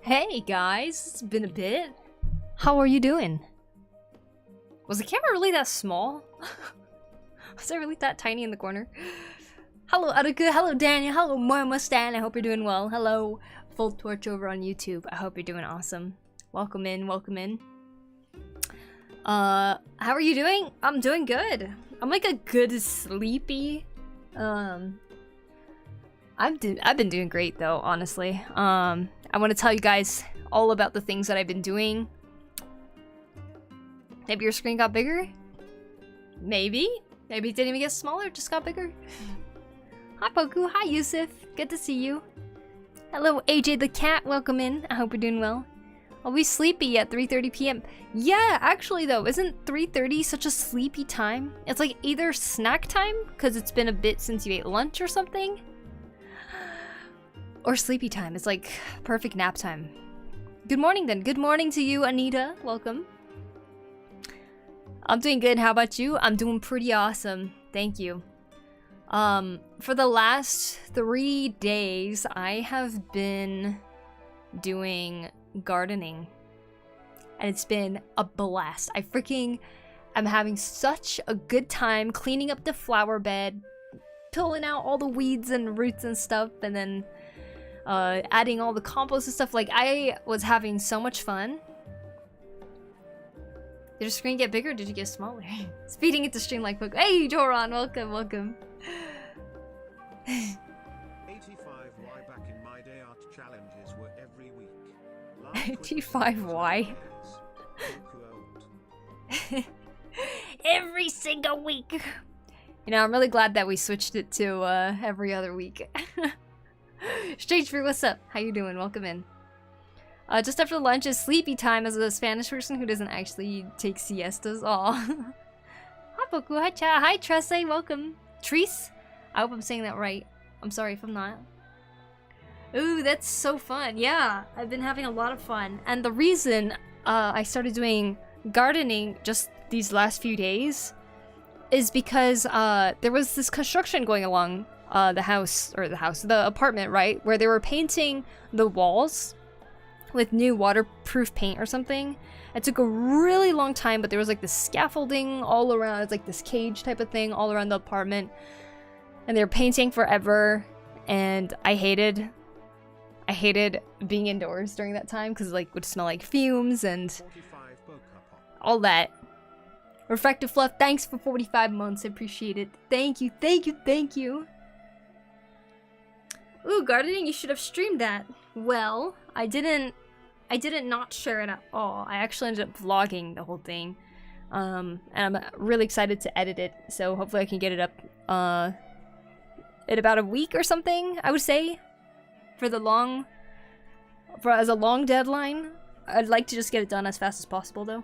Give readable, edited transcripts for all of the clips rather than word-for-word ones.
Hey guys, it's been a bit. How are you doing? Was the camera really that small? Was it really that tiny in the corner? Hello Attica, hello Daniel, hello Stan, I hope you're doing well. Hello Full Torch over on YouTube, I hope you're doing awesome. Welcome in, welcome in. How are you doing? I'm doing good. I'm like a good sleepy. I've been doing great though, honestly. I want to tell you guys all about the things that I've been doing. Maybe your screen got bigger? Maybe. Maybe it didn't even get smaller, it just got bigger. Hi Poku, hi Yusuf, good to see you. Hello AJ the cat, welcome in. I hope you're doing well. I'll be sleepy at 3:30 p.m. Yeah, actually though, isn't 3:30 such a sleepy time? It's like either snack time, because it's been a bit since you ate lunch or something. Or sleepy time, it's like perfect nap time. Good morning then, good morning to you Anita, welcome. I'm doing good, how about you? I'm doing pretty awesome, thank you. For the last 3 days, I have been doing gardening. And it's been a blast. I'm having such a good time cleaning up the flower bed, pulling out all the weeds and roots and stuff, and then adding all the compost and stuff. Like, I was having so much fun. Did your screen get bigger or did you get smaller? Speeding into stream like Poku. Hey, Joran, welcome, welcome. 85Y back in my day, art challenges were every week. 85Y. Every single week. You know, I'm really glad that we switched it to every other week. Strange Fruit, what's up? How you doing? Welcome in. Just after lunch is sleepy time as a Spanish person who doesn't actually take siestas. Aw. Hi Poku, hi Cha, hi Tresse, welcome. Treese? I hope I'm saying that right. I'm sorry if I'm not. Ooh, that's so fun. Yeah, I've been having a lot of fun. And the reason I started doing gardening just these last few days is because there was this construction going along the apartment, right? Where they were painting the walls with new waterproof paint or something. It took a really long time, but there was like this scaffolding all around. It's like this cage type of thing all around the apartment. And they were painting forever. And I hated being indoors during that time because like would smell like fumes and all that. Refractive Fluff, thanks for 45 months. I appreciate it. Thank you, thank you, thank you. Ooh, gardening, you should have streamed that. Well, I didn't not share it at all. I actually ended up vlogging the whole thing. And I'm really excited to edit it. So hopefully I can get it up in about a week or something, I would say. As a long deadline. I'd like to just get it done as fast as possible though.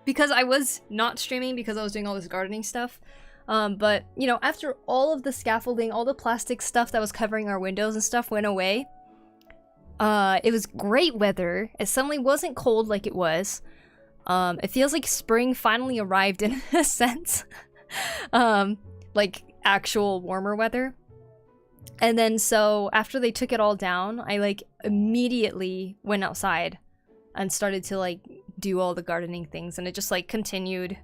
Because I was not streaming because I was doing all this gardening stuff. But, you know, after all of the scaffolding, all the plastic stuff that was covering our windows and stuff went away, it was great weather. It suddenly wasn't cold like it was. It feels like spring finally arrived in a sense. Like actual warmer weather. And then so after they took it all down, I like immediately went outside and started to like do all the gardening things, and it just like continued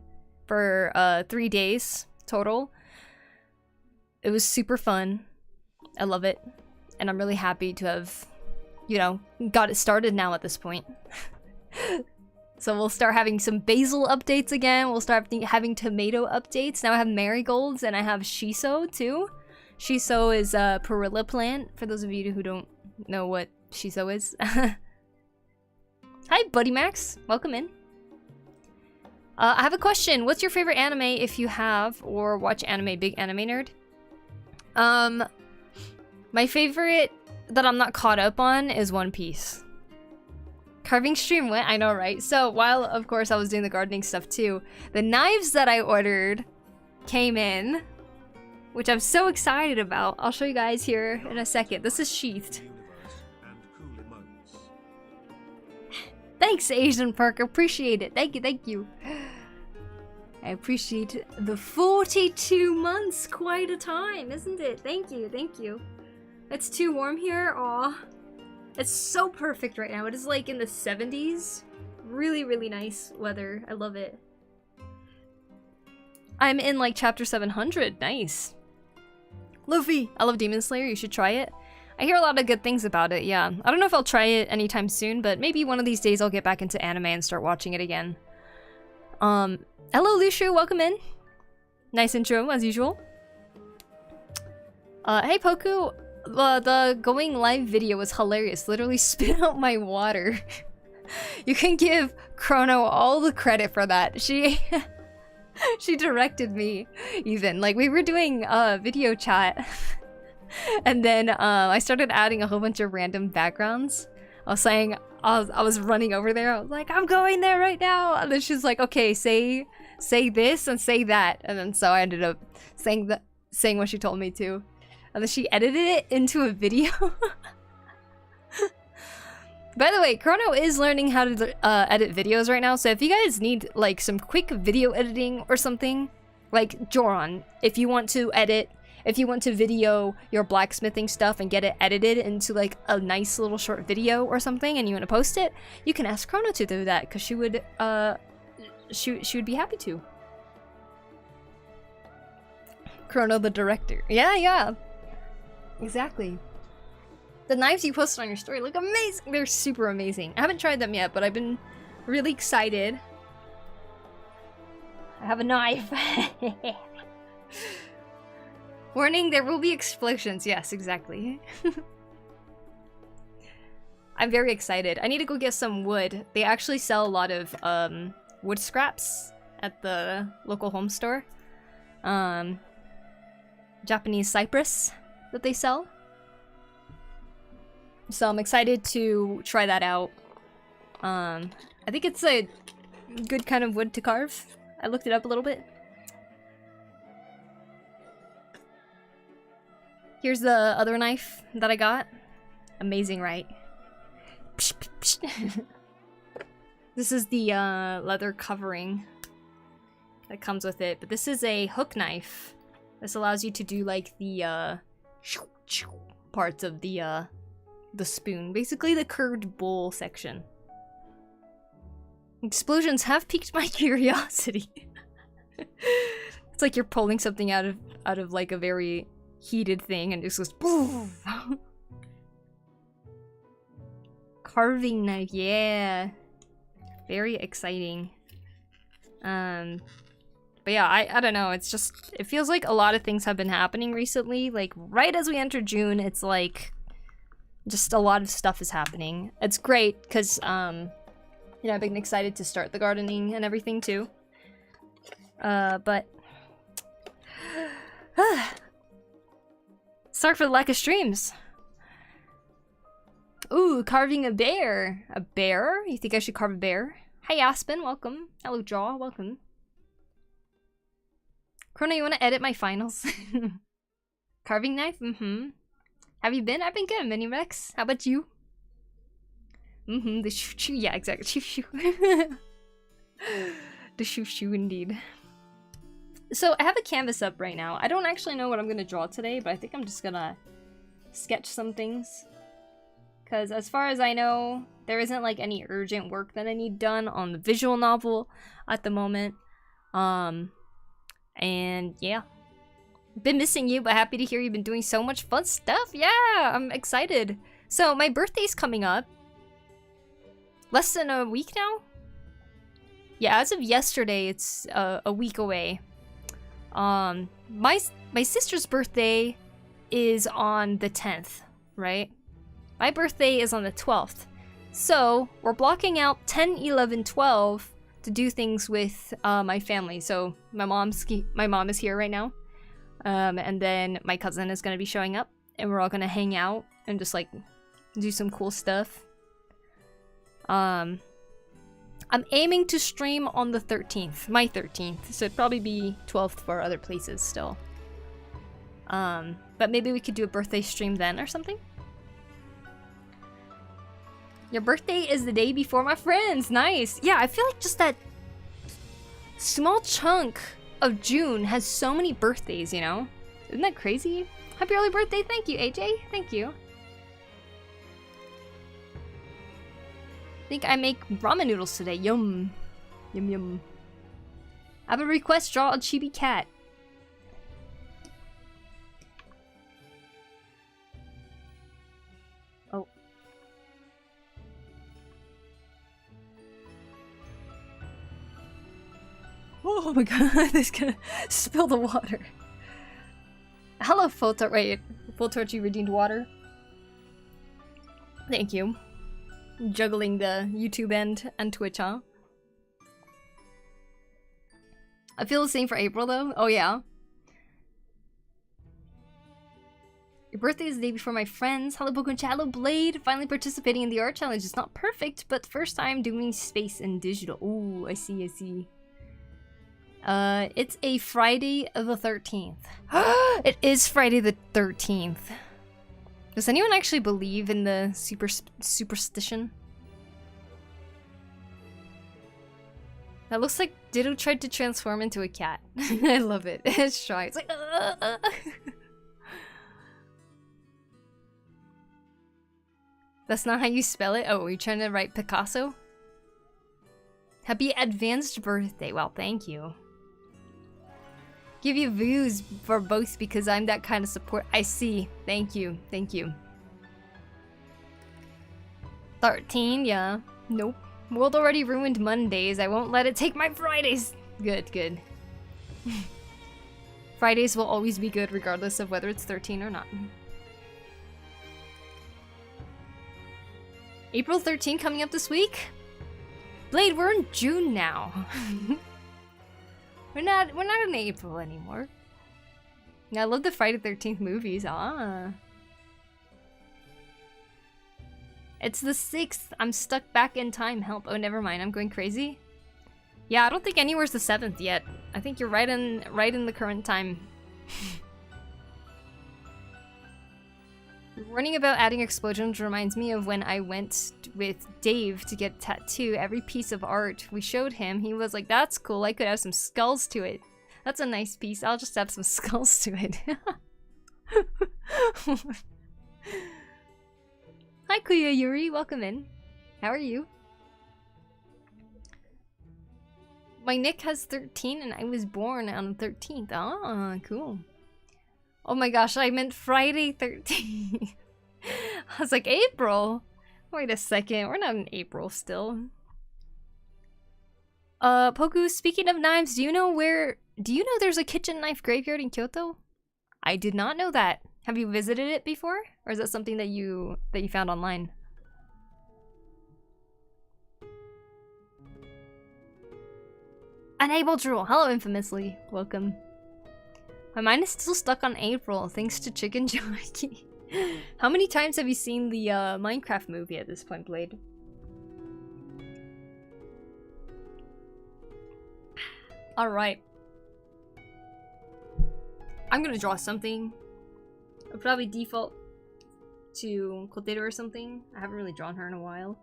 for 3 days total. It was super fun. I love it, and I'm really happy to have, you know, got it started now at this point. So we'll start having some basil updates again. We'll start having tomato updates. Now I have marigolds and I have shiso too. Shiso is a perilla plant, for those of you who don't know what shiso is. Hi, Buddy Max. Welcome in. I have a question. What's your favorite anime if you have or watch anime? Big anime nerd. My favorite that I'm not caught up on is One Piece. Carving stream went, I know, right? So while, of course, I was doing the gardening stuff too, the knives that I ordered came in, which I'm so excited about. I'll show you guys here in a second. This is sheathed. Thanks, Asian Park. Appreciate it. Thank you, thank you. I appreciate the 42 months. Quite a time, isn't it? Thank you, thank you. It's too warm here. Aw. It's so perfect right now. It is like in the 70s. Really, really nice weather. I love it. I'm in like chapter 700. Nice. Luffy! I love Demon Slayer. You should try it. I hear a lot of good things about it, yeah. I don't know if I'll try it anytime soon, but maybe one of these days I'll get back into anime and start watching it again. Hello Lushu, welcome in. Nice intro, as usual. Hey Poku, the going live video was hilarious. Literally spit out my water. You can give Chrono all the credit for that. She directed me, even. Like, we were doing video chat. And then I started adding a whole bunch of random backgrounds. I was saying, I was running over there. I was like, I'm going there right now. And then she's like, okay, say this and say that. And then so I ended up saying what she told me to. And then she edited it into a video. By the way, Chrono is learning how to edit videos right now. So if you guys need like some quick video editing or something, like Joran, if you want to video your blacksmithing stuff and get it edited into like a nice little short video or something, and you want to post it, you can ask Chrono to do that because she would be happy to. Chrono the director. Yeah. Exactly. The knives you posted on your story look amazing. They're super amazing. I haven't tried them yet, but I've been really excited. I have a knife. Warning, there will be explosions. Yes, exactly. I'm very excited. I need to go get some wood. They actually sell a lot of wood scraps at the local home store. Japanese cypress that they sell. So I'm excited to try that out. I think it's a good kind of wood to carve. I looked it up a little bit. Here's the other knife that I got. Amazing, right? This is the leather covering that comes with it, but this is a hook knife. This allows you to do like the parts of the spoon, basically the curved bowl section. Explosions have piqued my curiosity. It's like you're pulling something out of like a very heated thing and it just goes boom. Carving knife, yeah. Very exciting. But yeah, I don't know, it's just, it feels like a lot of things have been happening recently. Like, right as we enter June, it's like, just a lot of stuff is happening. It's great, because, you know, I've been excited to start the gardening and everything, too. But... Sorry for the lack of streams. Ooh, carving a bear. A bear? You think I should carve a bear? Hi, Aspen, welcome. Hello, Jaw, welcome. Chrono, you want to edit my finals? Carving knife? Mm-hmm. Have you been? I've been good, Mini Rex. How about you? Mm-hmm, the shoo-shoo. Yeah, exactly. Shoo-shoo. The shoo-shoo, indeed. So, I have a canvas up right now. I don't actually know what I'm going to draw today, but I think I'm just going to sketch some things. Because as far as I know, there isn't like any urgent work that I need done on the visual novel at the moment. And yeah. Been missing you, but happy to hear you've been doing so much fun stuff. Yeah, I'm excited. So my birthday's coming up. Less than a week now? Yeah, as of yesterday, it's a week away. My sister's birthday is on the 10th, right? My birthday is on the 12th. So we're blocking out 10, 11, 12 to do things with my family. So my mom is here right now. And then my cousin is going to be showing up. And we're all going to hang out and just like do some cool stuff. I'm aiming to stream on the 13th. My 13th. So it'd probably be 12th for other places still. But maybe we could do a birthday stream then or something. Your birthday is the day before my friends. Nice. Yeah, I feel like just that small chunk of June has so many birthdays, you know? Isn't that crazy? Happy early birthday, thank you, AJ. Thank you. I think I make ramen noodles today. Yum. Yum yum. I have a request, draw a chibi cat. Oh. Oh my god, this gonna spill the water. Hello, Photo. Wait, Full Torch, you redeemed water. Thank you. Juggling the YouTube end and Twitch, huh? I feel the same for April, though. Oh, yeah. Your birthday is the day before my friends. Hello, Poku and chat. Hello, Blade. Finally participating in the art challenge. It's not perfect, but first time doing space and digital. Ooh, I see, I see. It's a Friday the 13th. It is Friday the 13th. Does anyone actually believe in the superstition? That looks like Ditto tried to transform into a cat. I love it. It's shy. It's like, That's not how you spell it? Oh, are you trying to write Picasso? Happy advanced birthday. Well, thank you. Give you views for both because I'm that kind of support. I see. Thank you. Thank you. 13, yeah. Nope. World already ruined Mondays. I won't let it take my Fridays. Good, good. Fridays will always be good regardless of whether it's 13 or not. April 13 coming up this week? Blade, we're in June now. We're not in April anymore. I love the Friday 13th movies. Ah. It's the 6th. I'm stuck back in time. Help. Oh, never mind. I'm going crazy. Yeah, I don't think anywhere's the 7th yet. I think you're right in the current time. Warning about adding explosions reminds me of when I went with Dave to get a tattoo. Every piece of art we showed him, he was like, that's cool, I could have some skulls to it. That's a nice piece, I'll just have some skulls to it. Hi Kuya Yuri, welcome in. How are you? My Nick has 13 and I was born on the 13th. Ah, cool. Oh my gosh, I meant Friday 13th. I was like, April? Wait a second, we're not in April still. Poku, speaking of knives, do you know there's a kitchen knife graveyard in Kyoto? I did not know that. Have you visited it before? Or is that something that you found online? Unable drool. Hello, infamously. Welcome. My mind is still stuck on April, thanks to Chicken Jockey. How many times have you seen the Minecraft movie at this point, Blade? Alright. I'm gonna draw something. I'll probably default to Koteru or something. I haven't really drawn her in a while.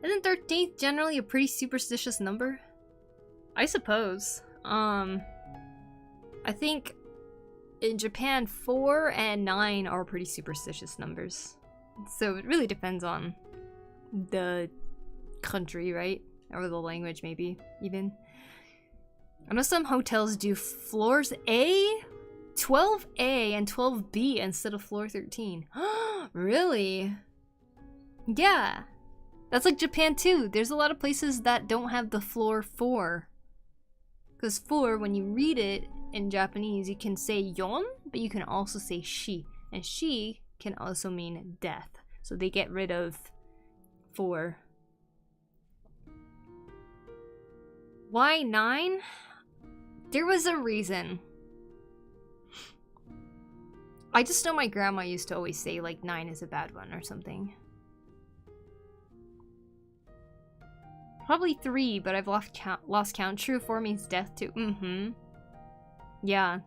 Isn't 13th generally a pretty superstitious number? I suppose. I think in Japan 4 and 9 are pretty superstitious numbers. So it really depends on the country, right? Or the language maybe, even. I know some hotels do floors A, 12A, and 12B instead of floor 13. Really? Yeah. That's like Japan too. There's a lot of places that don't have the floor 4. Because 4, when you read it in Japanese, you can say yon, but you can also say shi. And shi can also mean death. So they get rid of 4. Why 9? There was a reason. I just know my grandma used to always say like 9 is a bad one or something. Probably 3, but I've lost count. True 4 means death too. Mm-hmm. Yeah.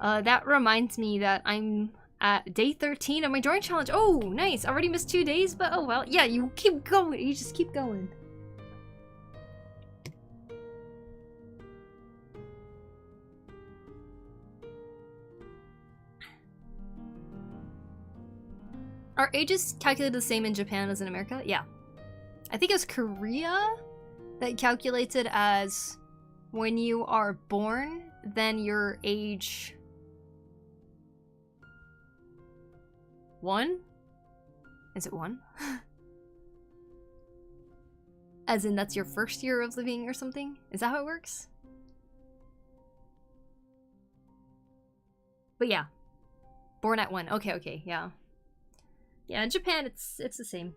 That reminds me that I'm at day 13 of my drawing challenge. Oh, nice. Already missed 2 days, but oh well. Yeah, you keep going. You just keep going. Are ages calculated the same in Japan as in America? Yeah. I think it's Korea that calculates it as when you are born, then your age 1? Is it 1? As in that's your first year of living or something? Is that how it works? But yeah. Born at 1. Okay, okay, yeah. Yeah, in Japan it's the same.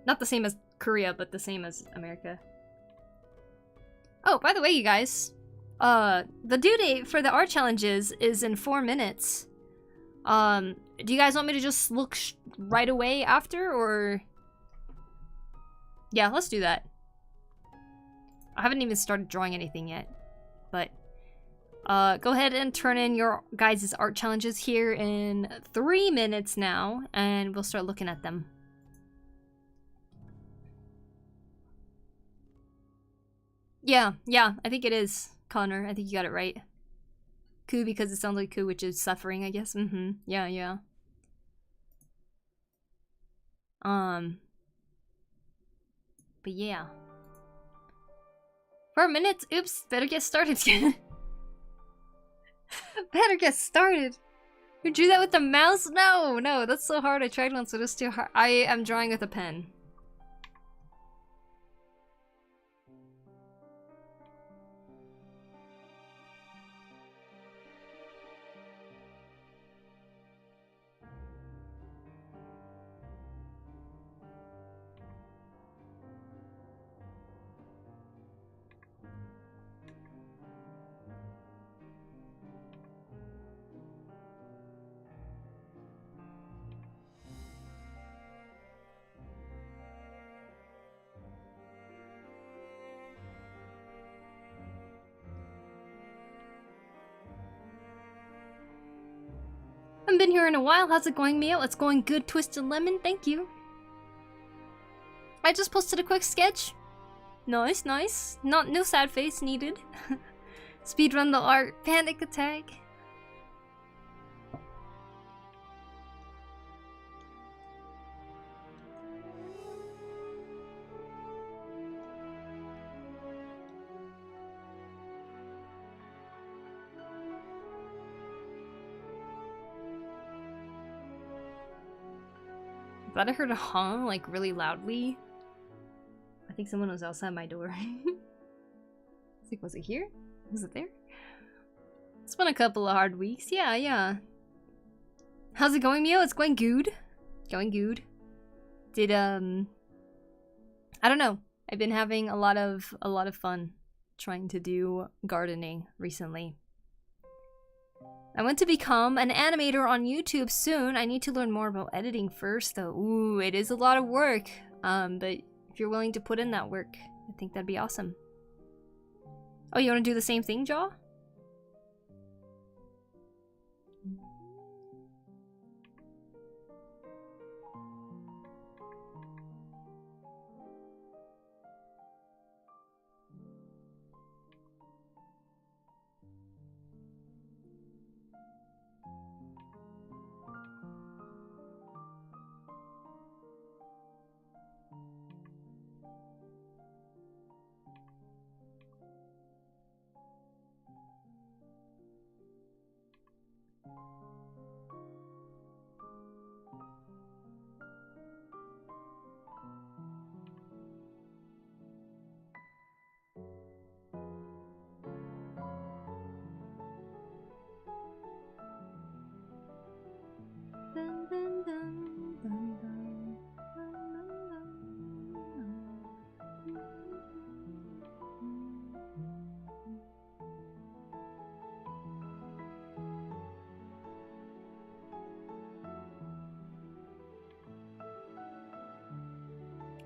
Not the same as Korea, but the same as America. Oh, by the way, you guys. The due date for the art challenges is in 4 minutes. Do you guys want me to just look right away after, or... Yeah, let's do that. I haven't even started drawing anything yet, but... go ahead and turn in your guys' art challenges here in 3 minutes now, and we'll start looking at them. Yeah, I think it is, Connor. I think you got it right. Ku, because it sounds like ku, which is suffering, I guess. Mm-hmm. Yeah. But yeah. 4 minutes? Oops, better get started. Better get started. You drew that with the mouse? No, that's so hard. I tried once, but it's too hard. I am drawing with a pen. Haven't been here in a while. How's it going, Mio? It's going good, Twisted Lemon. Thank you. I just posted a quick sketch. Nice. No sad face needed. Speedrun the art. Panic attack. I thought I heard a honk, like, really loudly. I think someone was outside my door. It's like, was it here? Was it there? It's been a couple of hard weeks. Yeah. How's it going, Mio? It's going good. Did, I don't know. I've been having a lot of fun trying to do gardening recently. I want to become an animator on YouTube soon. I need to learn more about editing first, though. Ooh, it is a lot of work. But if you're willing to put in that work, I think that'd be awesome. Oh, you want to do the same thing, Jaw?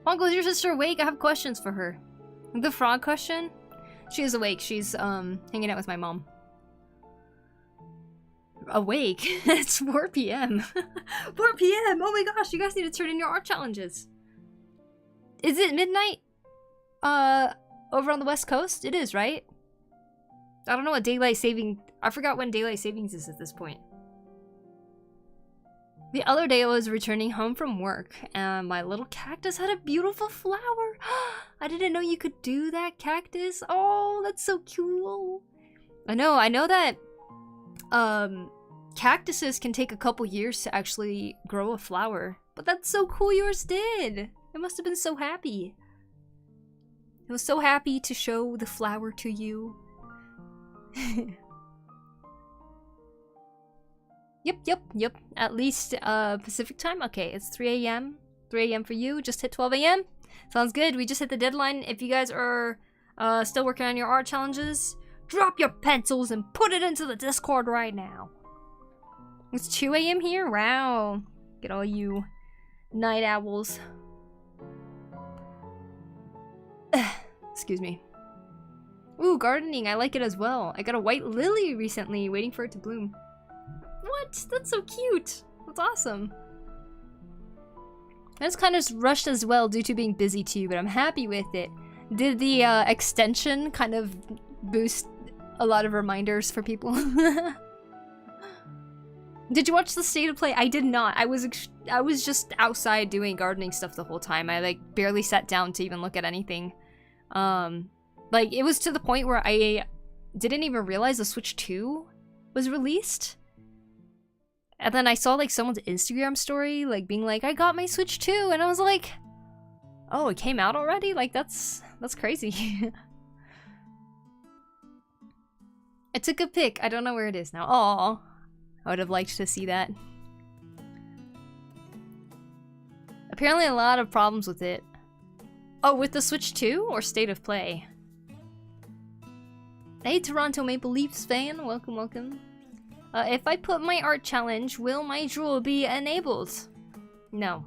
Uncle, is your sister awake? I have questions for her. The frog question? She is awake. She's hanging out with my mom. Awake? It's 4 p.m. 4 p.m. Oh my gosh, you guys need to turn in your art challenges. Is it midnight? Over on the West Coast? It is, right? I don't know what daylight saving... I forgot when daylight savings is at this point. The other day I was returning home from work and my little cactus had a beautiful flower. I didn't know you could do that, cactus. Oh, that's so cool. I know that cactuses can take a couple years to actually grow a flower. But that's so cool yours did. It must have been so happy. It was so happy to show the flower to you. Yep. At least Pacific time. Okay, it's 3 a.m. 3 a.m. for you. Just hit 12 a.m. Sounds good. We just hit the deadline. If you guys are still working on your art challenges, drop your pencils and put it into the Discord right now. It's 2 a.m. here? Wow. Get all you night owls. Excuse me. Ooh, gardening. I like it as well. I got a white lily recently, waiting for it to bloom. What? That's so cute. That's awesome. I was kind of rushed as well due to being busy too, but I'm happy with it. Did the extension kind of boost a lot of reminders for people? Did you watch the state of play? I did not. I was just outside doing gardening stuff the whole time. I like barely sat down to even look at anything. Like it was to the point where I didn't even realize the Switch 2 was released. And then I saw like someone's Instagram story like being like, I got my Switch 2, and I was like, oh, it came out already? Like that's crazy. I took a pic. I don't know where it is now. Aw. I would have liked to see that. Apparently a lot of problems with it. Oh, with the Switch 2 or State of Play? Hey, Toronto Maple Leafs fan. Welcome, welcome. If I put my art challenge, will my drool be enabled? No.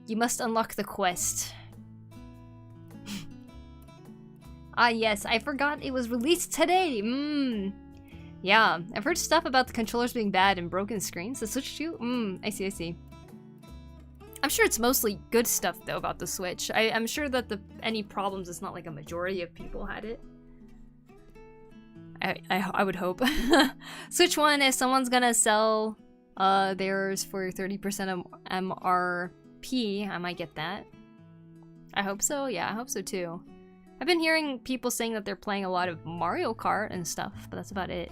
You must unlock the quest. Ah yes, I forgot it was released today. Yeah, I've heard stuff about the controllers being bad and broken screens. The Switch 2? I see. I'm sure it's mostly good stuff though about the Switch. I'm sure that any problems, it's not like a majority of people had it. I would hope. Switch 1, if someone's gonna sell theirs for 30% of MRP, I might get that. I hope so. Yeah, I hope so too. I've been hearing people saying that they're playing a lot of Mario Kart and stuff, but that's about it.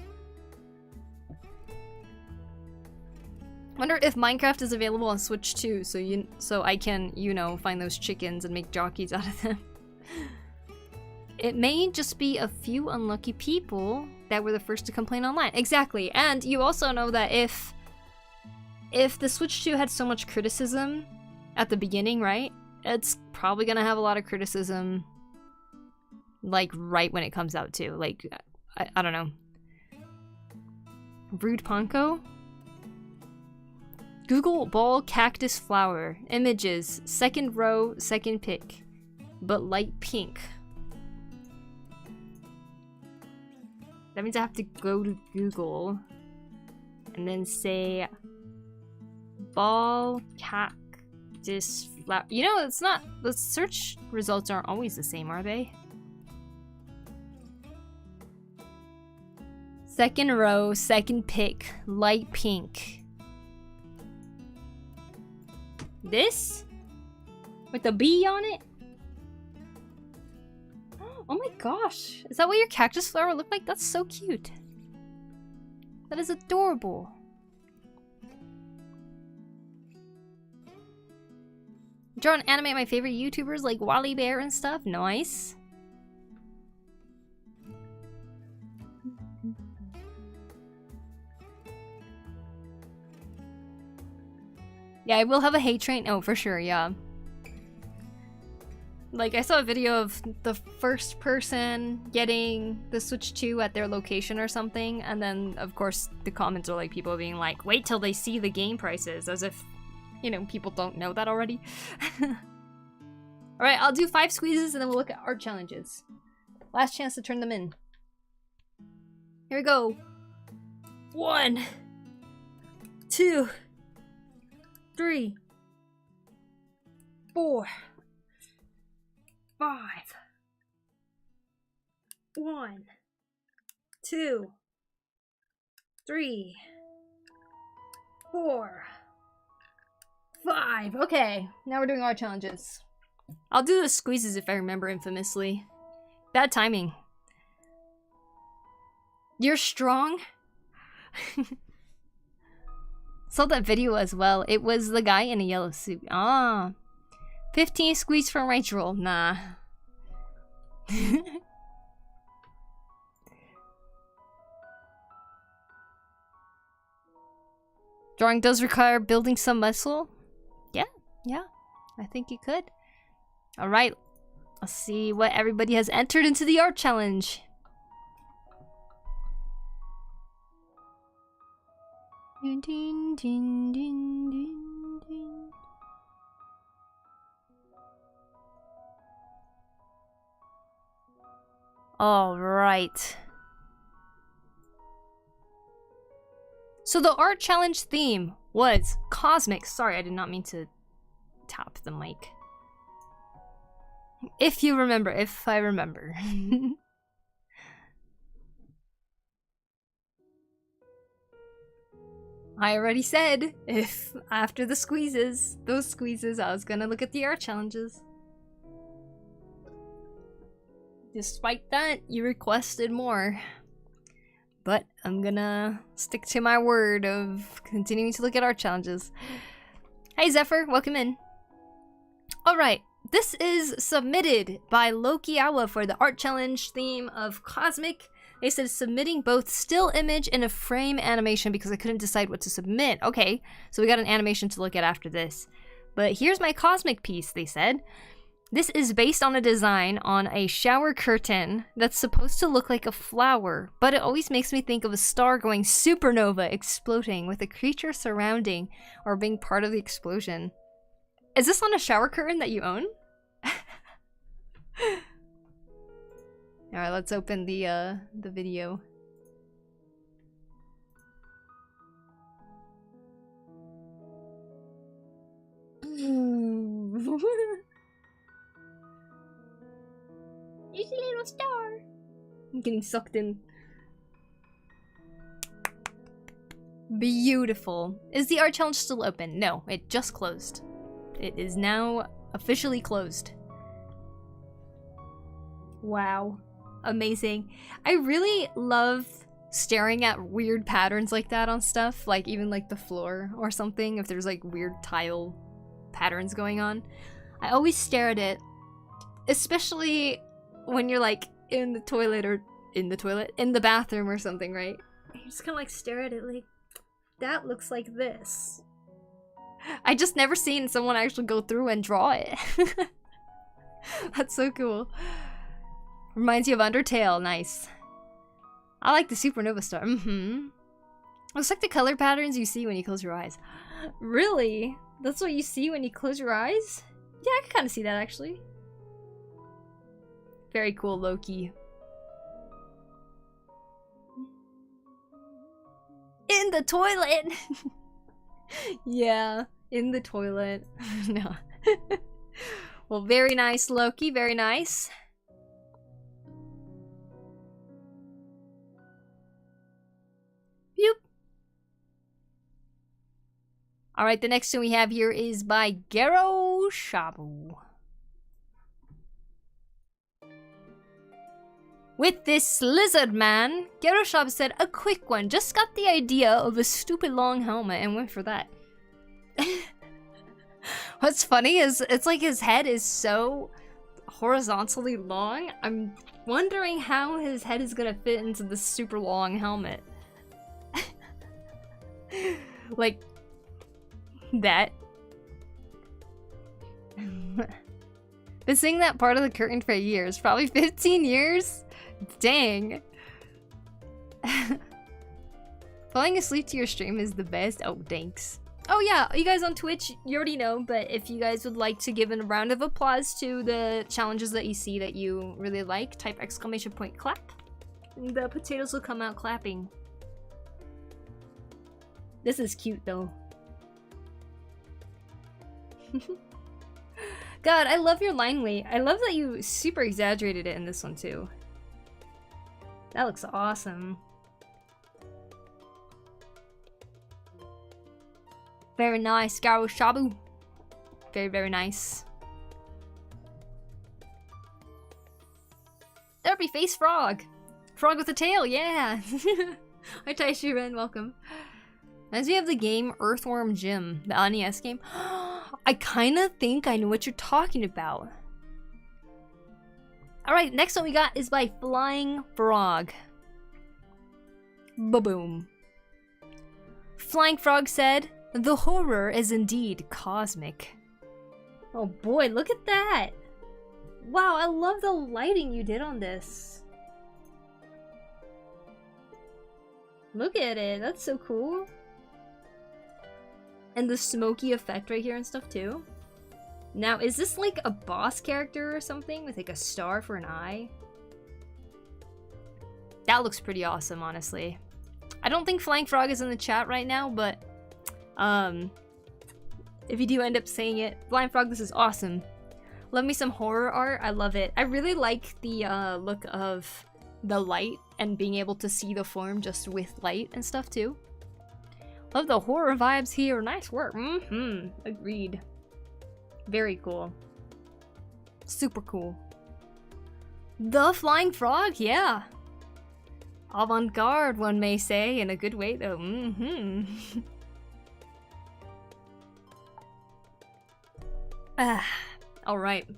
Wonder if Minecraft is available on Switch 2, so I can, you know, find those chickens and make jockeys out of them. It may just be a few unlucky people that were the first to complain online. Exactly, and you also know that if the Switch 2 had so much criticism at the beginning, right? It's probably gonna have a lot of criticism, like, right when it comes out too. Like, I don't know. Rude Ponko? Google ball cactus flower. Images. Second row, second pick. But light pink. That means I have to go to Google and then say ball cactus flower. You know, it's not, the search results aren't always the same, are they? Second row, second pick, light pink. This? With the bee on it? Oh my gosh. Is that what your cactus flower looked like? That's so cute. That is adorable. Draw and animate my favorite YouTubers like Wally Bear and stuff. Nice. Yeah, I will have a hate train. Oh, for sure, yeah. Like, I saw a video of the first person getting the Switch 2 at their location or something, and then, of course, the comments are like people being like, wait till they see the game prices, as if you know, people don't know that already. Alright, I'll do 5 squeezes and then we'll look at art challenges. Last chance to turn them in. Here we go. 1, 2, 3, 4, 5. 1, 2, 3, 4, 5. Okay, now we're doing art challenges. I'll do the squeezes if I remember infamously. Bad timing. You're strong? Saw that video as well. It was the guy in a yellow suit. Ah. 15 squeeze from Rachel. Nah. Drawing does require building some muscle. Yeah. I think you could. Alright. Let's see what everybody has entered into the art challenge. Ding, ding, ding, ding, ding, ding. All right. So the art challenge theme was cosmic. Sorry, I did not mean to tap the mic. If you remember, if I remember. I already said if after the squeezes, those squeezes, I was gonna look at the art challenges. Despite that, you requested more. But I'm gonna stick to my word of continuing to look at art challenges. Hey Zephyr, welcome in. Alright, this is submitted by LokiAwa for the art challenge theme of Cosmic. They said submitting both still image and a frame animation because I couldn't decide what to submit. Okay, so we got an animation to look at after this. But here's my Cosmic piece, they said. This is based on a design on a shower curtain that's supposed to look like a flower, but it always makes me think of a star going supernova exploding with a creature surrounding or being part of the explosion. Is this on a shower curtain that you own? Alright, let's open the video. There's a little star. I'm getting sucked in. Beautiful. Is the art challenge still open? No, it just closed. It is now officially closed. Wow. Amazing. I really love staring at weird patterns like that on stuff, like even like the floor or something, if there's like weird tile patterns going on. I always stare at it, especially when you're like in the toilet or in the bathroom or something, right? You just kind of like stare at it like, that looks like this. I just never seen someone actually go through and draw it. That's so cool. Reminds you of Undertale, nice. I like the supernova star, Looks like the color patterns you see when you close your eyes. Really? That's what you see when you close your eyes? Yeah, I can kind of see that actually. Very cool, Loki. In the toilet! Yeah, in the toilet. No. Well, very nice, Loki, very nice. Boop. Alright, the next one we have here is by Shaboo. With this lizard man, Shaboo said, a quick one. Just got the idea of a stupid long helmet and went for that. What's funny is it's like his head is so horizontally long. I'm wondering how his head is gonna fit into this super long helmet. Like that. Been seeing that part of the curtain for years, probably 15 years? Dang. Falling asleep to your stream is the best. Oh, thanks. Oh yeah, you guys on Twitch, you already know, but if you guys would like to give a round of applause to the challenges that you see that you really like, type !clap. The potatoes will come out clapping. This is cute though. God, I love your line weight. I love that you super exaggerated it in this one too. That looks awesome. Very nice, Garo Shaboo. Very, very nice. Derpy face frog. Frog with a tail, yeah. Hi Taishiren, welcome. As we have the game Earthworm Jim, the NES game. I kinda think I know what you're talking about. Alright, next one we got is by Flying Frog. Ba-boom. Flying Frog said, "The horror is indeed cosmic." Oh boy, look at that! Wow, I love the lighting you did on this. Look at it, that's so cool. And the smoky effect right here and stuff too. Now, is this like a boss character or something with like a star for an eye? That looks pretty awesome, honestly. I don't think Flying Frog is in the chat right now, but if you do end up saying it, Flying Frog, this is awesome. Love me some horror art, I love it. I really like the look of the light and being able to see the form just with light and stuff too. Love the horror vibes here, nice work. Agreed. Very cool. Super cool. The Flying Frog, yeah. Avant-garde, one may say, in a good way though. Alright.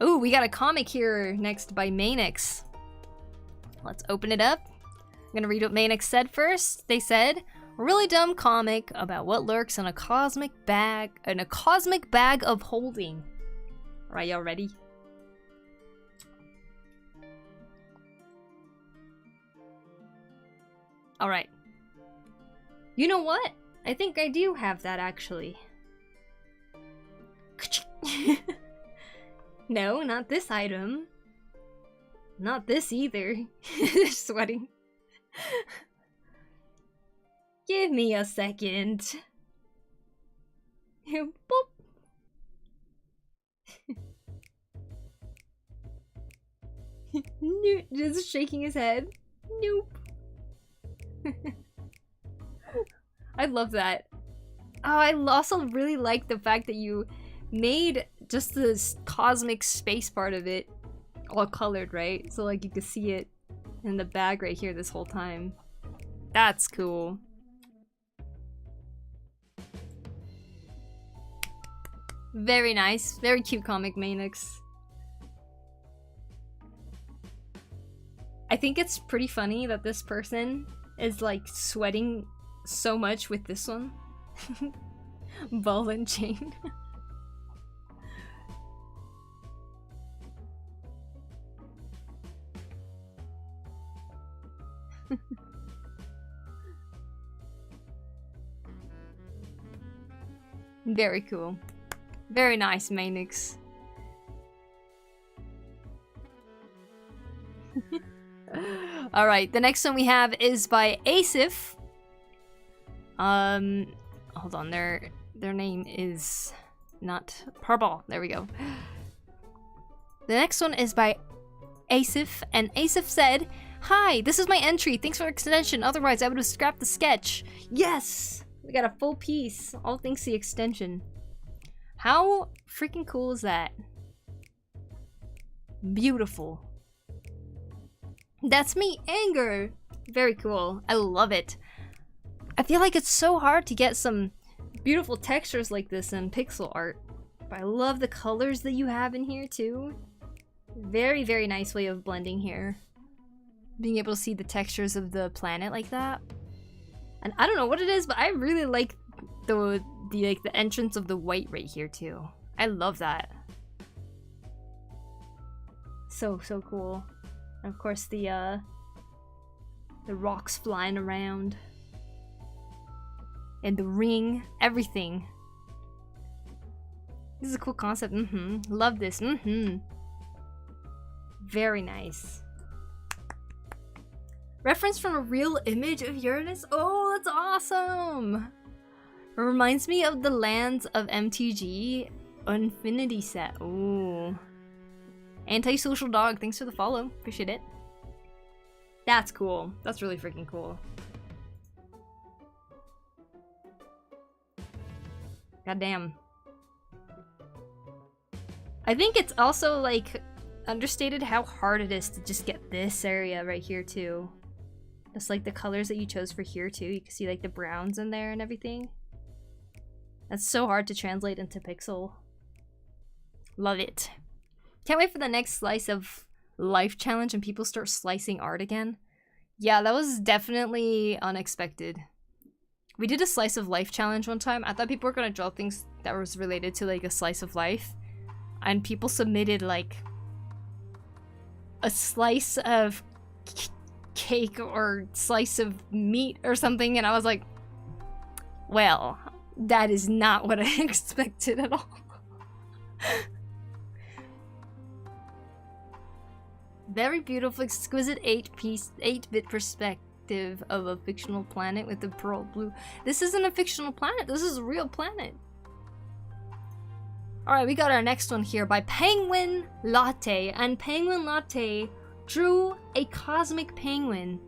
Ooh, we got a comic here next by MayX. Let's open it up. I'm gonna read what MayX said first. They said, "A really dumb comic about what lurks in a cosmic bag of holding." Alright, y'all ready? Alright. You know what? I think I do have that actually. No, not this item. Not this either. They're sweating. Give me a second. Boop. Just shaking his head. Nope. I love that. Oh, I also really like the fact that you made just this cosmic space part of it all colored, right? So like you could see it in the bag right here this whole time. That's cool. Very nice. Very cute comic, MayX. I think it's pretty funny that this person is like sweating so much with this one. Ball and chain. Very cool. Very nice, MayX. Alright, the next one we have is by Asif. Hold on, their name is not purple. There we go. The next one is by Asif, and Asif said, "Hi, this is my entry. Thanks for the extension. Otherwise, I would have scrapped the sketch." Yes! We got a full piece. All thanks to the extension. How freaking cool is that? Beautiful. That's me, Anger! Very cool. I love it. I feel like it's so hard to get some beautiful textures like this in pixel art. But I love the colors that you have in here too. Very, very nice way of blending here. Being able to see the textures of the planet like that. And I don't know what it is, but I really like the entrance of the white right here too. I love that. So cool. And of course the rocks flying around. and the ring, everything. This is a cool concept. Love this. Very nice. Reference from a real image of Uranus? Oh, that's awesome! It reminds me of the lands of MTG Infinity set. Ooh. Antisocial dog, thanks for the follow. Appreciate it. That's cool. That's really freaking cool. Goddamn. I think it's also like understated how hard it is to just get this area right here too. Just like the colors that you chose for here too. You can see like the browns in there and everything. That's so hard to translate into pixel. Love it. Can't wait for the next slice of life challenge and people start slicing art again. Yeah, that was definitely unexpected. We did a slice of life challenge one time. I thought people were gonna draw things that was related to like a slice of life. And people submitted like a slice of cake or slice of meat or something, and I was like, well, that is not what I expected at all. Very beautiful, exquisite 8-bit perspective of a fictional planet with the pearl blue. This isn't a fictional planet, this is a real planet. Alright, we got our next one here by Penguin Latte, and Penguin Latte drew a cosmic penguin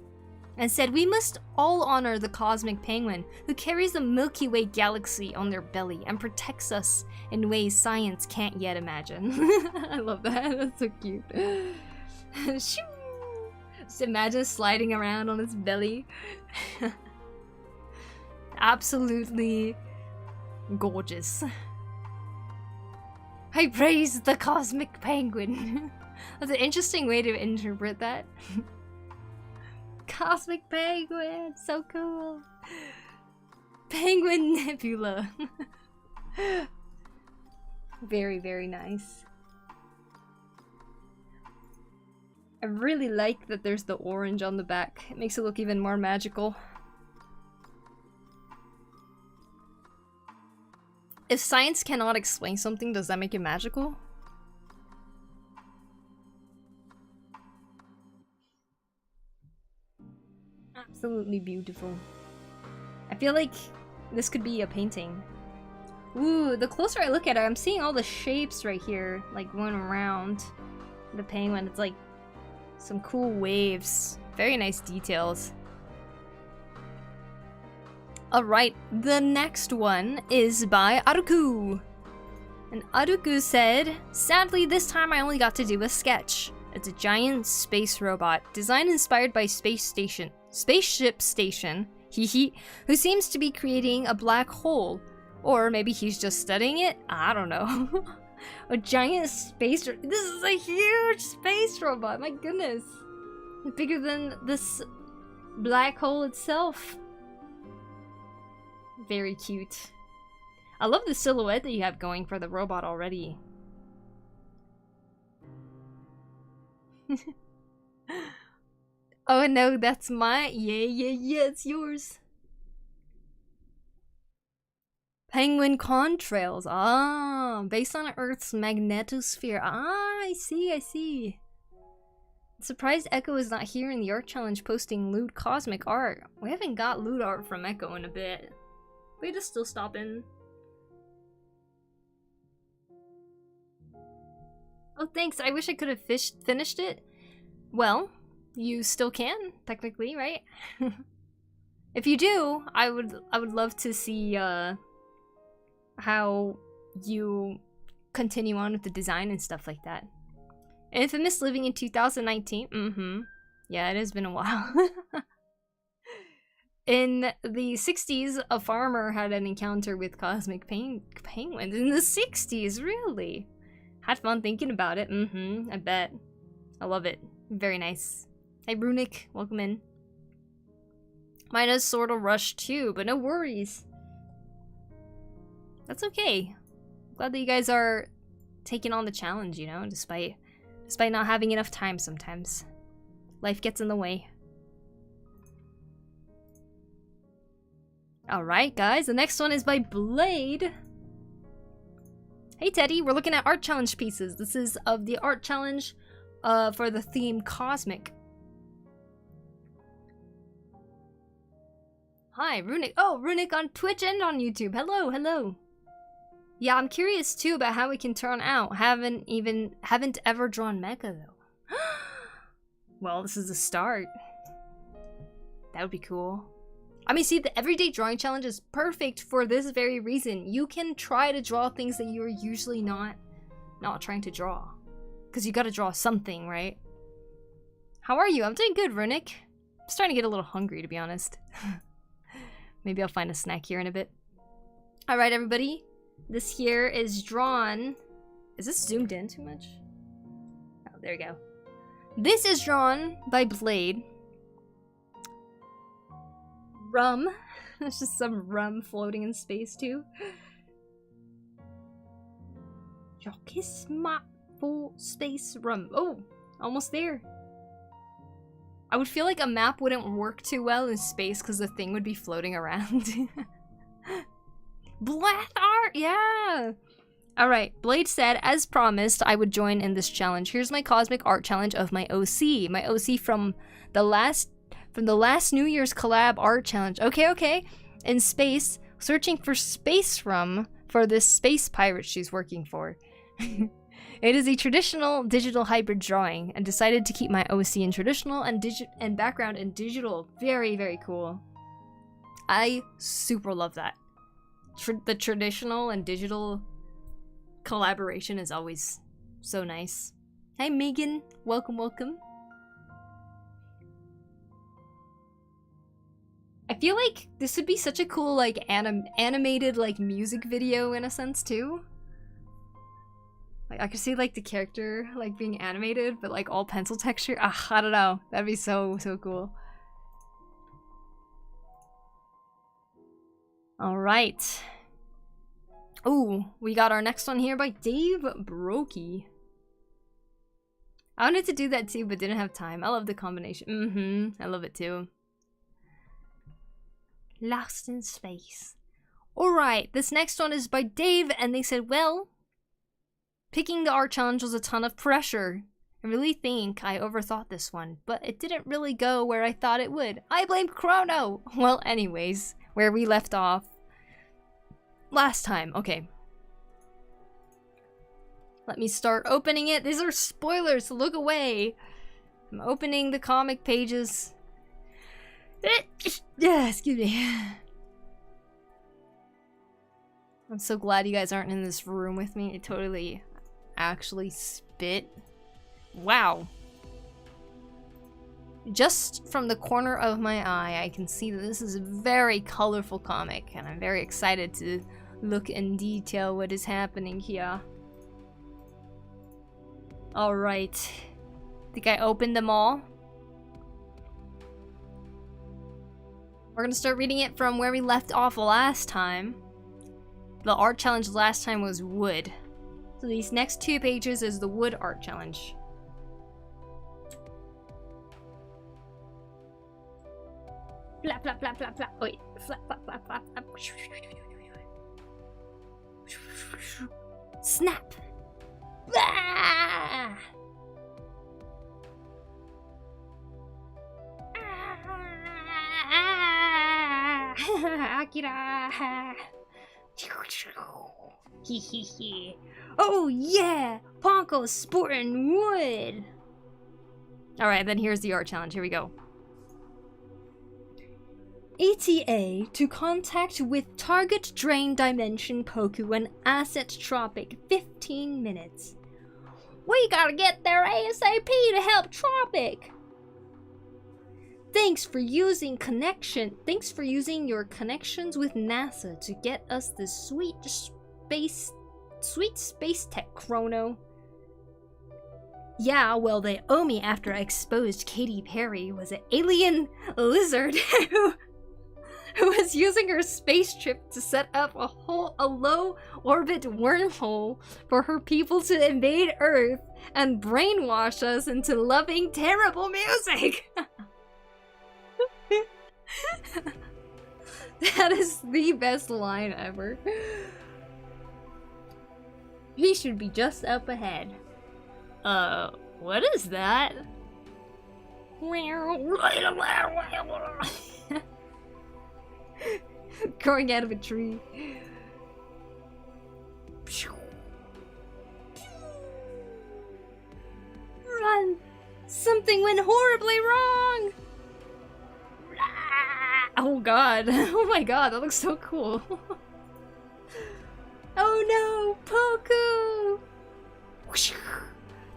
and said, "We must all honor the cosmic penguin who carries the Milky Way galaxy on their belly and protects us in ways science can't yet imagine." I love that, that's so cute. Just imagine sliding around on its belly. Absolutely gorgeous. I praise the cosmic penguin. That's an interesting way to interpret that. Cosmic penguin, so cool. Penguin nebula. Very, very nice. I really like that there's the orange on the back. It makes it look even more magical. If science cannot explain something, does that make it magical? Absolutely beautiful. I feel like this could be a painting. Ooh, the closer I look at it, I'm seeing all the shapes right here, like going around the penguin. It's like some cool waves. Very nice details. Alright, the next one is by Aruku. And Aruku said, "Sadly, this time I only got to do a sketch. It's a giant space robot, design inspired by Spaceship Station, who seems to be creating a black hole. Or maybe he's just studying it? I don't know." A giant space... This is a huge space robot, my goodness. Bigger than this black hole itself. Very cute. I love the silhouette that you have going for the robot already. Oh no, that's my... Yeah, it's yours. Penguin contrails. Ah, based on Earth's magnetosphere. Ah, I see. Surprised Echo is not here in the art challenge posting lewd cosmic art. We haven't got lewd art from Echo in a bit. Way to still stop in. Oh, thanks. I wish I could have finished it. Well, you still can, technically, right? If you do, I would love to see how you continue on with the design and stuff like that. Infamous living in 2019. Yeah, it has been a while. In the 60s, a farmer had an encounter with cosmic penguins. In the 60s, really? Had fun thinking about it. I bet. I love it. Very nice. Hey, Runic, welcome in. Mine is sort of rushed too, but no worries. That's okay. Glad that you guys are taking on the challenge, you know, despite not having enough time sometimes. Life gets in the way. Alright, guys, the next one is by Blade. Hey, Teddy, we're looking at art challenge pieces. This is of the art challenge for the theme Cosmic. Hi, Runic. Oh, Runic on Twitch and on YouTube. Hello, hello. Yeah, I'm curious too about how it can turn out. Haven't ever drawn mecha though. Well, this is the start. That would be cool. I mean, see, the everyday drawing challenge is perfect for this very reason. You can try to draw things that you're usually not trying to draw. Because you gotta draw something, right? How are you? I'm doing good, Runic. I'm starting to get a little hungry, to be honest. Maybe I'll find a snack here in a bit. Alright, everybody. This here is drawn... Is this zoomed in too much? Oh, there you go. This is drawn by Blade. Rum. There's just some rum floating in space too. Your kiss my full space rum. Oh, almost there. I would feel like a map wouldn't work too well in space because the thing would be floating around. Blath art, yeah. Alright, Blade said, as promised, I would join in this challenge. Here's my cosmic art challenge of my OC. My OC from the last New Year's collab art challenge. Okay. In space, searching for space rum for this space pirate she's working for. It is a traditional digital hybrid drawing and decided to keep my OC in traditional and background in digital. Very, very cool. I super love that. The traditional and digital collaboration is always so nice. Hi Megan, welcome. I feel like this would be such a cool like animated like music video in a sense too. Like I could see like the character like being animated but like all pencil texture. I don't know. That'd be so cool. Alright. Ooh, we got our next one here by Dave Brokey. I wanted to do that too, but didn't have time. I love the combination. I love it too. Lost in space. Alright, this next one is by Dave, and they said, well, picking the art challenge was a ton of pressure. I really think I overthought this one, but it didn't really go where I thought it would. I blame Chrono! Well, anyways, where we left off last time. Okay. Let me start opening it. These are spoilers, so look away. I'm opening the comic pages. Yeah, excuse me. I'm so glad you guys aren't in this room with me. It totally actually spit. Wow. Just from the corner of my eye, I can see that this is a very colorful comic, and I'm very excited to look in detail what is happening here. Alright. Think I opened them all? We're gonna start reading it from where we left off last time. The art challenge last time was wood. So these next 2 pages is the wood art challenge. Flap, flap, flap, flap, flap. Wait. Flap, flap, flap, flap, flap. Snap! Ah! Akira! Oh yeah! Ponko's sporting wood! Alright, then here's the art challenge. Here we go. ETA to contact with target drain dimension Poku and asset Tropic 15 minutes. We gotta get there ASAP to help Tropic! Thanks for using your connections with NASA to get us this sweet space tech, Chrono. Yeah, well, they owe me after I exposed Katy Perry was an alien lizard who was using her space trip to set up a low orbit wormhole for her people to invade Earth and brainwash us into loving terrible music. That is the best line ever. He should be just up ahead. What is that? Growing out of a tree. Run! Something went horribly wrong! Oh god. Oh my god, that looks so cool. Oh no, Poku!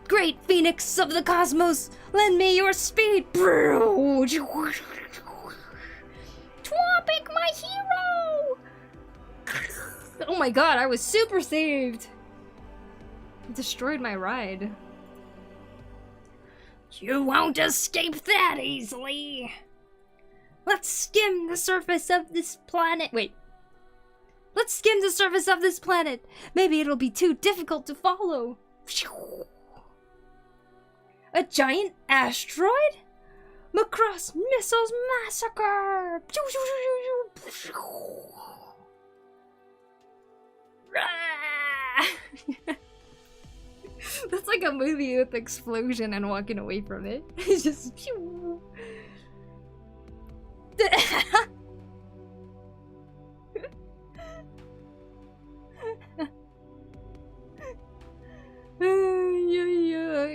Great Phoenix of the Cosmos, lend me your speed! Topic, my hero! Oh my god, I was super saved! It destroyed my ride. You won't escape that easily! Let's skim the surface of this planet. Wait. Let's skim the surface of this planet. Maybe it'll be too difficult to follow. A giant asteroid? Macross Missiles Massacre! That's like a movie with explosion and walking away from it. It's just...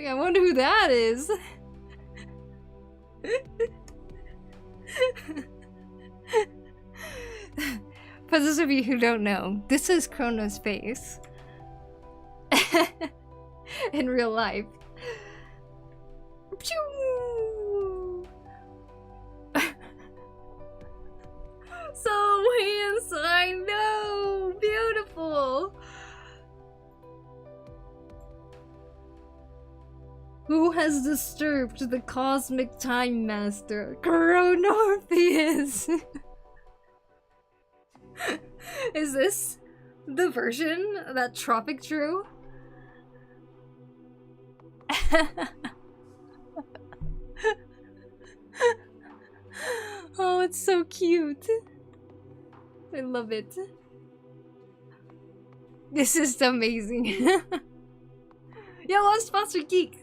I wonder who that is. For those of you who don't know, this is Chrono's face. In real life. So handsome, I know, beautiful. Who has disturbed the cosmic time master, Chronorpheus? Is this the version that Tropic drew? Oh, it's so cute. I love it. This is amazing. Yo, let's sponsor Geek.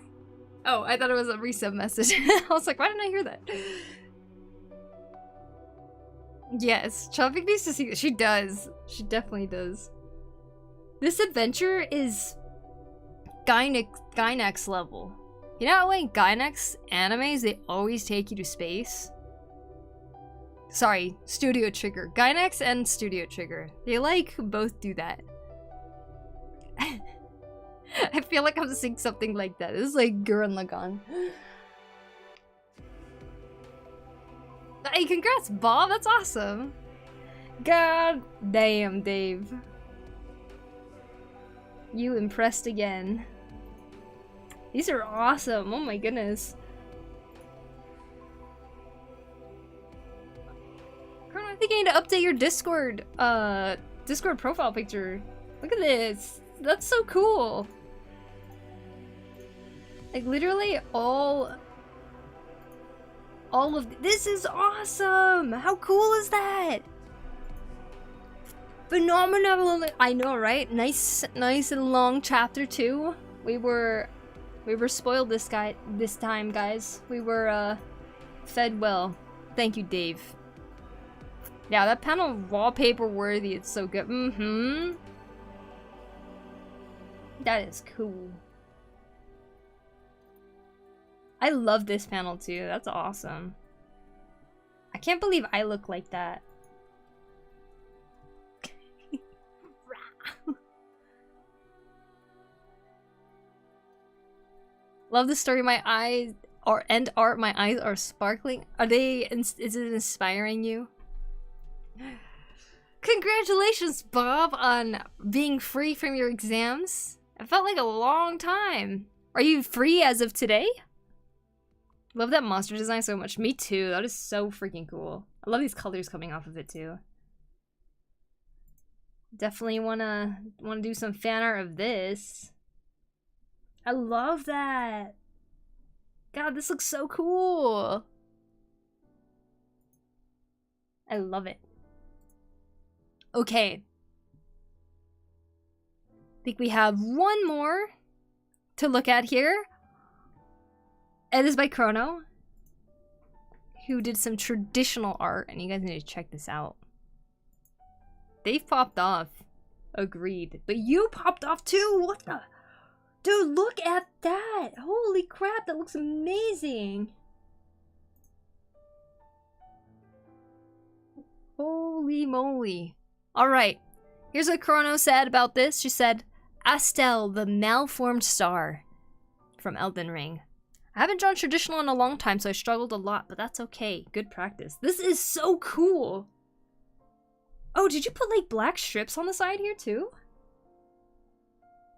Oh, I thought it was a resub message. I was like, why didn't I hear that? Yes, Tropic needs to see this. She does. She definitely does. This adventure is Gainax level. You know how in Gainax animes, they always take you to space? Sorry, Studio Trigger. Gainax and Studio Trigger. They like both do that. I feel like I'm seeing something like that. This is like Gurren Lagann. Hey, congrats, Bob. That's awesome. God damn, Dave. You impressed again. These are awesome. Oh my goodness. Chrono, I think I need to update your Discord profile picture. Look at this. That's so cool. Like literally all of this is awesome. How cool is that? Phenomenal. I know, right? Nice and long chapter 2. We were spoiled this time, guys. We were fed well. Thank you, Dave. Yeah, that panel wallpaper worthy. It's so good. Mm-hmm. That is cool. I love this panel too. That's awesome. I can't believe I look like that. Love the story. My eyes are my eyes are sparkling. Are they? Is it inspiring you? Congratulations, Bob, on being free from your exams. It felt like a long time. Are you free as of today? Love that monster design so much. Me too. That is so freaking cool. I love these colors coming off of it too. Definitely wanna do some fan art of this. I love that. God, this looks so cool. I love it. Okay. I think we have one more to look at here. It is by Chrono, who did some traditional art, and you guys need to check this out. They've popped off. Agreed. But you popped off too! What the? Dude, look at that! Holy crap, that looks amazing! Holy moly. Alright, here's what Chrono said about this. She said, Astel, the malformed star. From Elden Ring. I haven't drawn traditional in a long time, so I struggled a lot, but that's okay. Good practice. This is so cool! Oh, did you put like black strips on the side here too?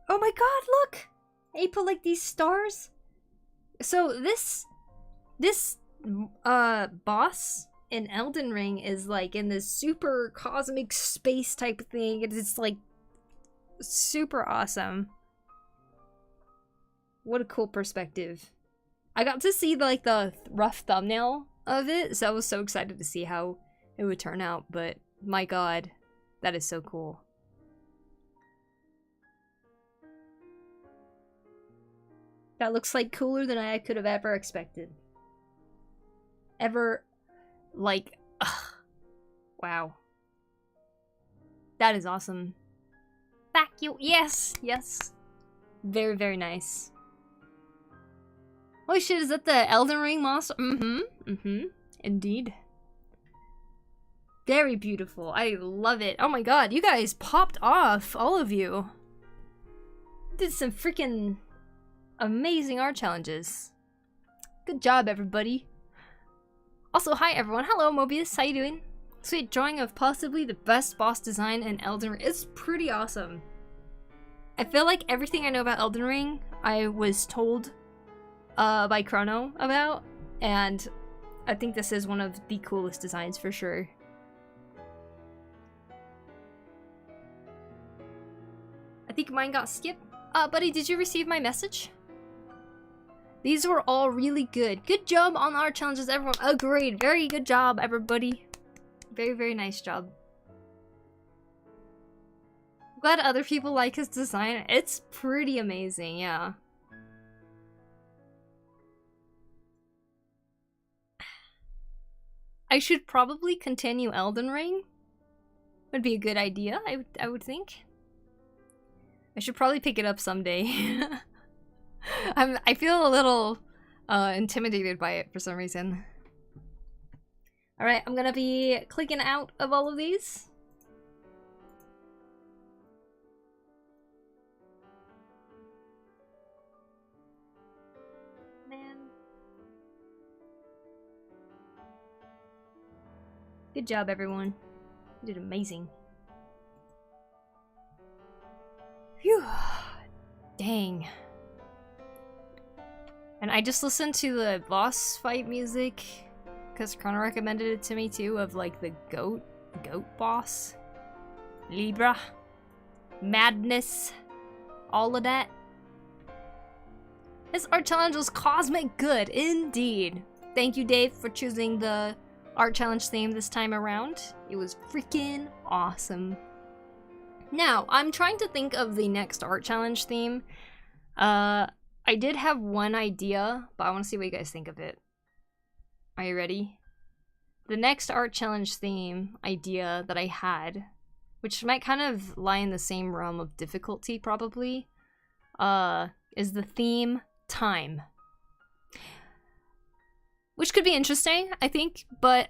Oh my god, look! And you put like these stars. So this boss in Elden Ring is like in this super cosmic space type thing. It's like super awesome. What a cool perspective. I got to see like the rough thumbnail of it, so I was so excited to see how it would turn out, but my god, that is so cool. That looks like cooler than I could have ever expected. Like, ugh. Wow. That is awesome. Thank you. Yes, yes. Very, very nice. Holy shit, is that the Elden Ring monster? Indeed. Very beautiful. I love it. Oh my god, you guys popped off, all of you. Did some freaking amazing art challenges. Good job, everybody. Also, hi everyone. Hello, Mobius. How you doing? Sweet drawing of possibly the best boss design in Elden Ring. It's pretty awesome. I feel like everything I know about Elden Ring, I was told by Chrono about, and I think this is one of the coolest designs for sure. I think mine got skipped. Buddy, did you receive my message? These were all really good. Good job on our challenges, everyone. Agreed. Very good job, everybody. Very, very nice job. Glad other people like his design. It's pretty amazing, yeah. I should probably continue Elden Ring. Would be a good idea, I would think. I should probably pick it up someday. I feel a little intimidated by it for some reason. Alright, I'm gonna be clicking out of all of these. Man. Good job, everyone. You did amazing. Phew. Dang. And I just listened to the boss fight music because Chrono recommended it to me too, of like the goat boss. Libra. Madness. All of that. This art challenge was cosmic good, indeed. Thank you, Dave, for choosing the art challenge theme this time around. It was freaking awesome. Now, I'm trying to think of the next art challenge theme. I did have one idea, but I want to see what you guys think of it. Are you ready? The next art challenge theme idea that I had, which might kind of lie in the same realm of difficulty probably, is the theme time. Which could be interesting, I think, but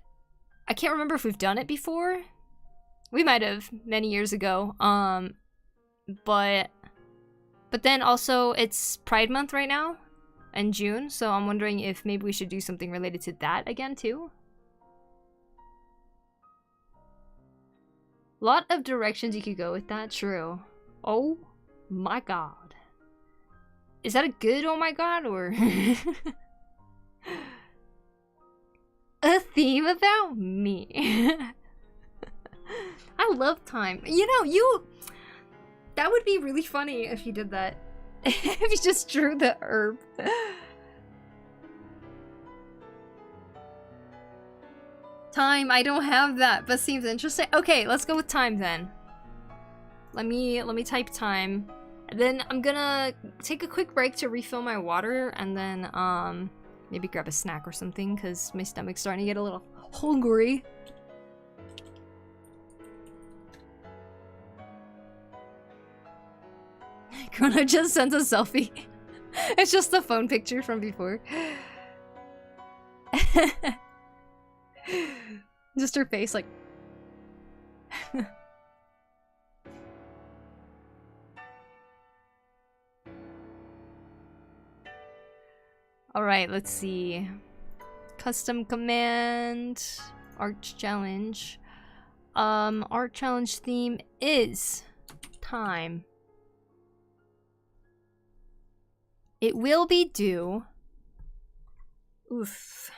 I can't remember if we've done it before. We might have many years ago, but then also it's Pride Month right now in June, so I'm wondering if maybe we should do something related to that again too. Lot of directions you could go with that, true. Oh my god. Is that a good oh my god, or a theme about me? I love time. You know, that would be really funny if you did that. If you just drew the herb. Time, I don't have that, but seems interesting. Okay, let's go with time then. Let me type time. And then I'm gonna take a quick break to refill my water and then maybe grab a snack or something because my stomach's starting to get a little hungry. Chrono just sent a selfie. It's just the phone picture from before. Just her face like Alright, let's see. Custom command. Art challenge. Art challenge theme is time. It will be due. Oof.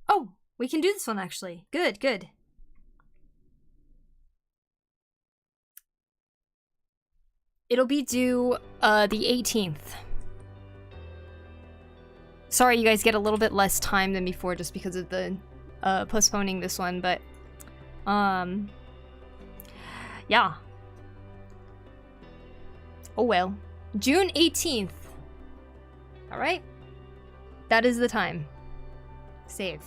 Oh, we can do this one actually. Good, good. It'll be due the 18th. Sorry you guys get a little bit less time than before just because of the postponing this one, but yeah. Oh well. June 18th. Alright. That is the time. Save.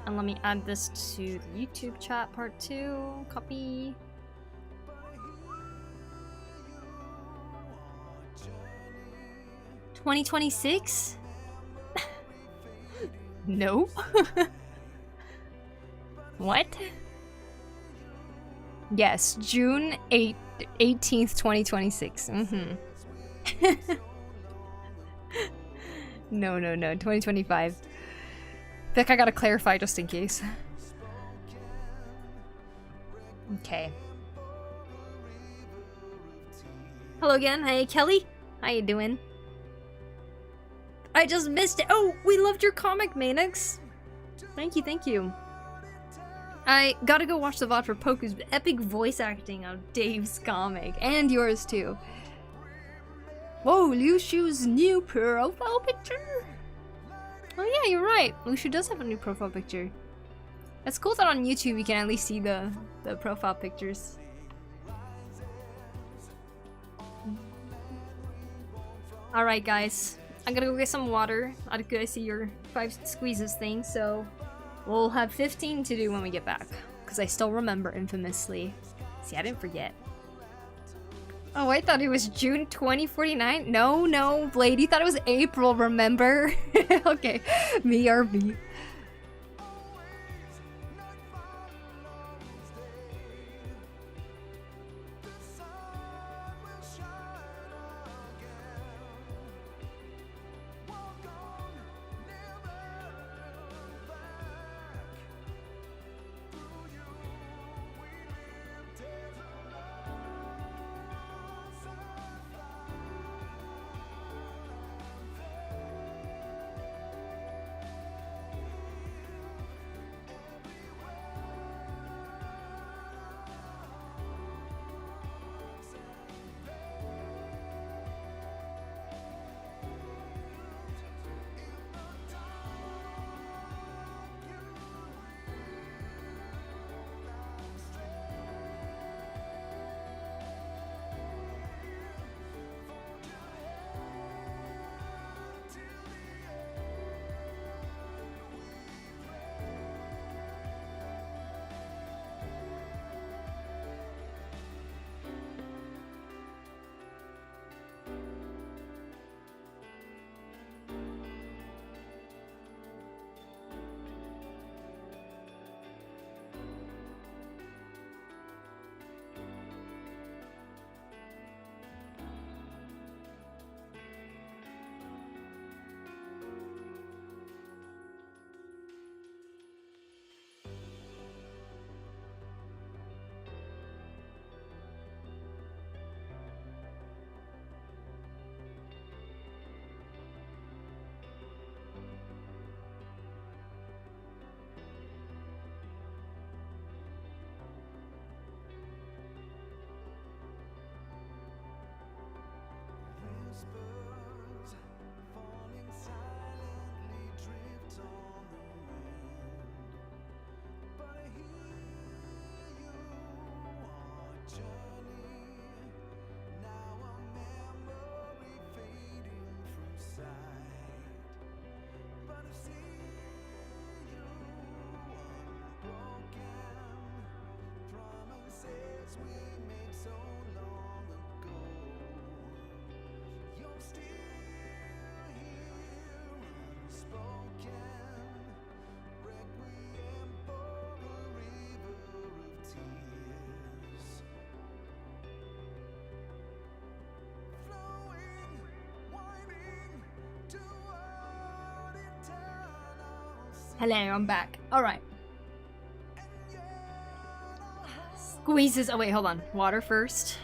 And let me add this to the YouTube chat part 2. Copy. $2026? No. What? Yes, June 18th, 2026. No, 2025. I think I gotta clarify just in case. Okay. Hello again. Hey, Kelly. How you doing? I just missed it. Oh, we loved your comic, MayX. Thank you, thank you. I gotta go watch the VOD for Poku's epic voice acting of Dave's comic. And yours, too. Whoa, Liu Shu's new profile picture? Oh yeah, you're right. Liu Shu does have a new profile picture. It's cool that on YouTube you can at least see the profile pictures. Alright guys, I'm gonna go get some water. I see your 5 squeezes thing, so we'll have 15 to do when we get back. Because I still remember infamously. See, I didn't forget. Oh, I thought it was June 2049. No, Blade, you thought it was April, remember? Okay, me RB. Hello, I'm back. Alright. Squeezes. Oh, wait, hold on. Water first.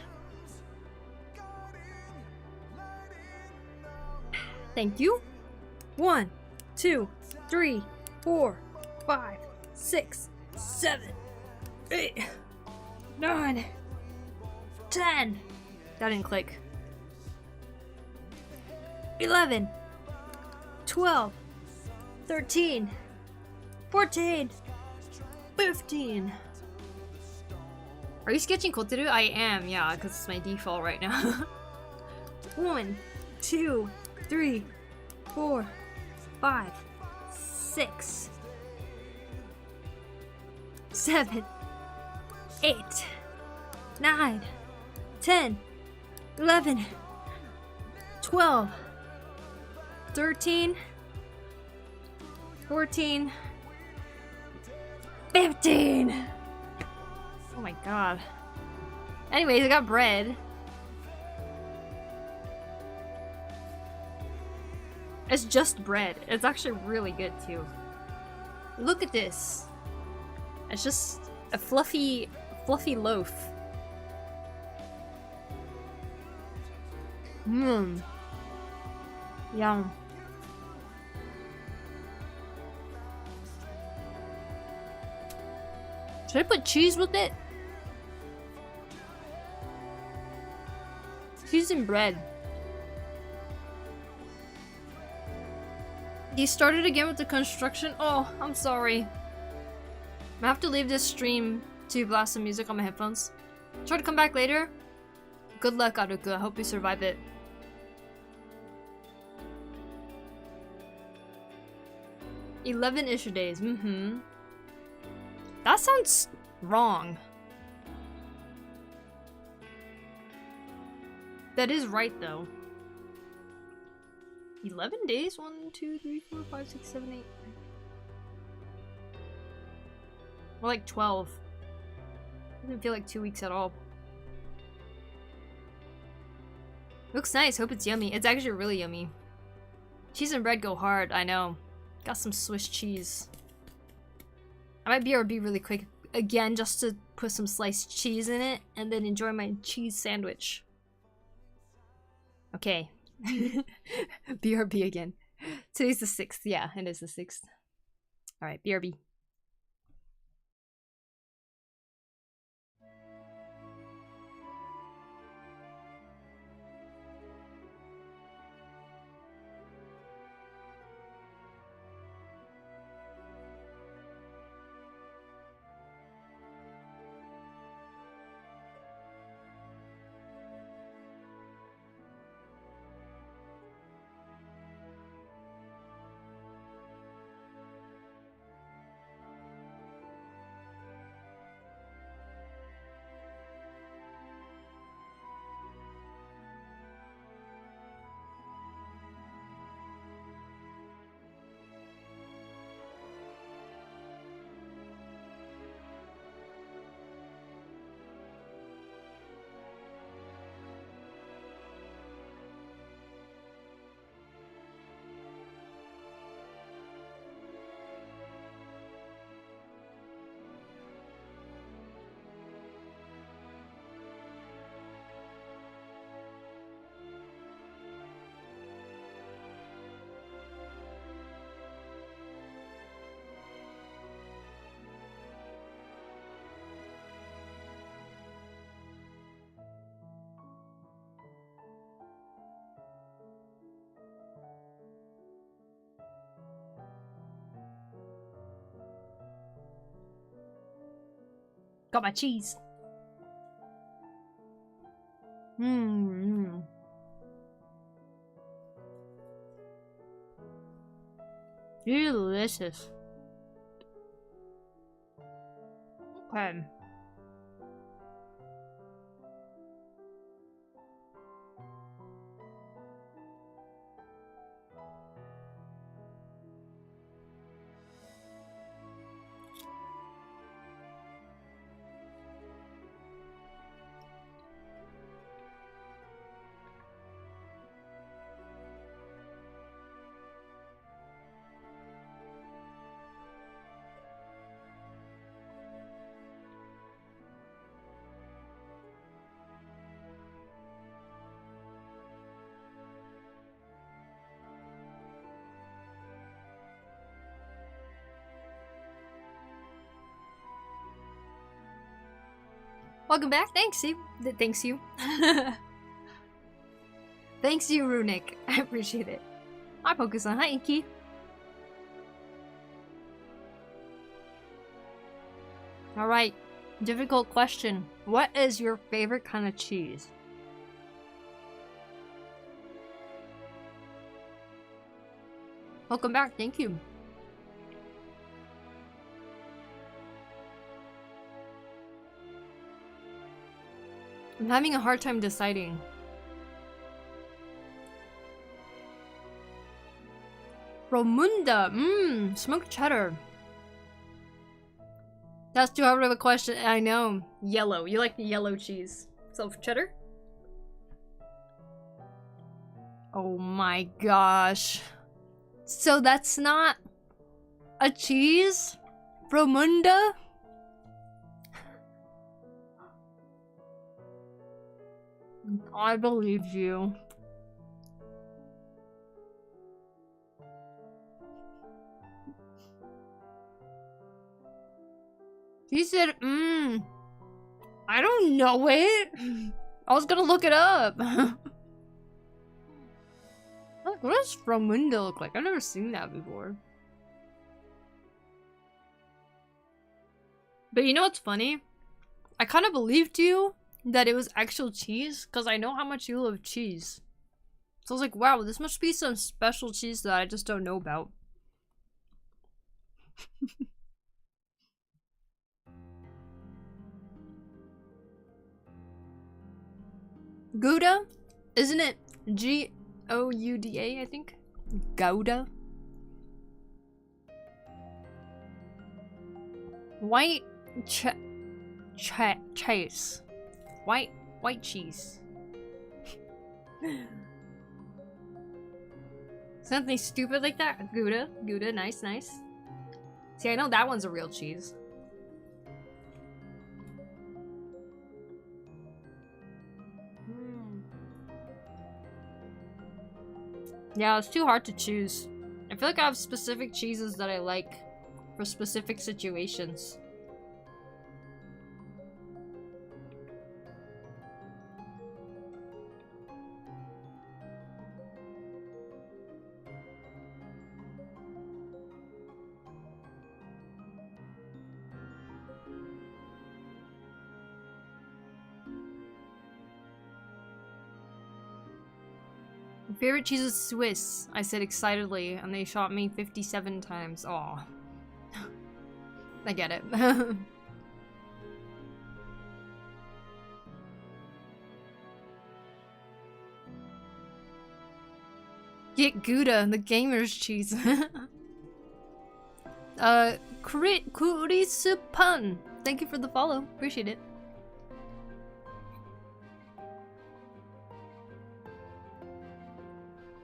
Thank you. 1, 2, 3, 4, 5, 6, 7, 8, 9, 10. That didn't click. 11, 12, 13, 14, 15. Are you sketching Koteru? I am, yeah, because it's my default right now. 1, 2, 3, 4, 5, 6, 7, 8, 9, 10, 11, 12, 13, 14, 15. Oh my god. Anyways, I got bread. It's just bread. It's actually really good too. Look at this. It's just a fluffy loaf. Mmm. Yum. Should I put cheese with it? Cheese and bread. You started again with the construction? Oh, I'm sorry. I have to leave this stream to blast some music on my headphones. Try to come back later. Good luck, Aruku. I hope you survive it. 11-ish days. Mm-hmm. That sounds wrong. That is right, though. 11 days? 1, 2, 3, 4, 5, 6, 7, 8. More like 12. Doesn't feel like 2 weeks at all. Looks nice. Hope it's yummy. It's actually really yummy. Cheese and bread go hard. I know. Got some Swiss cheese. I might BRB really quick again just to put some sliced cheese in it and then enjoy my cheese sandwich. Okay. BRB again. Today's the 6th. Yeah, it is the 6th. Alright, BRB. Got my cheese. Mmm. Delicious. Okay. Welcome back. Thanks you. Thanks you. Thanks you, Runic. I appreciate it. Hi, Poku-san. Hi, Inky. Alright. Difficult question. What is your favorite kind of cheese? Welcome back. Thank you. I'm having a hard time deciding. Romunda. Smoked cheddar. That's too hard of a question. I know. Yellow. You like the yellow cheese. So cheddar? Oh my gosh. So that's not a cheese? Romunda? I believe you. He said, I don't know it. I was gonna look it up. What does Romunda look like? I've never seen that before. But you know what's funny? I kind of believed you that it was actual cheese because I know how much you love cheese. So I was like, wow, this must be some special cheese that I just don't know about. Gouda? Isn't it Gouda, I think? Gouda? White cheese. White cheese. Something stupid like that? Gouda. Gouda, nice, nice. See, I know that one's a real cheese. Yeah, it's too hard to choose. I feel like I have specific cheeses that I like for specific situations. My favorite cheese is Swiss, I said excitedly, and they shot me 57 times. Aw. I get it. Get Gouda, the gamer's cheese. Kurisupan. Thank you for the follow. Appreciate it.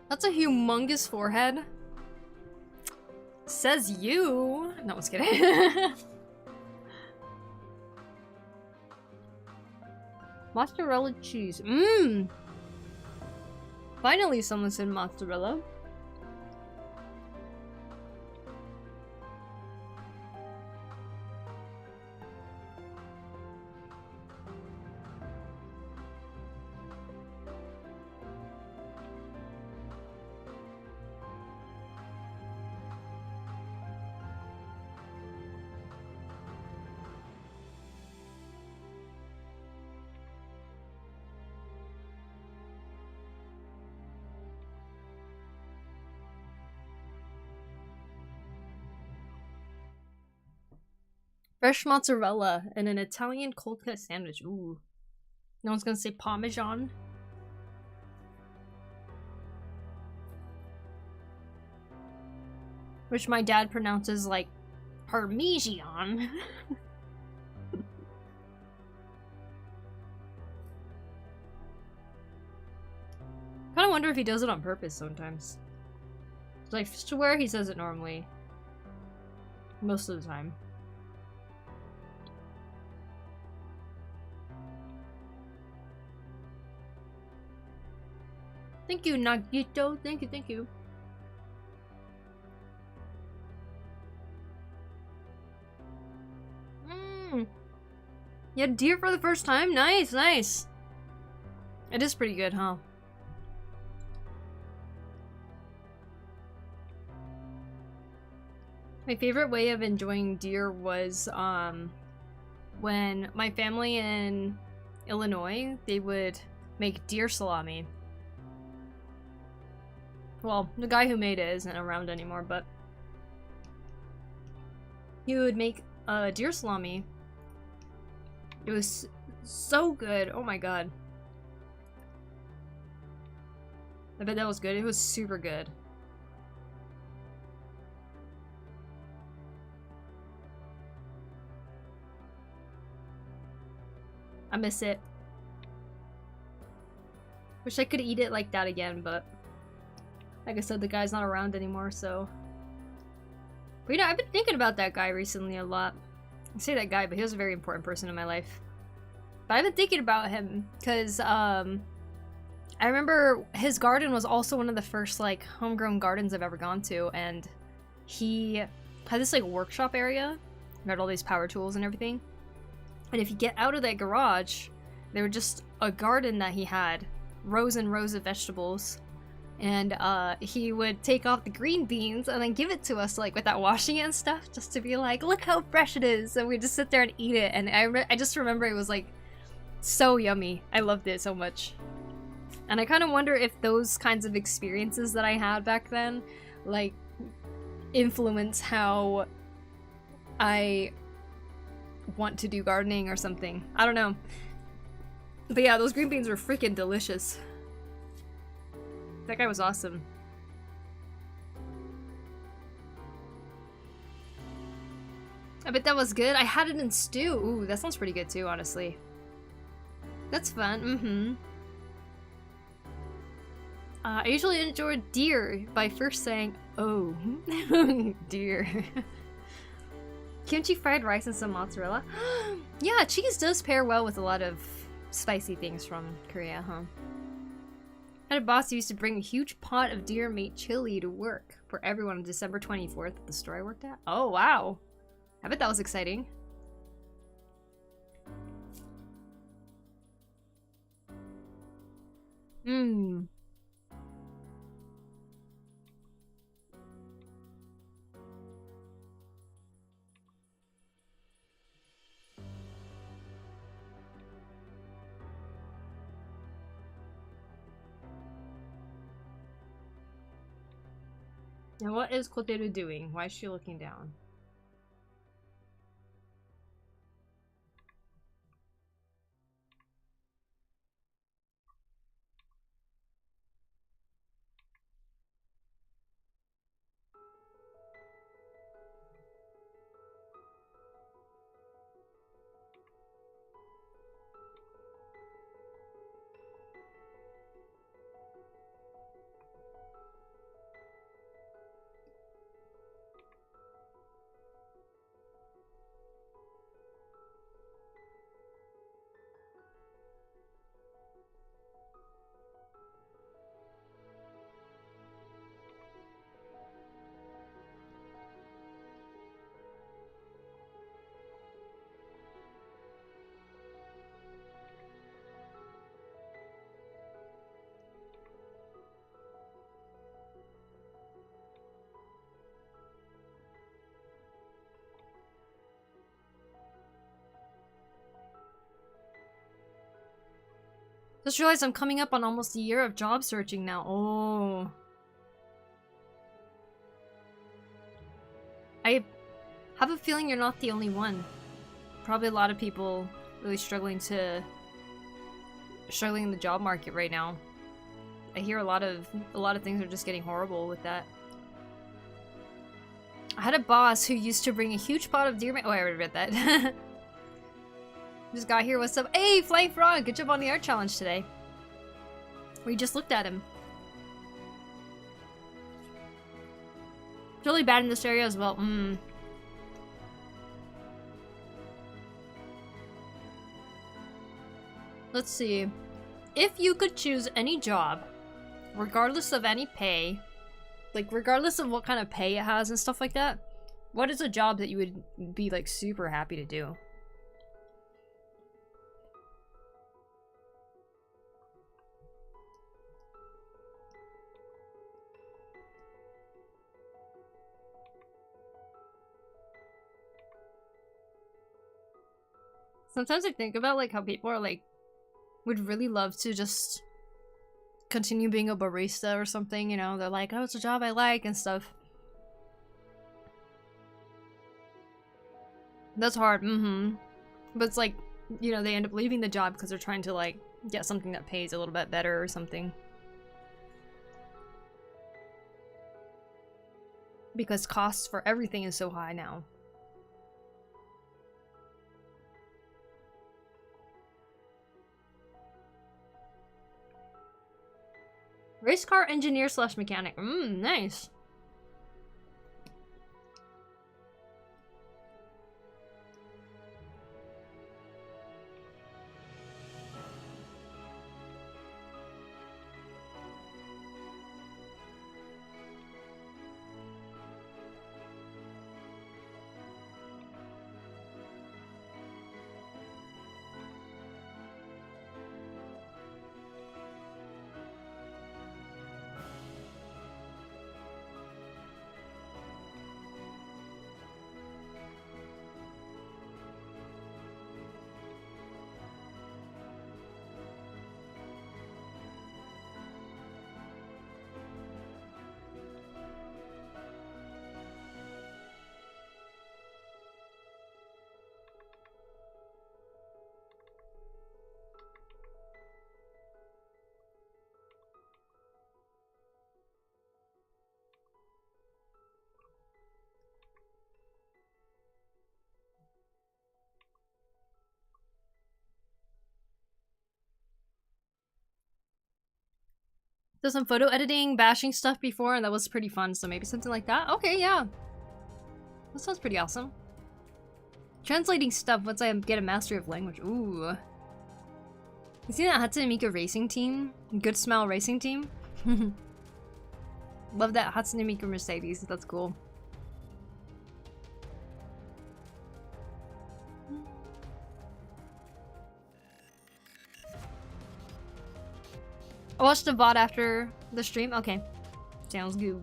That's a humongous forehead. Says you. No, I was kidding. Mozzarella cheese. Finally someone said mozzarella. Fresh mozzarella and an Italian cold cut sandwich. Ooh. No one's gonna say Parmesan. Which my dad pronounces like Parmesan. Kinda wonder if he does it on purpose sometimes. I swear he says it normally. Most of the time. Thank you, Nagito. Thank you, thank you. You had deer for the first time? Nice, nice. It is pretty good, huh? My favorite way of enjoying deer was when my family in Illinois, they would make deer salami. Well, the guy who made it isn't around anymore, but he would make deer salami. It was so good. Oh my god. I bet that was good. It was super good. I miss it. Wish I could eat it like that again, but like I said, the guy's not around anymore, so. But you know, I've been thinking about that guy recently a lot. I say that guy, but he was a very important person in my life. But I've been thinking about him because I remember his garden was also one of the first like homegrown gardens I've ever gone to, and he had this like workshop area. He had all these power tools and everything. And if you get out of that garage, there was just a garden that he had, rows and rows of vegetables. And he would take off the green beans and then give it to us like without washing it and stuff, just to be like, look how fresh it is. And we just sit there and eat it. And I just remember it was like so yummy. I loved it so much. And I kind of wonder if those kinds of experiences that I had back then like influence how I want to do gardening or something. I don't know. But yeah, those green beans were freaking delicious. That guy was awesome. I bet that was good. I had it in stew. Ooh, that sounds pretty good too, honestly. That's fun. I usually enjoy deer by first saying, oh, deer. Kimchi fried rice and some mozzarella. Yeah, cheese does pair well with a lot of spicy things from Korea, huh? I had a boss who used to bring a huge pot of deer meat chili to work for everyone on December 24th at the store I worked at. Oh, wow. I bet that was exciting. Mmm. Now what is Clotilde doing? Why is she looking down? Just realized I'm coming up on almost a year of job searching now. Oh. I have a feeling you're not the only one. Probably a lot of people really struggling in the job market right now. I hear a lot of things are just getting horrible with that. I had a boss who used to bring a huge pot of deer meat. Oh, I already read that. Just got here. What's up? Hey, Flying Frog! Good job on the art challenge today. We just looked at him. It's really bad in this area as well. Let's see. If you could choose any job, regardless of any pay, like regardless of what kind of pay it has and stuff like that, what is a job that you would be like super happy to do? Sometimes I think about like how people are like would really love to just continue being a barista or something, you know? They're like, oh, it's a job I like and stuff. That's hard, but it's like, you know, they end up leaving the job because they're trying to like get something that pays a little bit better or something. Because costs for everything is so high now. Race car engineer slash mechanic. Nice. Did some photo editing, bashing stuff before, and that was pretty fun, so maybe something like that? Okay, yeah. That sounds pretty awesome. Translating stuff once I get a mastery of language. Ooh. You see that Hatsune Miku racing team? Good Smile racing team? Love that Hatsune Miku Mercedes, that's cool. I watched the VOD after the stream? Okay. Sounds good.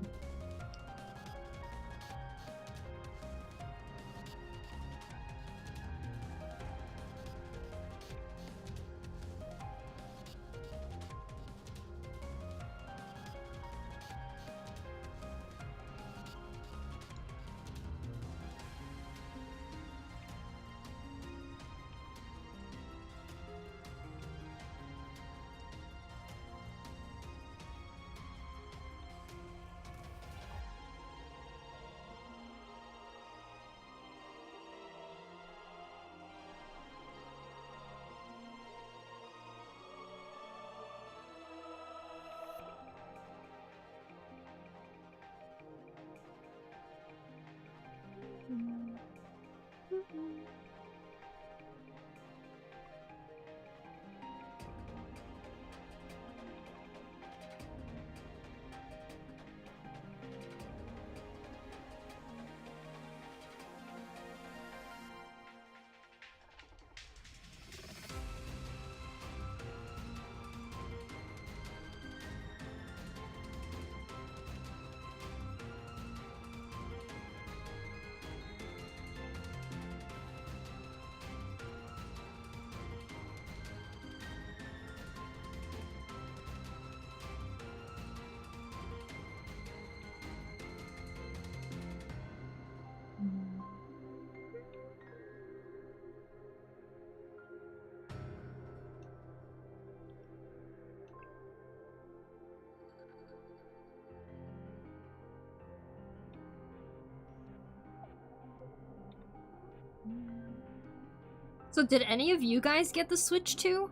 So did any of you guys get the Switch too?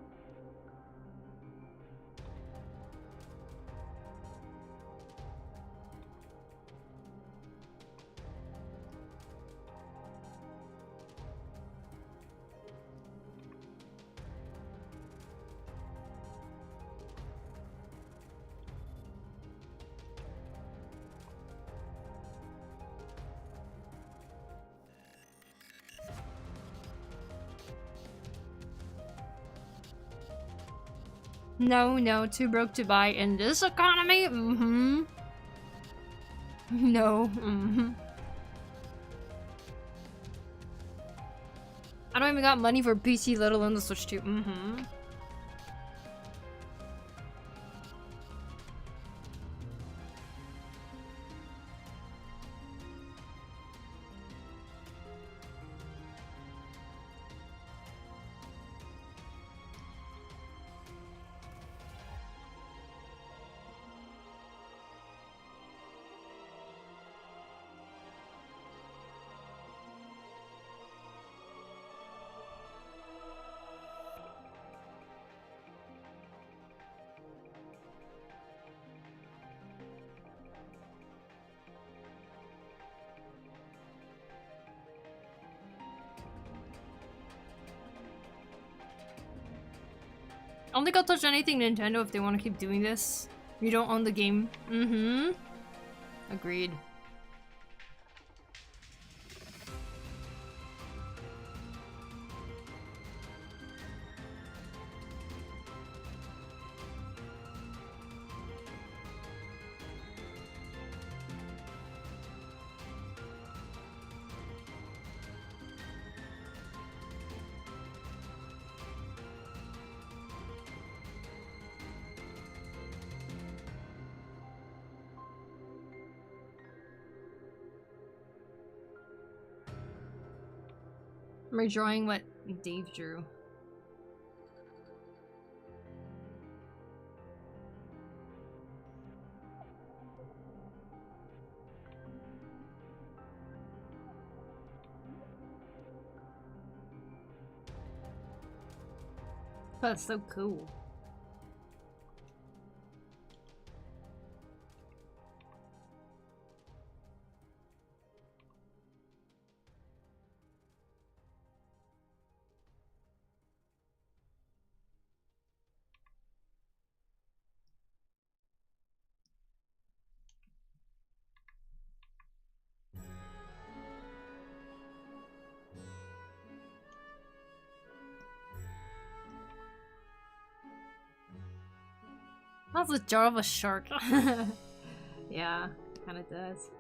No, too broke to buy in this economy? No, I don't even got money for PC, let alone the Switch 2. I don't think I'll touch anything Nintendo if they want to keep doing this. You don't own the game. Agreed. I'm redrawing what Dave drew. That's so cool. That's a jar of a shark. Yeah, kinda does.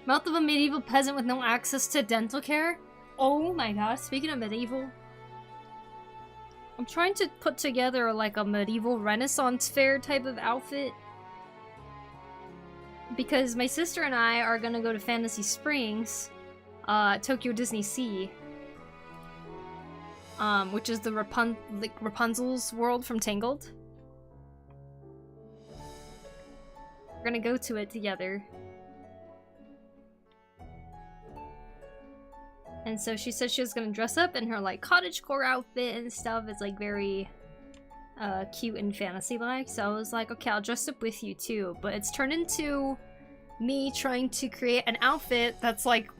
Mouth of a medieval peasant with no access to dental care? Oh my gosh, speaking of medieval. I'm trying to put together like a medieval Renaissance fair type of outfit. Because my sister and I are gonna go to Fantasy Springs, Tokyo Disney Sea. Which is the Rapunzel's world from Tangled. We're gonna go to it together. And so she said she was gonna dress up in her like cottagecore outfit and stuff. It's like very cute and fantasy-like. So I was like, okay, I'll dress up with you too. But it's turned into me trying to create an outfit that's like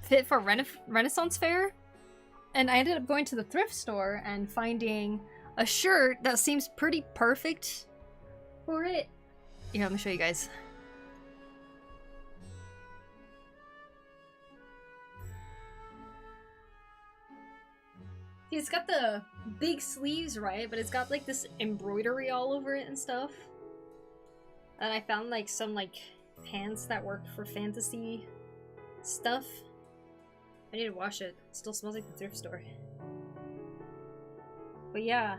fit for Renaissance fair. And I ended up going to the thrift store and finding a shirt that seems pretty perfect for it. Here, let me show you guys. It's got the big sleeves, right? But it's got like this embroidery all over it and stuff. And I found like some like pants that work for fantasy stuff. I need to wash it. It still smells like the thrift store. But yeah.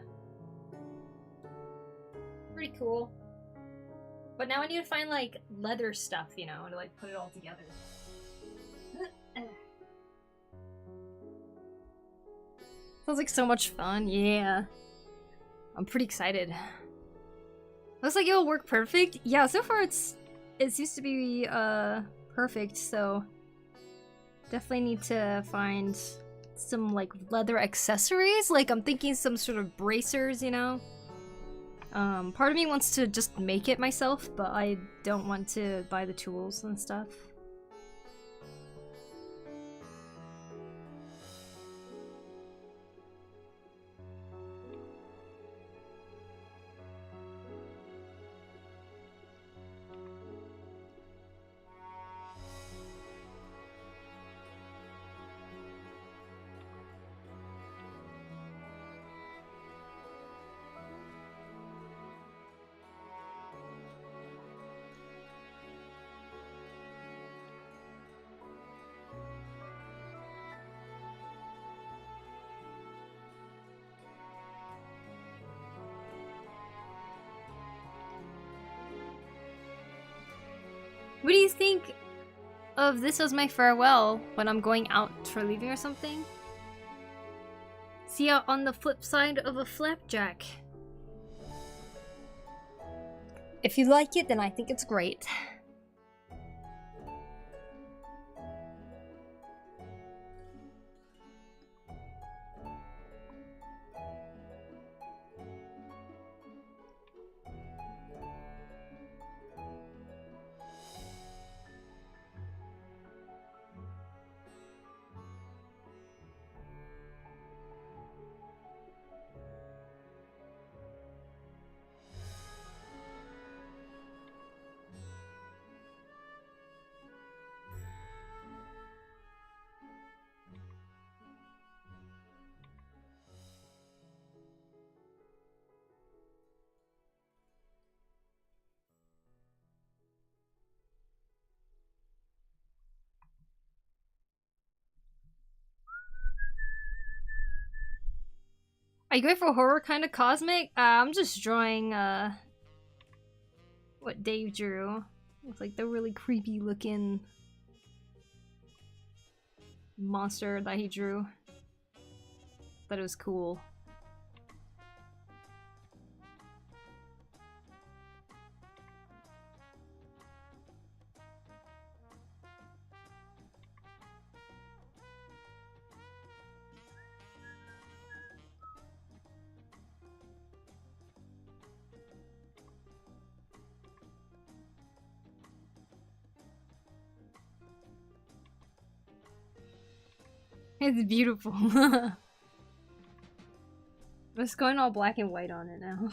Pretty cool. But now I need to find like leather stuff, you know, to like put it all together. Sounds like so much fun, yeah. I'm pretty excited. Looks like it'll work perfect. Yeah, so far it seems to be perfect, so definitely need to find some like leather accessories. Like I'm thinking some sort of bracers, you know. Part of me wants to just make it myself, but I don't want to buy the tools and stuff. What do you think of this as my farewell when I'm going out for leaving or something? See ya on the flip side of a flapjack. If you like it, then I think it's great. Are you going for horror kind of cosmic? I'm just drawing what Dave drew. With like the really creepy looking monster that he drew. Thought it was cool. It's beautiful. I'm just going all black and white on it now.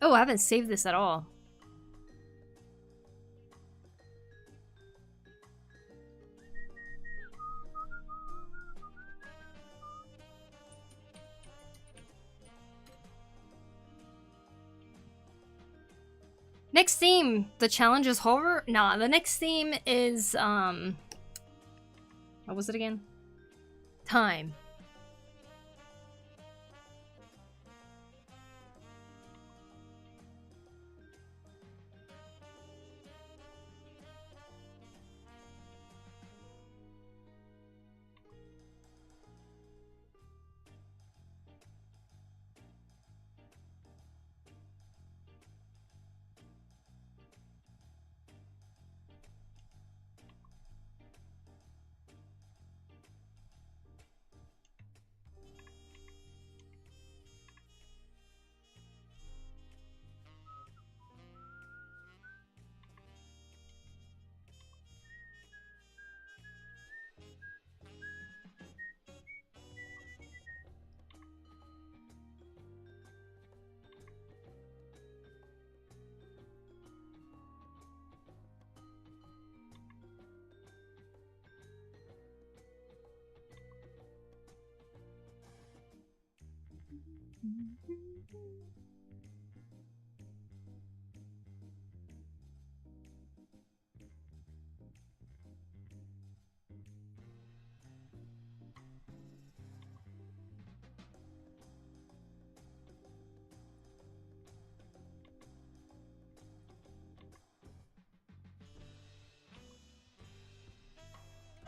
Oh, I haven't saved this at all. Next theme, the challenge is horror? Nah, the next theme is, what was it again? Time.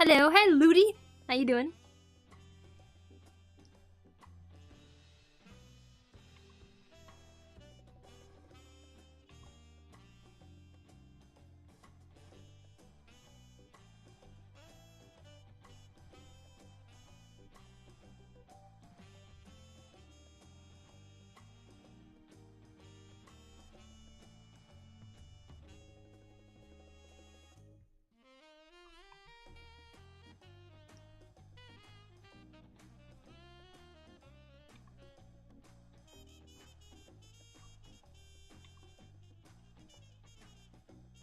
Hello, hi Ludi. How you doing?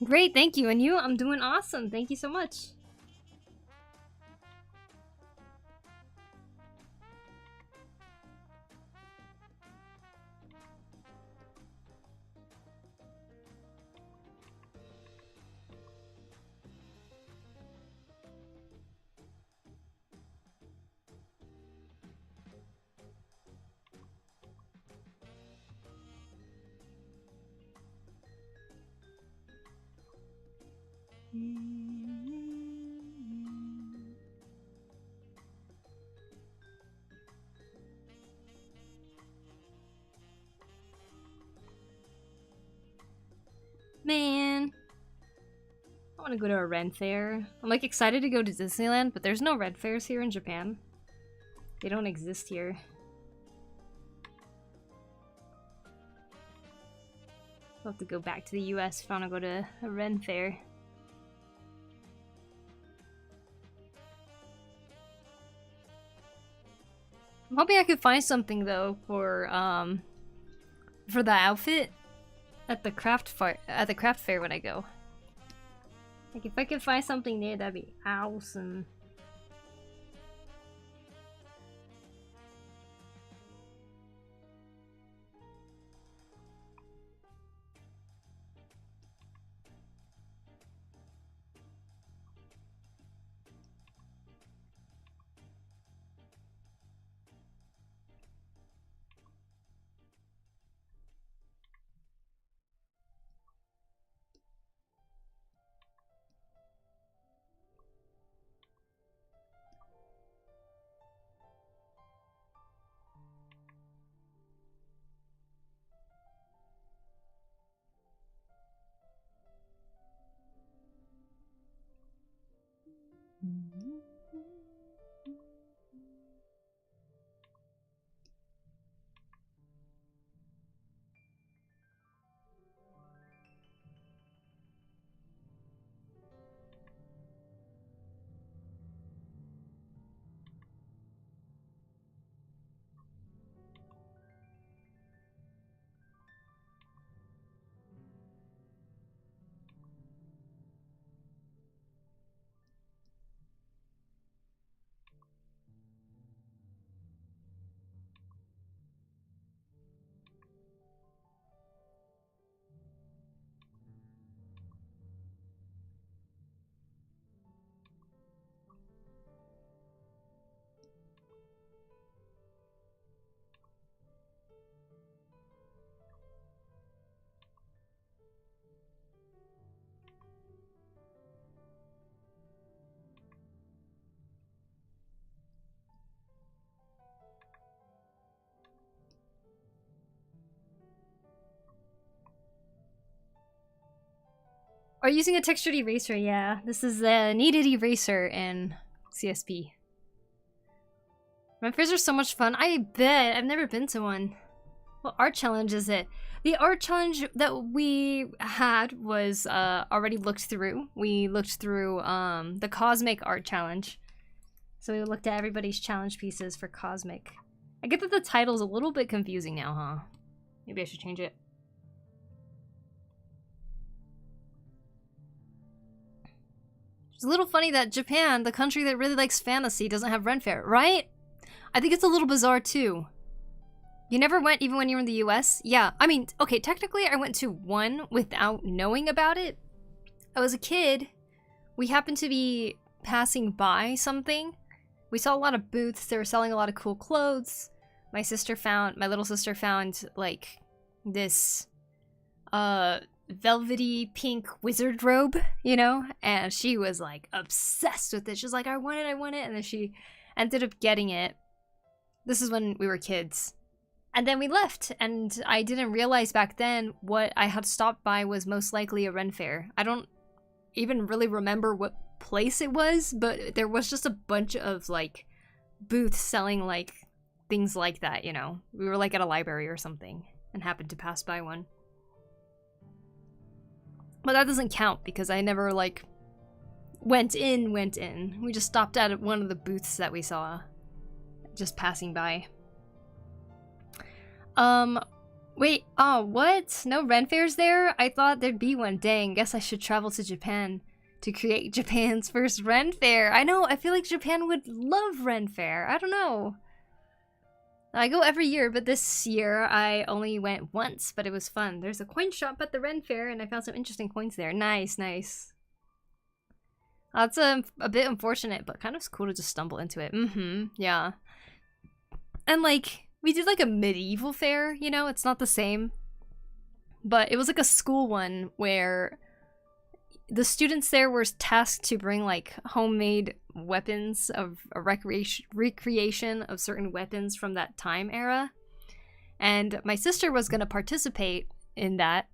Great, thank you. And you? I'm doing awesome. Thank you so much. Man, I want to go to a Ren fair. I'm like excited to go to Disneyland, but there's no Ren fairs here in Japan. They don't exist here. I'll have to go back to the US if I want to go to a Ren fair. I'm hoping I could find something though for the outfit at the craft fair when I go. Like if I could find something there, that'd be awesome. Or using a textured eraser, yeah. This is a kneaded eraser in CSP. Ren fairs are so much fun. I bet. I've never been to one. What art challenge is it? The art challenge that we had was already looked through. We looked through the Cosmic art challenge. So we looked at everybody's challenge pieces for Cosmic. I get that the title's a little bit confusing now, huh? Maybe I should change it. It's a little funny that Japan, the country that really likes fantasy, doesn't have Ren Fair, right? I think it's a little bizarre too. You never went even when you were in the US? Yeah, I mean, okay, technically I went to one without knowing about it. I was a kid. We happened to be passing by something. We saw a lot of booths. They were selling a lot of cool clothes. My little sister found like this velvety pink wizard robe, you know? And she was like obsessed with it. She was like, I want it. And then she ended up getting it. This is when we were kids. And then we left, and I didn't realize back then what I had stopped by was most likely a Ren Fair. I don't even really remember what place it was, but there was just a bunch of like booths selling like things like that, you know. We were like at a library or something and happened to pass by one. But that doesn't count because I never like went in. We just stopped at one of the booths that we saw just passing by. Wait, oh, what? No Ren Fairs there? I thought there'd be one. Dang, guess I should travel to Japan to create Japan's first Ren Fair. I know, I feel like Japan would love Ren Fair. I don't know. I go every year, but this year I only went once, but it was fun. There's a coin shop at the Ren Fair, and I found some interesting coins there. Nice, nice. That's a bit unfortunate, but kind of cool to just stumble into it. Yeah. And like, we did like a medieval fair, you know? It's not the same. But it was like a school one where the students there were tasked to bring like homemade weapons of a recreation of certain weapons from that time era. And my sister was going to participate in that.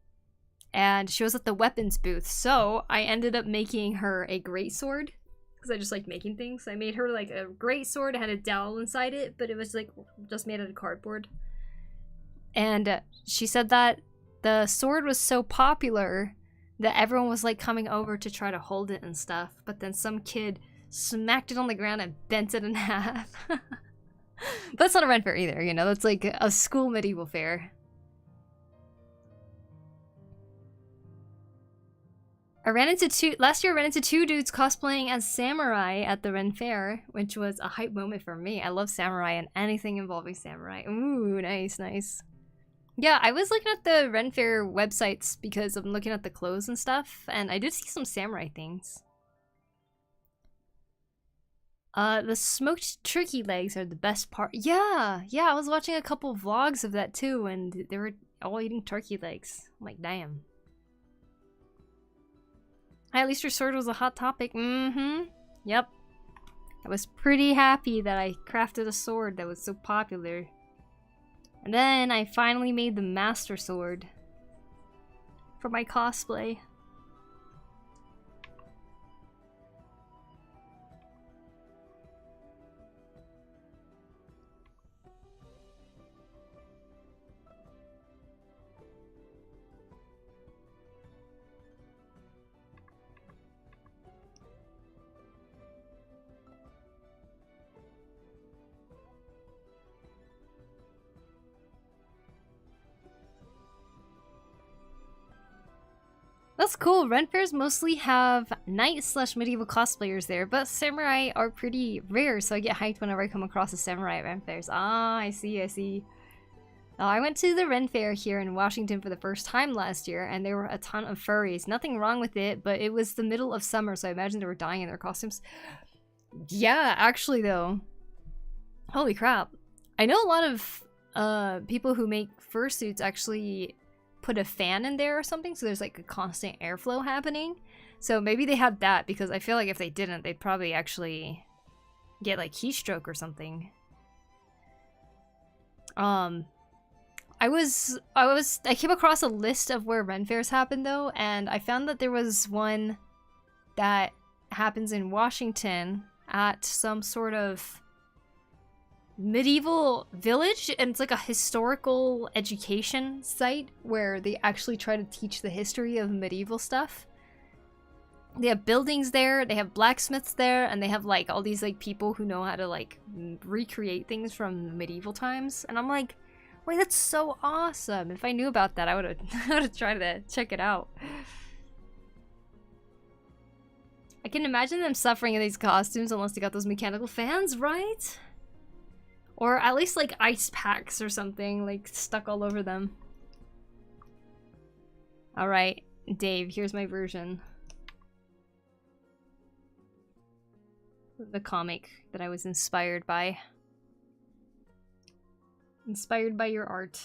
And she was at the weapons booth. So I ended up making her a greatsword. Because I just like making things. I made her like a great sword. It had a dowel inside it, but it was like just made out of cardboard. And she said that the sword was so popular that everyone was like coming over to try to hold it and stuff. But then some kid smacked it on the ground and bent it in half. That's not a Ren Fair either, you know? That's like a school medieval fair. Last year I ran into two dudes cosplaying as samurai at the Ren Fair, which was a hype moment for me. I love samurai and anything involving samurai. Ooh, nice, nice. Yeah, I was looking at the Ren Fair websites because I'm looking at the clothes and stuff, and I did see some samurai things. The smoked turkey legs are the best part. Yeah, I was watching a couple vlogs of that too, and they were all eating turkey legs. I'm like, damn. At least your sword was a hot topic. Yep. I was pretty happy that I crafted a sword that was so popular. And then I finally made the master sword for my cosplay. That's cool. Ren Fairs mostly have knight/medieval cosplayers there, but samurai are pretty rare, so I get hyped whenever I come across a samurai at Ren Fairs. Ah, I see. I went to the Ren Fair here in Washington for the first time last year, and there were a ton of furries. Nothing wrong with it, but it was the middle of summer, so I imagine they were dying in their costumes. Yeah, actually though. Holy crap. I know a lot of people who make fursuits actually put a fan in there or something, so there's like a constant airflow happening. So maybe they had that, because I feel like if they didn't, they'd probably actually get like heat stroke or something. I I came across a list of where Ren fairs happen though, and I found that there was one that happens in Washington at some sort of medieval village, and it's like a historical education site where they actually try to teach the history of medieval stuff. They have buildings there, they have blacksmiths there, and they have like all these like people who know how to like recreate things from medieval times. And I'm like, wait, that's so awesome. If I knew about that, I would have tried to check it out. I can imagine them suffering in these costumes unless they got those mechanical fans, right? Or at least like ice packs or something like stuck all over them. Alright, Dave, here's my version. The comic that I was inspired by. Inspired by your art.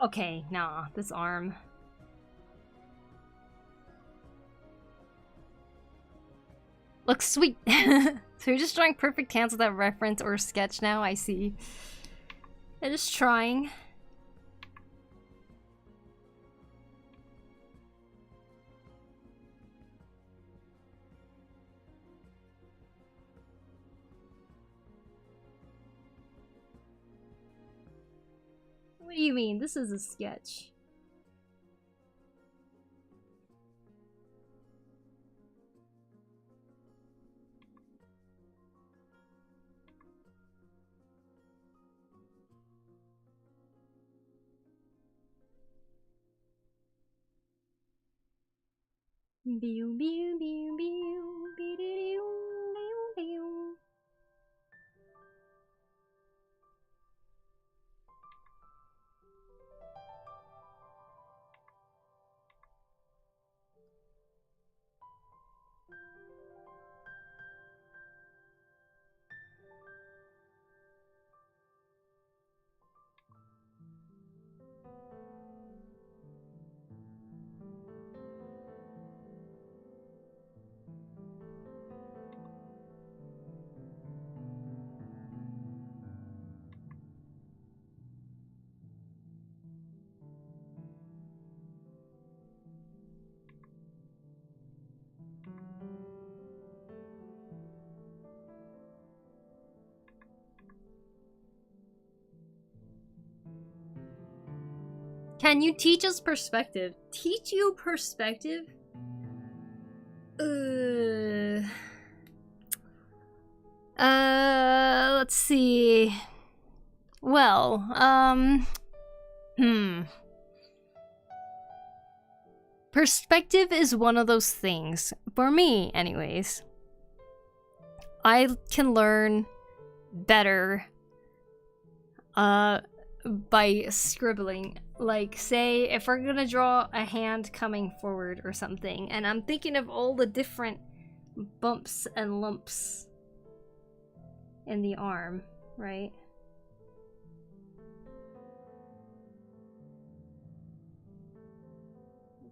Okay, nah, this arm. Looks sweet. So you're just drawing perfect hands without reference or sketch now, I see. I'm just trying. What do you mean? This is a sketch. Can you teach us perspective? Teach you perspective? Let's see. Well, Perspective is one of those things, for me anyways. I can learn better by scribbling. Like, say, if we're gonna draw a hand coming forward or something, and I'm thinking of all the different bumps and lumps in the arm, right?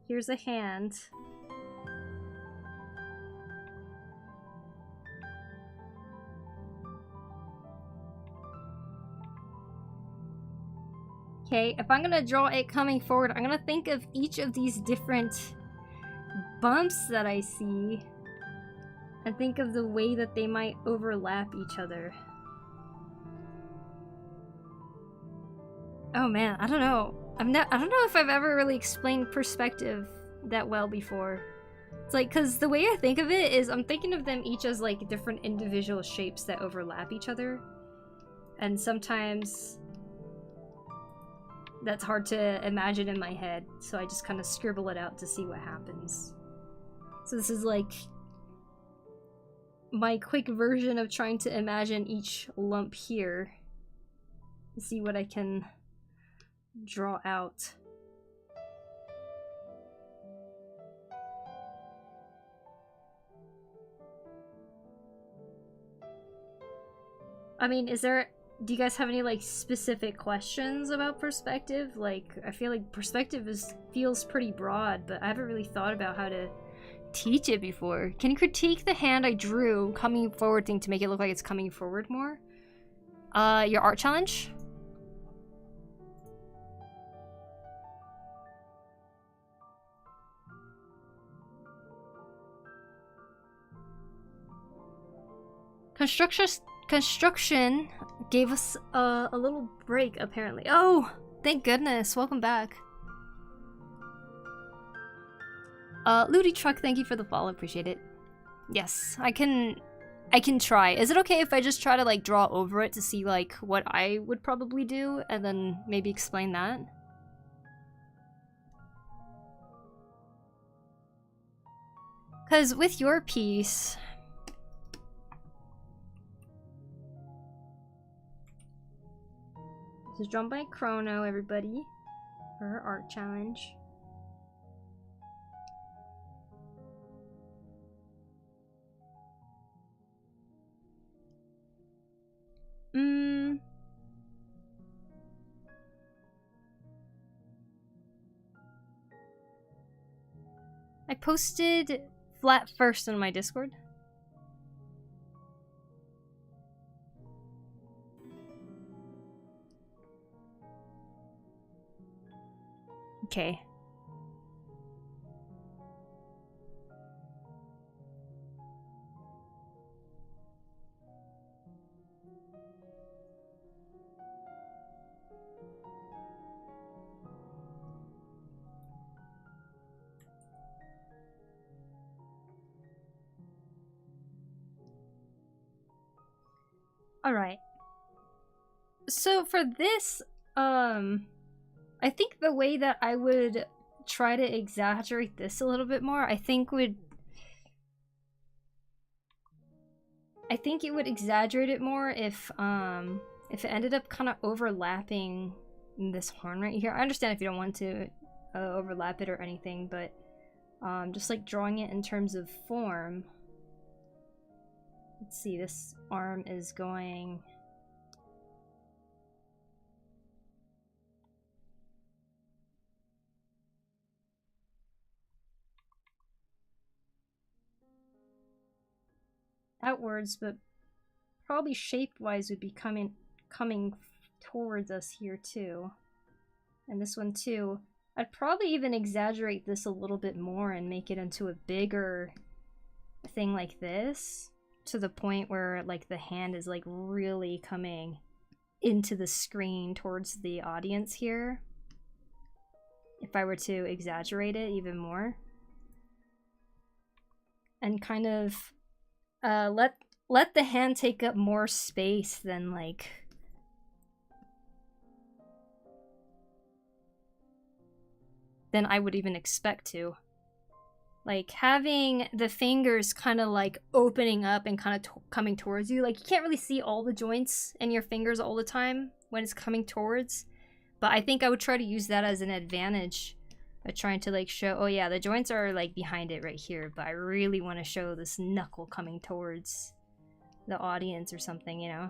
Here's a hand. Okay, if I'm gonna draw it coming forward, I'm gonna think of each of these different bumps that I see and think of the way that they might overlap each other. Oh man, I don't know. I don't know if I've ever really explained perspective that well before. It's like, cause the way I think of it is I'm thinking of them each as like different individual shapes that overlap each other. And sometimes that's hard to imagine in my head, so I just kind of scribble it out to see what happens. So this is like my quick version of trying to imagine each lump here to see what I can draw out. I mean, do you guys have any like specific questions about perspective? Like, I feel like perspective feels pretty broad, but I haven't really thought about how to teach it before. Can you critique the hand I drew coming forward thing to make it look like it's coming forward more? Your art challenge? Construction gave us a little break, apparently. Oh, thank goodness. Welcome back. Looty Truck, thank you for the follow. Appreciate it. Yes, I can try. Is it okay if I just try to like draw over it to see like what I would probably do and then maybe explain that? Because with your piece, this is drawn by Chrono, everybody, for her art challenge. I posted flat first on my Discord. Okay. All right. So for this, I think the way that I would try to exaggerate this a little bit more, I think it would exaggerate it more if it ended up kind of overlapping this horn right here. I understand if you don't want to overlap it or anything, but just like drawing it in terms of form. Let's see, this arm is going... outwards, but probably shape-wise would be coming towards us here too. And this one too. I'd probably even exaggerate this a little bit more and make it into a bigger thing like this, to the point where like the hand is like really coming into the screen towards the audience here. If I were to exaggerate it even more. And kind of let the hand take up more space than like than I would even expect to. Like, having the fingers kind of like opening up and kind of coming towards you. Like, you can't really see all the joints in your fingers all the time when it's coming towards. But I think I would try to use that as an advantage by trying to like show, oh yeah, the joints are like behind it right here, but I really want to show this knuckle coming towards the audience or something, you know?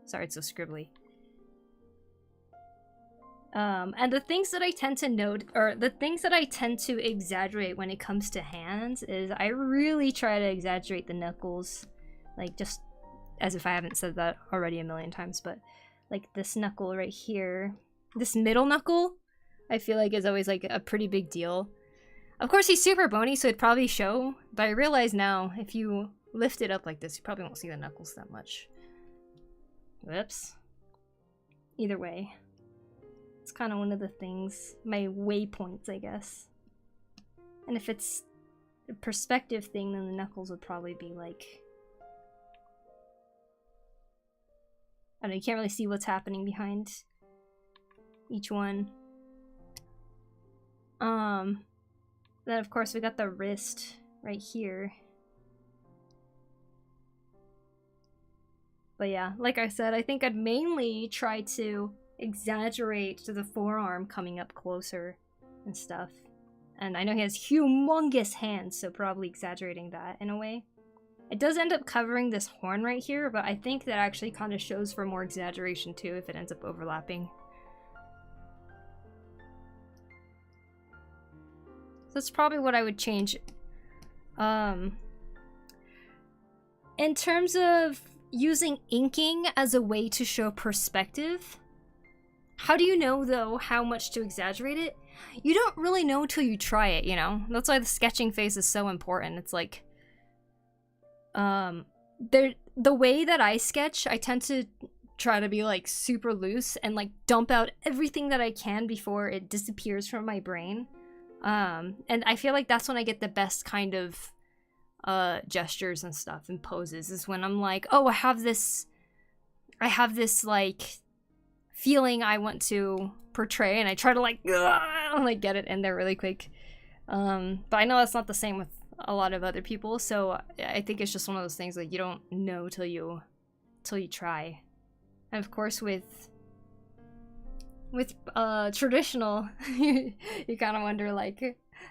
Sorry, it's so scribbly. And the things that I tend to note, or the things that I tend to exaggerate when it comes to hands, is I really try to exaggerate the knuckles. Like, just as if I haven't said that already a million times, but like this knuckle right here, this middle knuckle, I feel like is always like a pretty big deal. Of course, he's super bony, so it'd probably show, but I realize now, if you lift it up like this, you probably won't see the knuckles that much. Whoops. Either way. It's kind of one of the things, my waypoints, I guess. And if it's a perspective thing, then the knuckles would probably be like... I don't know, you can't really see what's happening behind each one. Then of course we got the wrist right here. But yeah, like I said, I think I'd mainly try to exaggerate the forearm coming up closer and stuff. And I know he has humongous hands, so probably exaggerating that in a way. It does end up covering this horn right here, but I think that actually kind of shows for more exaggeration too if it ends up overlapping. So that's probably what I would change. In terms of using inking as a way to show perspective, how do you know, though, how much to exaggerate it? You don't really know until you try it, you know? That's why the sketching phase is so important. It's like... the way that I sketch, I tend to try to be, like, super loose and, like, dump out everything that I can before it disappears from my brain. And I feel like that's when I get the best kind of gestures and stuff and poses, is when I'm like, oh, I have this, like, feeling I want to portray, and I try to like get it in there really quick. But I know that's not the same with a lot of other people, so I think it's just one of those things like you don't know till you try. And of course with traditional, you kind of wonder like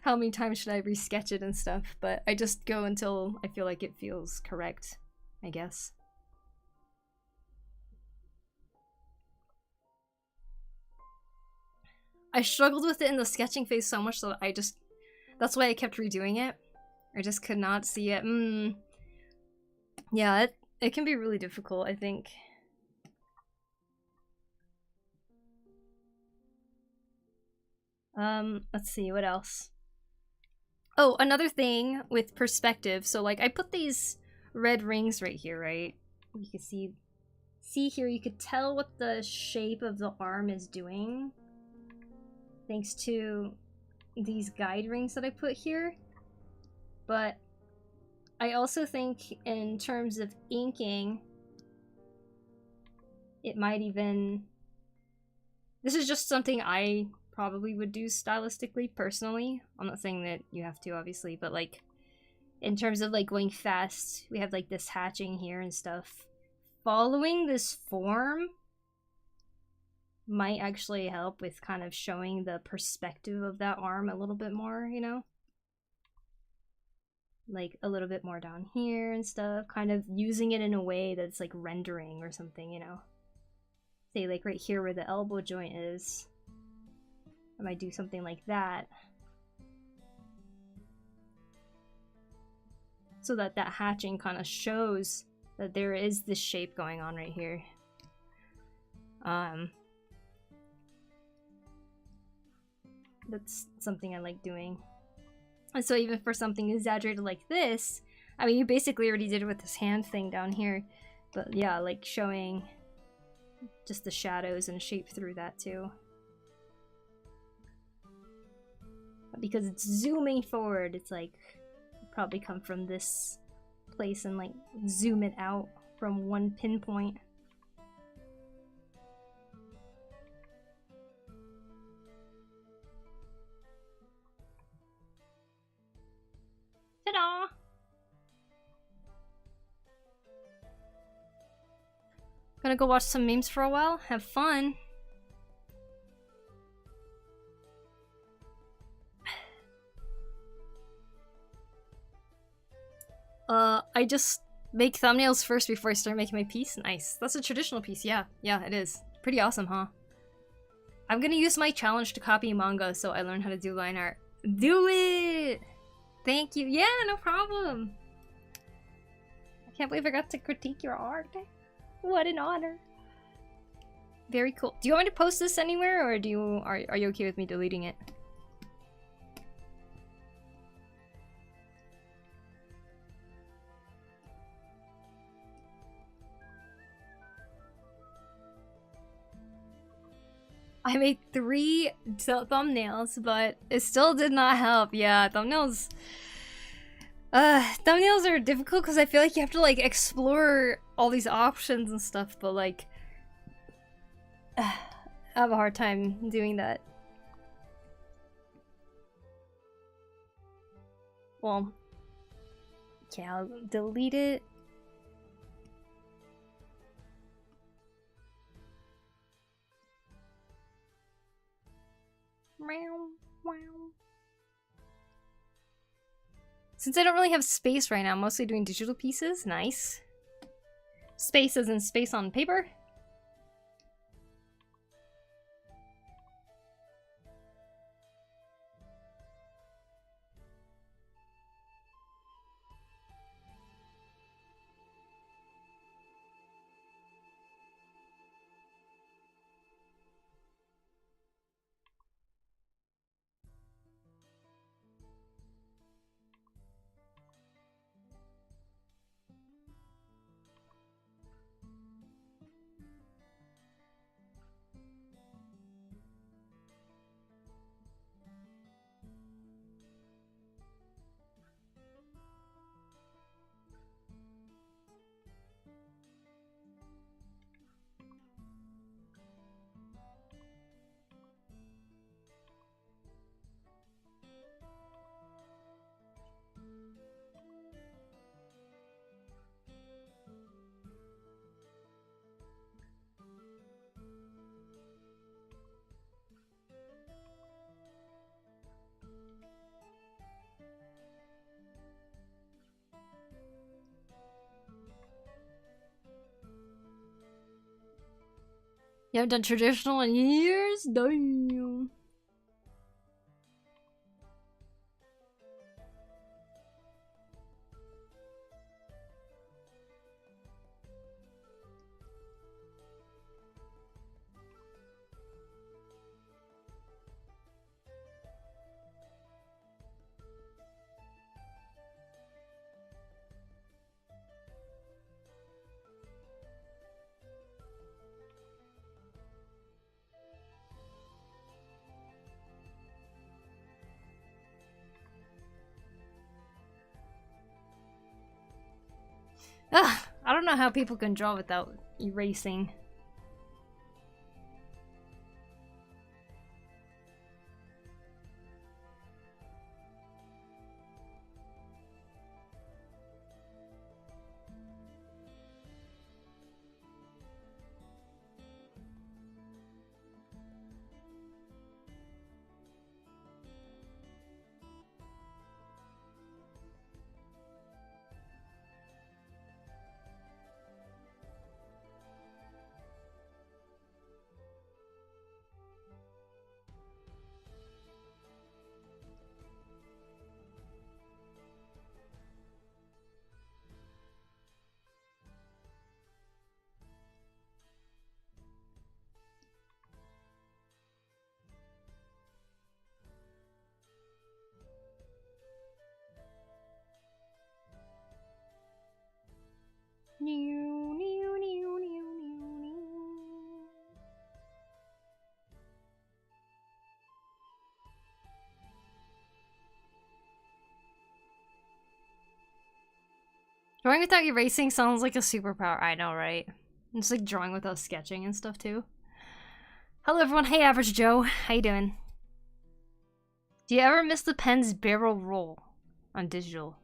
how many times should I re-sketch it and stuff, but I just go until I feel like it feels correct, I guess. I struggled with it in the sketching phase so much that that's why I kept redoing it. I just could not see it. Yeah, it can be really difficult, I think. Let's see, what else? Oh, another thing with perspective. So, like, I put these red rings right here, right? You can see here, you could tell what the shape of the arm is doing, thanks to these guide rings that I put here. But I also think in terms of inking, it might even... This is just something I probably would do stylistically, personally. I'm not saying that you have to, obviously, but like, in terms of like going fast, we have like this hatching here and stuff. Following this form might actually help with kind of showing the perspective of that arm a little bit more, you know? Like a little bit more down here and stuff, kind of using it in a way that's like rendering or something, you know? Say like right here where the elbow joint is, I might do something like that, so that that hatching kind of shows that there is this shape going on right here. That's something I like doing. And so even for something exaggerated like this, I mean, you basically already did it with this hand thing down here, but yeah, like showing just the shadows and shape through that too. But because it's zooming forward, it's like probably come from this place and like zoom it out from one pinpoint. Hola! Gonna go watch some memes for a while. Have fun. I just make thumbnails first before I start making my piece. Nice. That's a traditional piece. Yeah, yeah, it is. Pretty awesome, huh? I'm gonna use my challenge to copy manga so I learn how to do line art. Do it! Thank you. Yeah, no problem. I can't believe I got to critique your art. What an honor. Very cool. Do you want me to post this anywhere, or do you are you okay with me deleting it? I made 3 thumbnails, but it still did not help. Yeah, thumbnails. Thumbnails are difficult because I feel like you have to like explore all these options and stuff, but like, I have a hard time doing that. Well, okay, I'll delete it. Since I don't really have space right now, I'm mostly doing digital pieces. Nice. Space as in space on paper. You haven't done traditional in years? Damn. Ugh, I don't know how people can draw without erasing. Drawing without erasing sounds like a superpower. I know, right? It's like drawing without sketching and stuff too. Hello everyone, hey Average Joe, how you doing? Do you ever miss the pen's barrel roll on digital?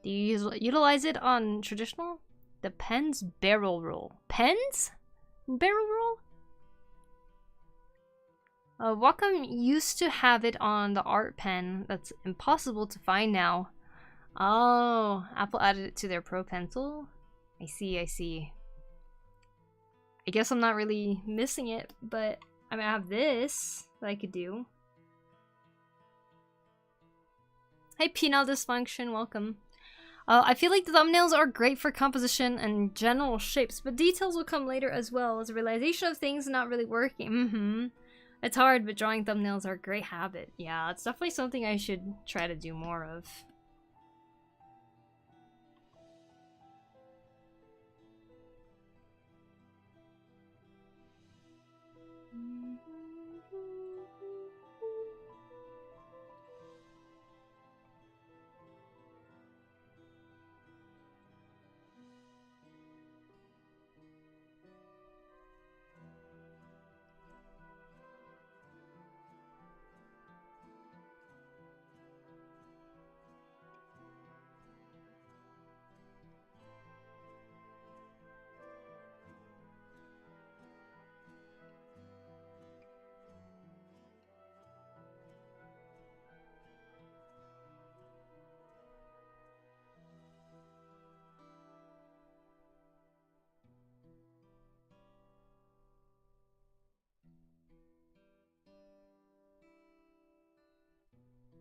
Do you utilize it on traditional? Depends barrel roll. Pens? Barrel roll? Wacom used to have it on the art pen. That's impossible to find now. Oh, Apple added it to their Pro Pencil? I see, I see. I guess I'm not really missing it, but I mean, I have this that I could do. Hey, penile dysfunction, welcome. I feel like the thumbnails are great for composition and general shapes, but details will come later as well, as a realization of things not really working. It's hard, but drawing thumbnails are a great habit. Yeah, it's definitely something I should try to do more of.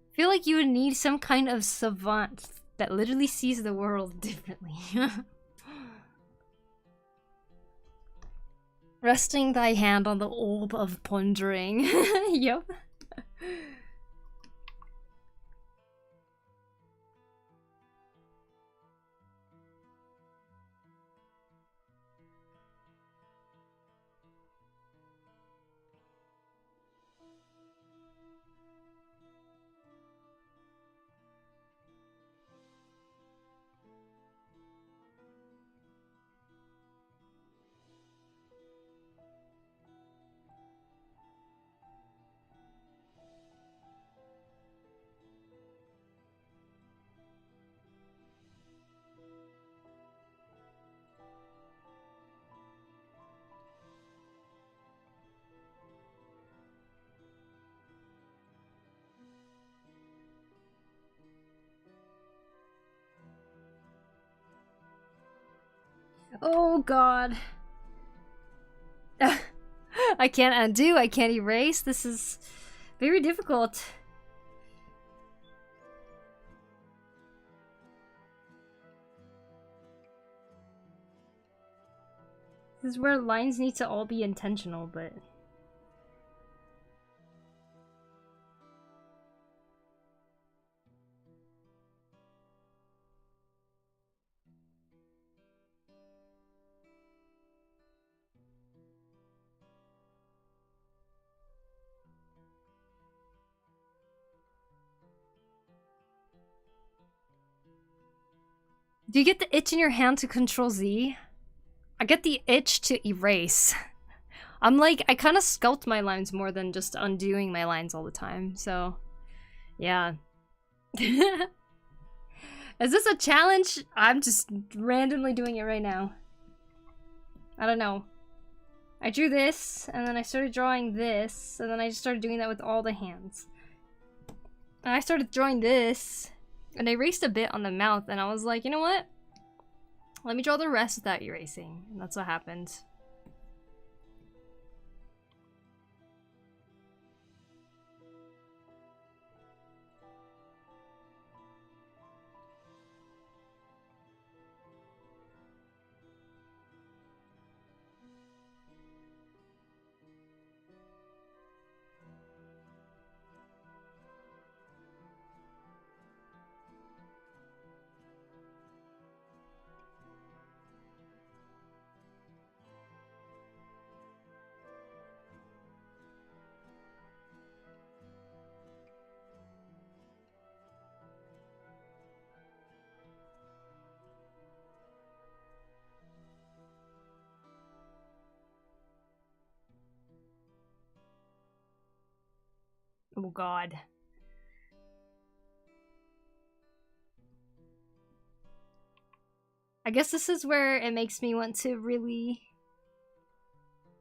I feel like you would need some kind of savant that literally sees the world differently. Resting thy hand on the orb of pondering. Yep. Oh god. I can't undo, I can't erase. This is very difficult. This is where lines need to all be intentional, but... Do you get the itch in your hand to control Z? I get the itch to erase. I'm like, I kind of sculpt my lines more than just undoing my lines all the time, so... Yeah. Is this a challenge? I'm just randomly doing it right now. I don't know. I drew this, and then I started drawing this, and then I just started doing that with all the hands. And I started drawing this, and I erased a bit on the mouth, and I was like, you know what? Let me draw the rest without erasing. And that's what happened. Oh god. I guess this is where it makes me want to really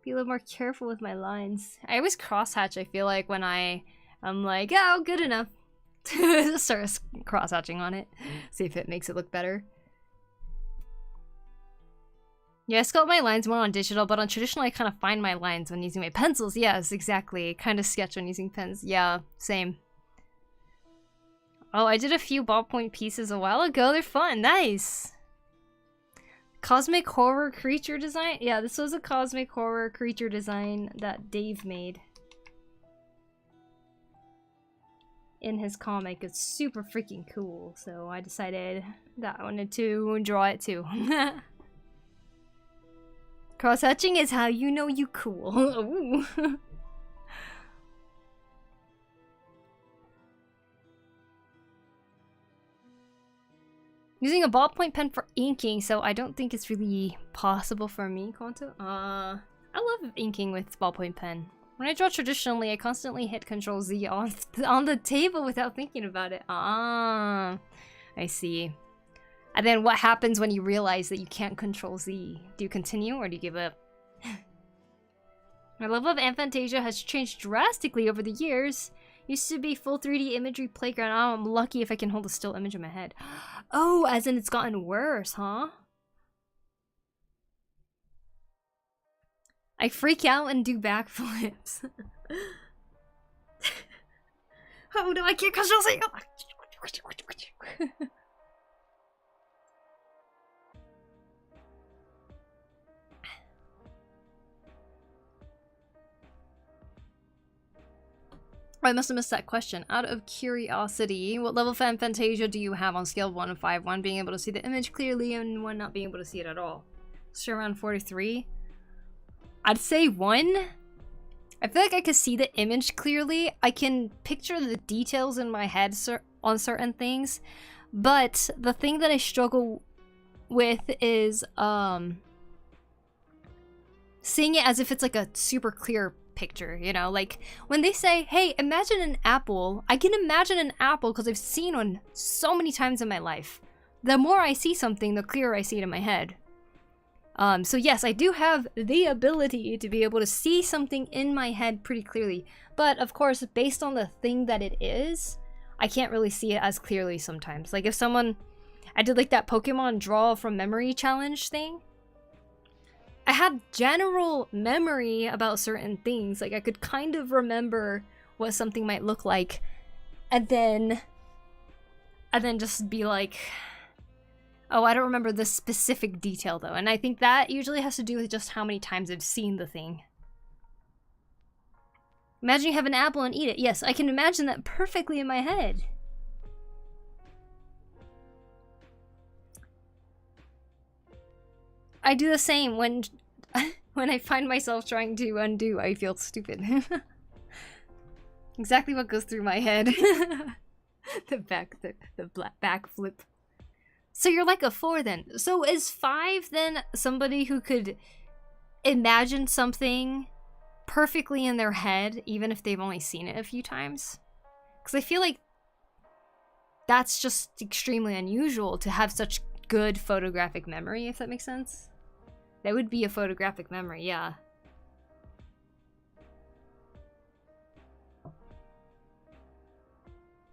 be a little more careful with my lines. I always crosshatch, I feel like, when I'm like, oh, good enough. Just start crosshatching on it. See if it makes it look better. Yeah, I sculpt my lines more on digital, but on traditional I kind of find my lines when using my pencils. Yes, exactly. Kind of sketch when using pens. Yeah, same. Oh, I did a few ballpoint pieces a while ago. They're fun. Nice. Cosmic horror creature design? Yeah, this was a cosmic horror creature design that Dave made in his comic. It's super freaking cool, so I decided that I wanted to draw it too. Cross-hatching is how you know you cool. Ooh. Using a ballpoint pen for inking, so I don't think it's really possible for me, Konto. I love inking with ballpoint pen. When I draw traditionally, I constantly hit Control Z on the table without thinking about it. I see. And then what happens when you realize that you can't Control Z? Do you continue or do you give up? My level of Aphantasia has changed drastically over the years. Used to be full 3D imagery playground. Oh, I'm lucky if I can hold a still image in my head. Oh, as in it's gotten worse, huh? I freak out and do backflips. Oh no, I can't Control Z! I must have missed that question. Out of curiosity, what level of Aphantasia do you have on scale of 1 to 5? 1 being able to see the image clearly and 1 not being able to see it at all. So around 43. I'd say 1. I feel like I could see the image clearly. I can picture the details in my head on certain things. But the thing that I struggle with is seeing it as if it's like a super clear picture, you know, like when they say, hey, imagine an apple, I can imagine an apple because I've seen one so many times in my life. The more I see something, the clearer I see it in my head. So yes, I do have the ability to be able to see something in my head pretty clearly, but of course, based on the thing that it is, I can't really see it as clearly sometimes. Like if I did like that Pokemon draw from memory challenge thing, I had general memory about certain things. Like I could kind of remember what something might look like, and then just be like, oh, I don't remember this specific detail though. And I think that usually has to do with just how many times I've seen the thing. Imagine you have an apple and eat it. Yes, I can imagine that perfectly in my head. I do the same when I find myself trying to undo. I feel stupid. Exactly what goes through my head. the back flip. So you're like a 4 then. So is 5 then somebody who could imagine something perfectly in their head even if they've only seen it a few times? Because I feel like that's just extremely unusual to have such good photographic memory, if that makes sense. That would be a photographic memory, yeah.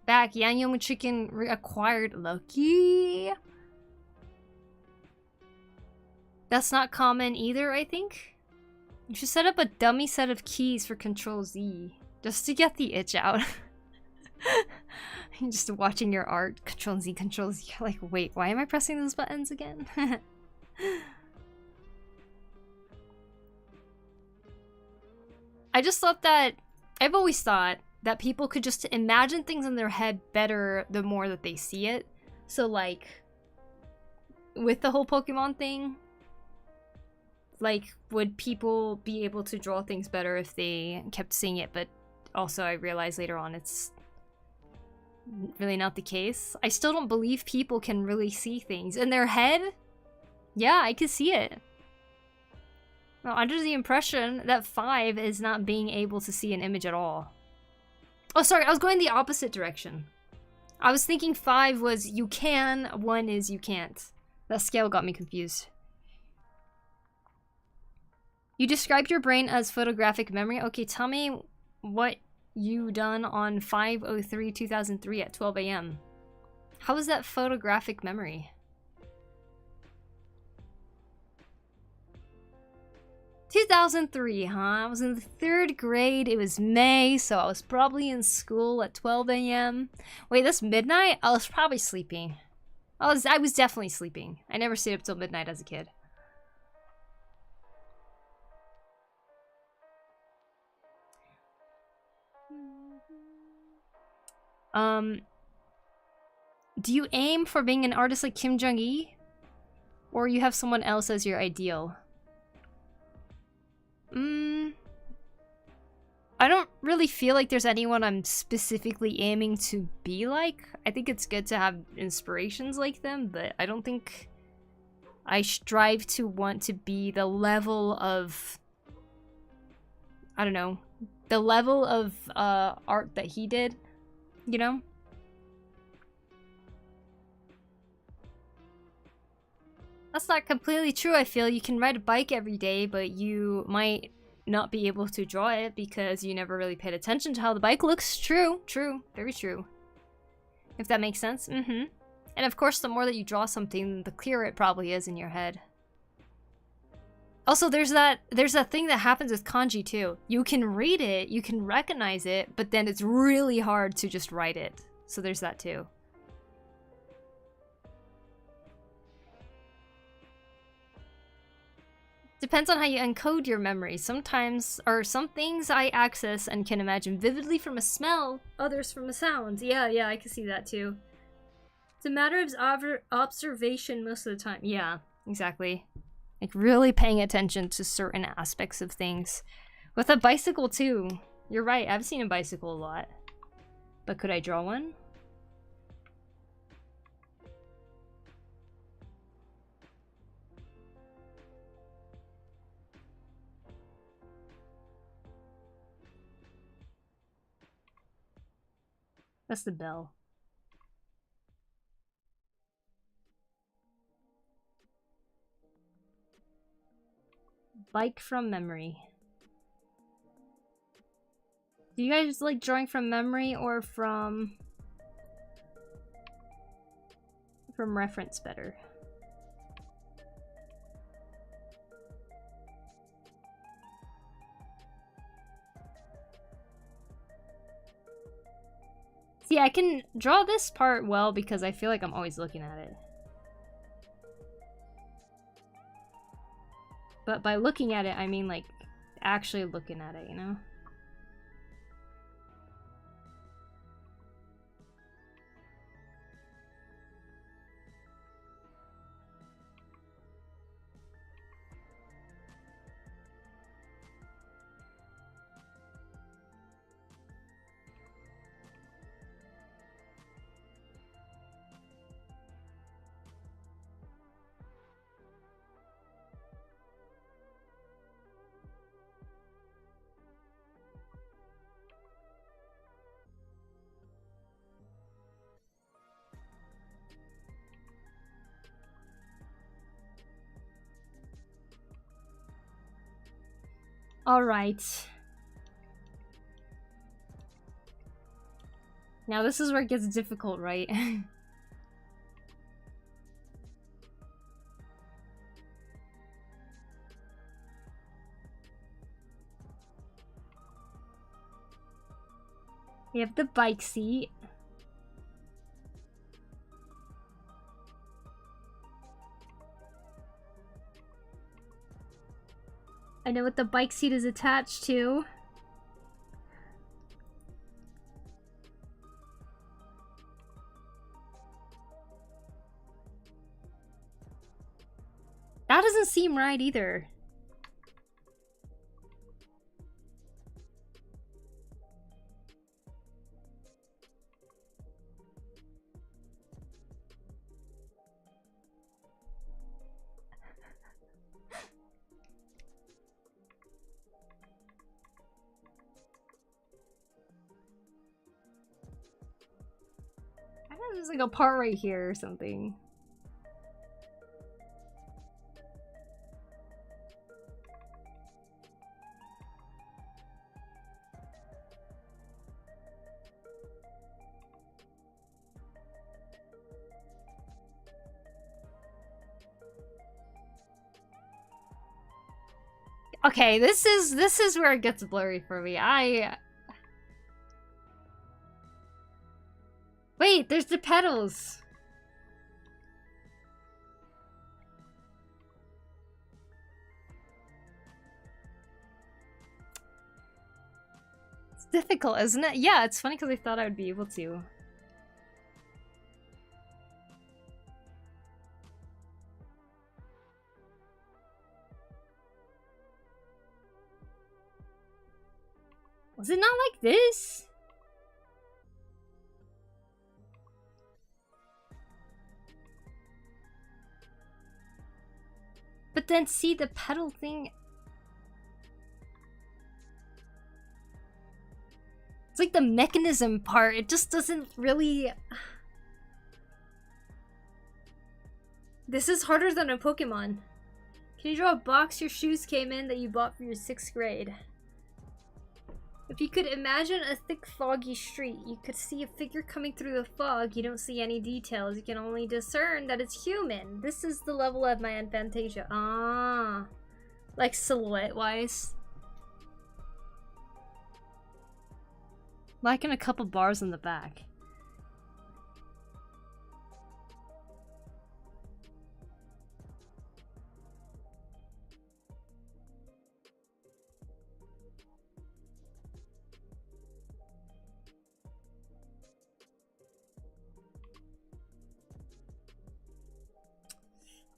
Back, Yangyong Chicken reacquired Loki. That's not common either, I think. You should set up a dummy set of keys for Control Z, just to get the itch out. Just watching your art, Control Z, Control Z. You're like, wait, why am I pressing those buttons again? I just thought that, I've always thought that people could just imagine things in their head better the more that they see it. So like, with the whole Pokemon thing, like, would people be able to draw things better if they kept seeing it? But also I realized later on it's really not the case. I still don't believe people can really see things in their head. Yeah, I could see it. Well, under the impression that 5 is not being able to see an image at all. Oh, sorry, I was going the opposite direction. I was thinking 5 was you can, 1 is you can't. That scale got me confused. You described your brain as photographic memory. Okay, tell me what you done on 5/03/2003 at 12 a.m. How is that photographic memory? 2003, huh? I was in the 3rd grade. It was May, so I was probably in school at 12 a.m. Wait, that's midnight? I was probably sleeping. I was definitely sleeping. I never stayed up till midnight as a kid. Do you aim for being an artist like Kim Jong-il? Or you have someone else as your ideal? I don't really feel like there's anyone I'm specifically aiming to be like. I think it's good to have inspirations like them, but I don't think I strive to want to be the level of... I don't know. The level of art that he did, you know? That's not completely true, I feel. You can ride a bike every day, but you might not be able to draw it because you never really paid attention to how the bike looks. True, true, very true. If that makes sense. And of course, the more that you draw something, the clearer it probably is in your head. Also, there's that thing that happens with kanji too. You can read it, you can recognize it, but then it's really hard to just write it. So there's that too. Depends on how you encode your memory. Sometimes, or some things I access and can imagine vividly from a smell, others from a sound. Yeah, I can see that too. It's a matter of observation most of the time. Yeah, exactly. Like really paying attention to certain aspects of things. With a bicycle too. You're right, I've seen a bicycle a lot. But could I draw one? That's the bell. Bike from memory. Do you guys like drawing from memory or from reference better? See, I can draw this part well because I feel like I'm always looking at it. But by looking at it, I mean like actually looking at it, you know? Alright. Now this is where it gets difficult, right? We have the bike seat. I know what the bike seat is attached to. That doesn't seem right either. I think there's like a part right here or something. Okay, this is where it gets blurry for me. Wait, there's the petals. It's difficult, isn't it? Yeah, it's funny because I thought I would be able to. Was it not like this? But then see the petal thing. It's like the mechanism part. It just doesn't really... This is harder than a Pokemon. Can you draw a box your shoes came in that you bought for your 6th grade? If you could imagine a thick foggy street, you could see a figure coming through the fog. You don't see any details. You can only discern that it's human. This is the level of my Fantasia. Ah. Like silhouette-wise. Like in a couple bars in the back.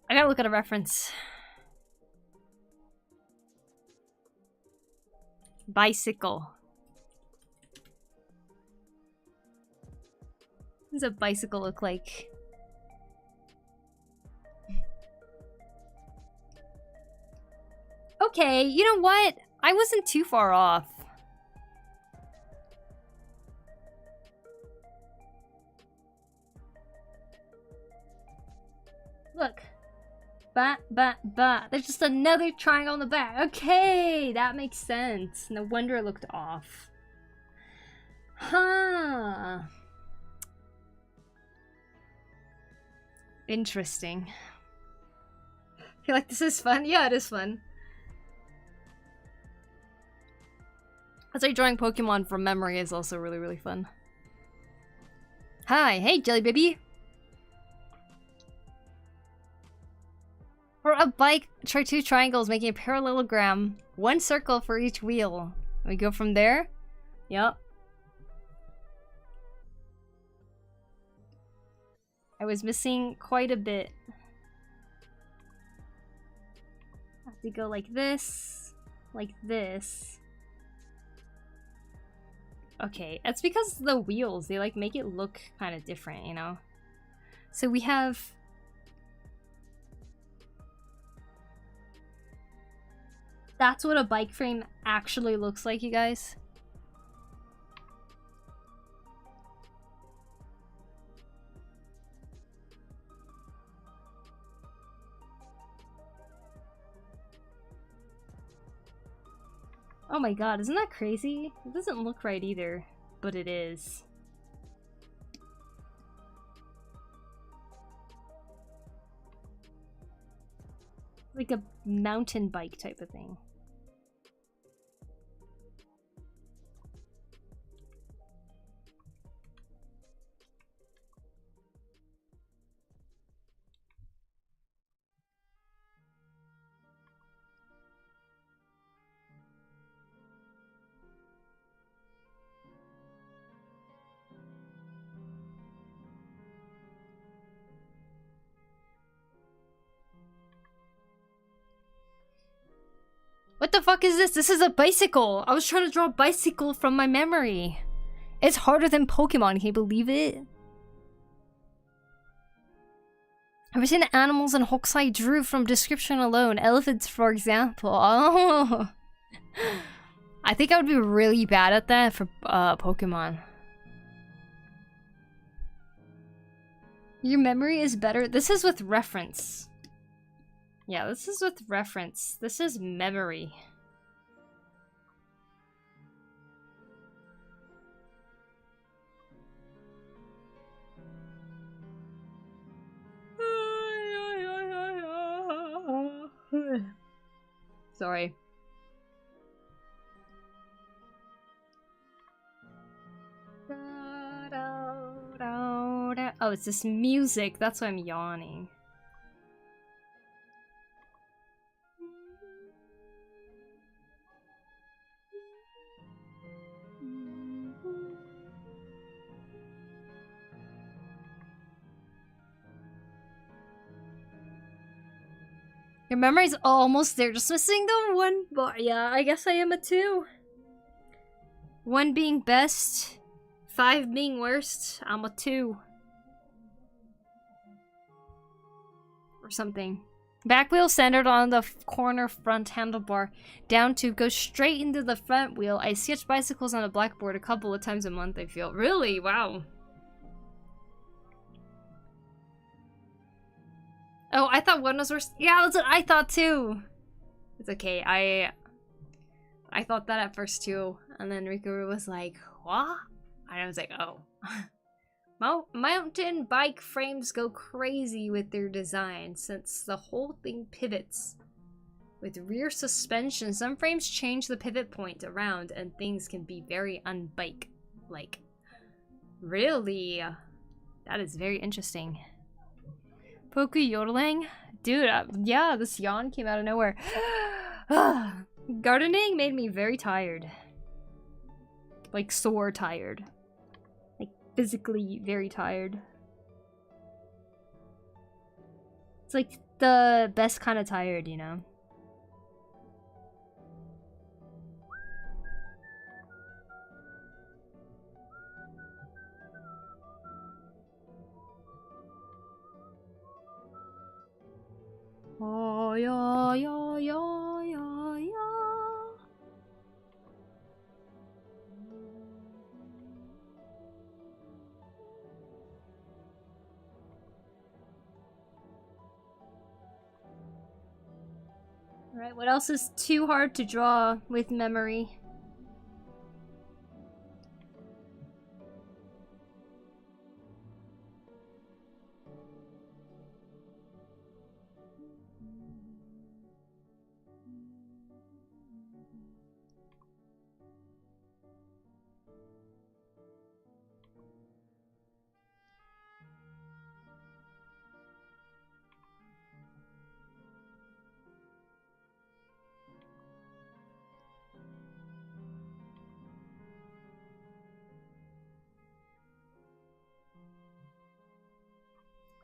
I gotta look at a reference. Bicycle. What does a bicycle look like? Okay, you know what? I wasn't too far off. Look. There's just another triangle on the back. Okay, that makes sense. No wonder it looked off. Huh. Interesting. I feel like this is fun. Yeah, it is fun. I'd say drawing Pokemon from memory is also really, really fun. Hi, hey, Jelly Baby. For a bike, try 2 triangles, making a parallelogram. 1 circle for each wheel. We go from there? Yep. I was missing quite a bit. We go like this. Like this. Okay, that's because the wheels, they like make it look kind of different, you know? So we have... That's what a bike frame actually looks like, you guys. Oh my god, isn't that crazy? It doesn't look right either, but it is. Like a mountain bike type of thing. What the fuck is this? This is a bicycle! I was trying to draw a bicycle from my memory. It's harder than Pokemon, can you believe it? Have you seen the animals in Hokusai drew from description alone? Elephants, for example. Oh! I think I would be really bad at that for Pokemon. Your memory is better. This is with reference. Yeah, this is with reference. This is memory. Sorry. Oh, it's this music. That's why I'm yawning. Your memory's almost there, just missing the one bar. Yeah, I guess I am a 2. 1 being best, 5 being worst. I'm a 2. Or something. Back wheel centered on the corner front handlebar. Down tube goes straight into the front wheel. I sketch bicycles on a blackboard a couple of times a month, I feel. Really? Wow. Oh, I thought 1 was worse. Yeah, that's what I thought too. It's okay. I thought that at first too. And then Rikuru was like, what? And I was like, oh. Mountain bike frames go crazy with their design since the whole thing pivots. With rear suspension, some frames change the pivot point around and things can be very unbike-like. Really? That is very interesting. Poku yodeling? Dude, yeah, this yawn came out of nowhere. Gardening made me very tired. Like, sore tired. Like, physically very tired. It's like the best kind of tired, you know? Oh, yeah, yeah, yeah, yeah, yeah. Alright, what else is too hard to draw with memory?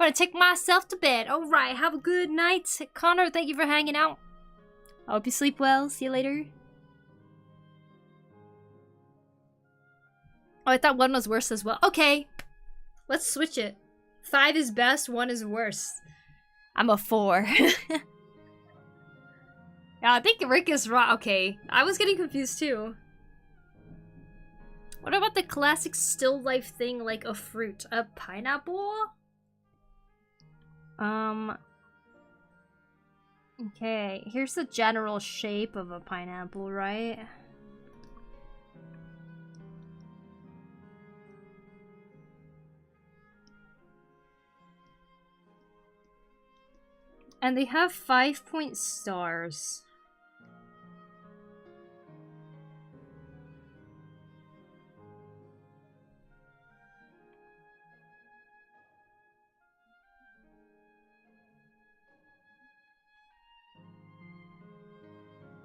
I'm gonna take myself to bed. Alright, have a good night. Connor, thank you for hanging out. I hope you sleep well. See you later. Oh, I thought 1 was worse as well. Okay. Let's switch it. 5 is best, 1 is worse. I'm a 4. Yeah, I think Rick is right. Okay. I was getting confused too. What about the classic still life thing like a fruit? A pineapple? Okay, here's the general shape of a pineapple, right? And they have 5-point stars.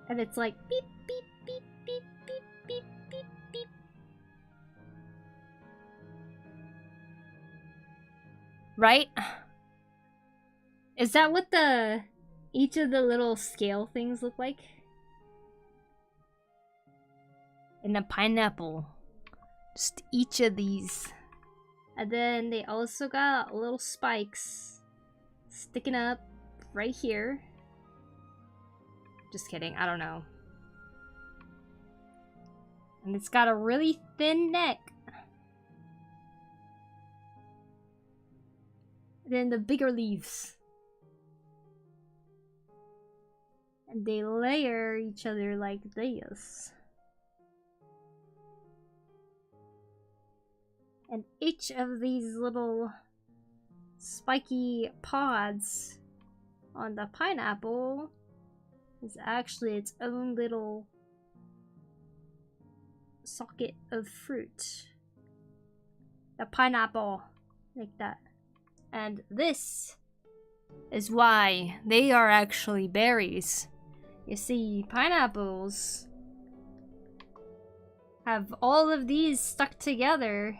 And it's like beep, beep, beep, beep, beep, beep, beep, beep. Right? Is that what each of the little scale things look like? In a pineapple. Just each of these. And then they also got little spikes sticking up right here. Just kidding, I don't know. And it's got a really thin neck. Then the bigger leaves. And they layer each other like this. And each of these little spiky pods on the pineapple is actually its own little socket of fruit. The pineapple. Like that. And this is why they are actually berries. You see, pineapples have all of these stuck together,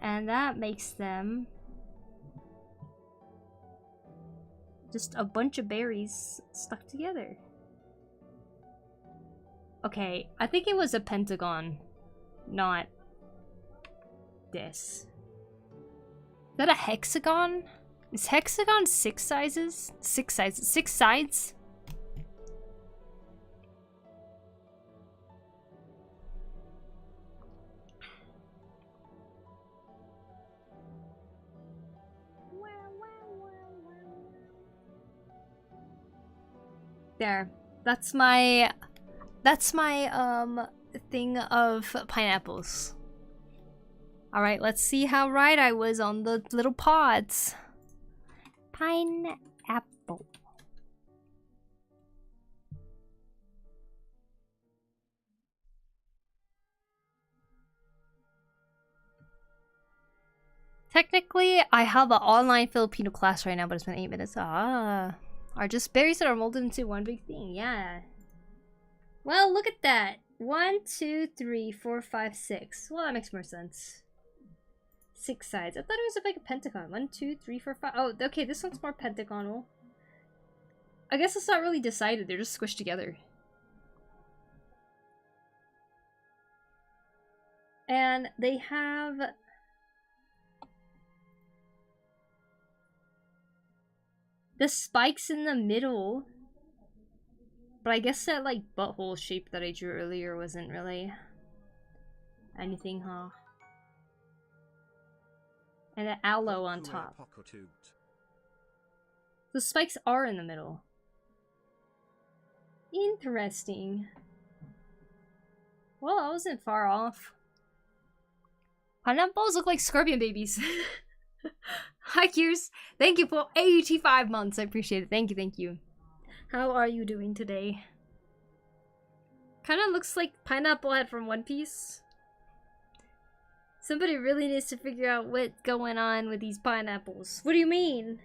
and that makes them just a bunch of berries stuck together. Okay, I think it was a pentagon, not this. Is that a hexagon? Is hexagon 6 sizes? 6 sizes? 6 sides? There. That's my thing of pineapples. Alright, let's see how right I was on the little pods. Pineapple. Technically, I have an online Filipino class right now, but it's been 8 minutes. Ah. Are just berries that are molded into one big thing. Yeah. Well, look at that. 1, 2, 3, 4, 5, 6. Well, that makes more sense. 6 sides. I thought it was like a pentagon. 1, 2, 3, 4, 5. Oh, okay, this one's more pentagonal. I guess it's not really decided. They're just squished together. And they have the spikes in the middle. But I guess that like butthole shape that I drew earlier wasn't really anything, huh? And an aloe on top. The spikes are in the middle. Interesting. Well, I wasn't far off. Pineapples look like scorpion babies. Hi, Kiers. Thank you for 85 months. I appreciate it. Thank you, thank you. How are you doing today? Kind of looks like Pineapple Head from One Piece. Somebody really needs to figure out what's going on with these pineapples. What do you mean?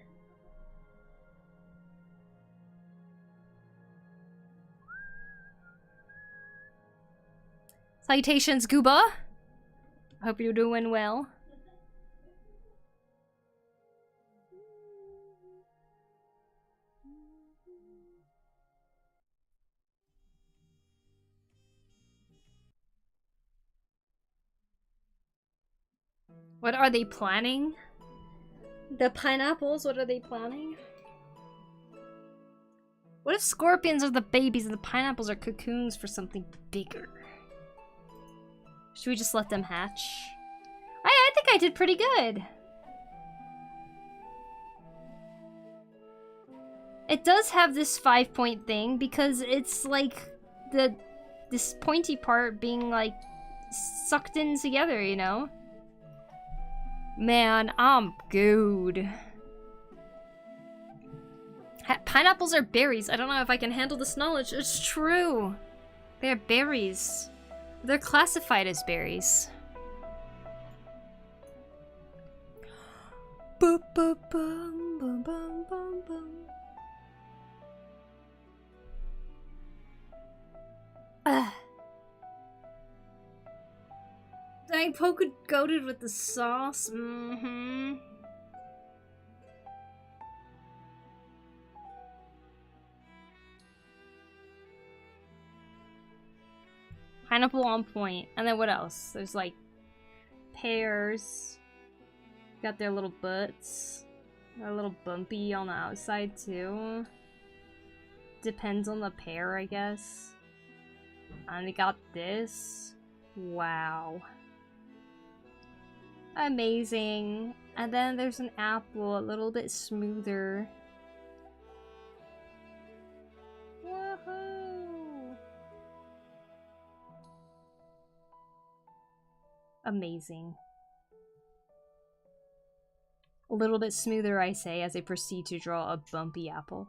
Salutations, Gooba. Hope you're doing well. What are they planning? The pineapples, what are they planning? What if scorpions are the babies and the pineapples are cocoons for something bigger? Should we just let them hatch? I think I did pretty good. It does have this 5-point thing because it's like this pointy part being like sucked in together, you know? Man, I'm good. Pineapples are berries. I don't know if I can handle this knowledge. It's true. They're berries. They're classified as berries. Boop, boop, bum, bum, bum, bum, bum. Dang, Poku goated with the sauce. Mm-hmm. Pineapple on point. And then what else? There's like pears. Got their little butts. They're a little bumpy on the outside too. Depends on the pear, I guess. And they got this. Wow. Amazing. And then there's an apple, a little bit smoother. Woohoo! Amazing. A little bit smoother, I say, as I proceed to draw a bumpy apple.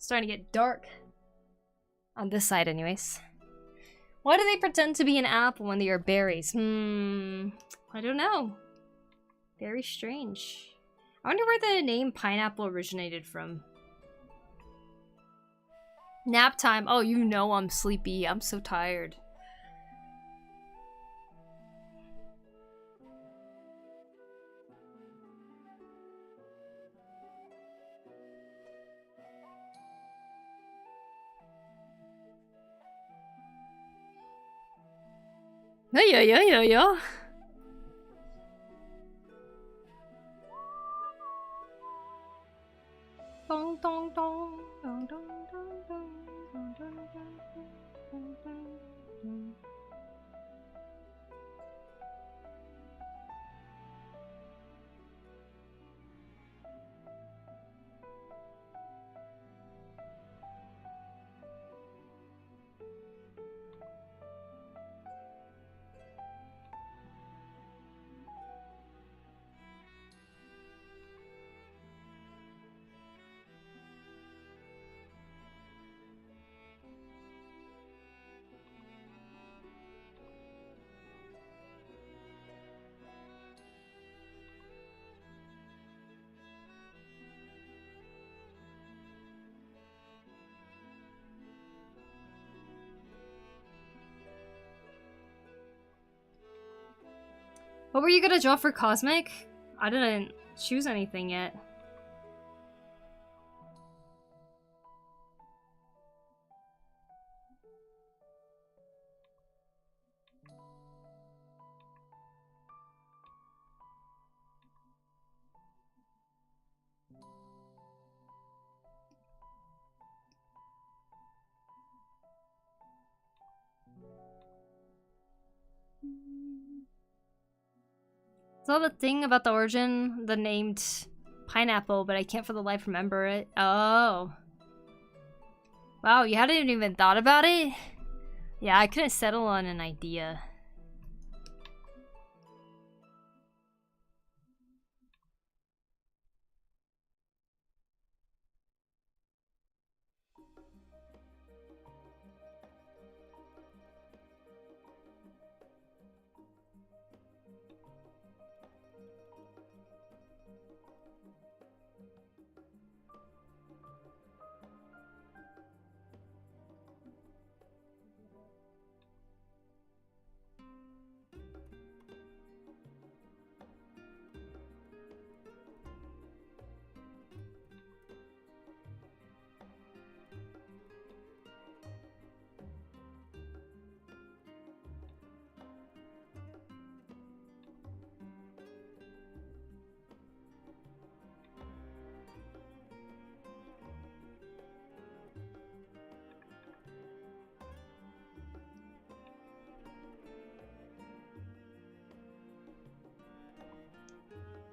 It's starting to get dark. On this side, anyways. Why do they pretend to be an apple when they are berries? I don't know. Very strange. I wonder where the name pineapple originated from. Nap time. Oh, you know I'm sleepy. I'm so tired. Yeah. Dong dong dong dong dong dong dong dong dong dong. What were you gonna draw for Cosmic? I didn't choose anything yet. Saw the thing about the origin, the named pineapple, but I can't for the life remember it. Oh. Wow, you hadn't even thought about it? Yeah, I couldn't settle on an idea.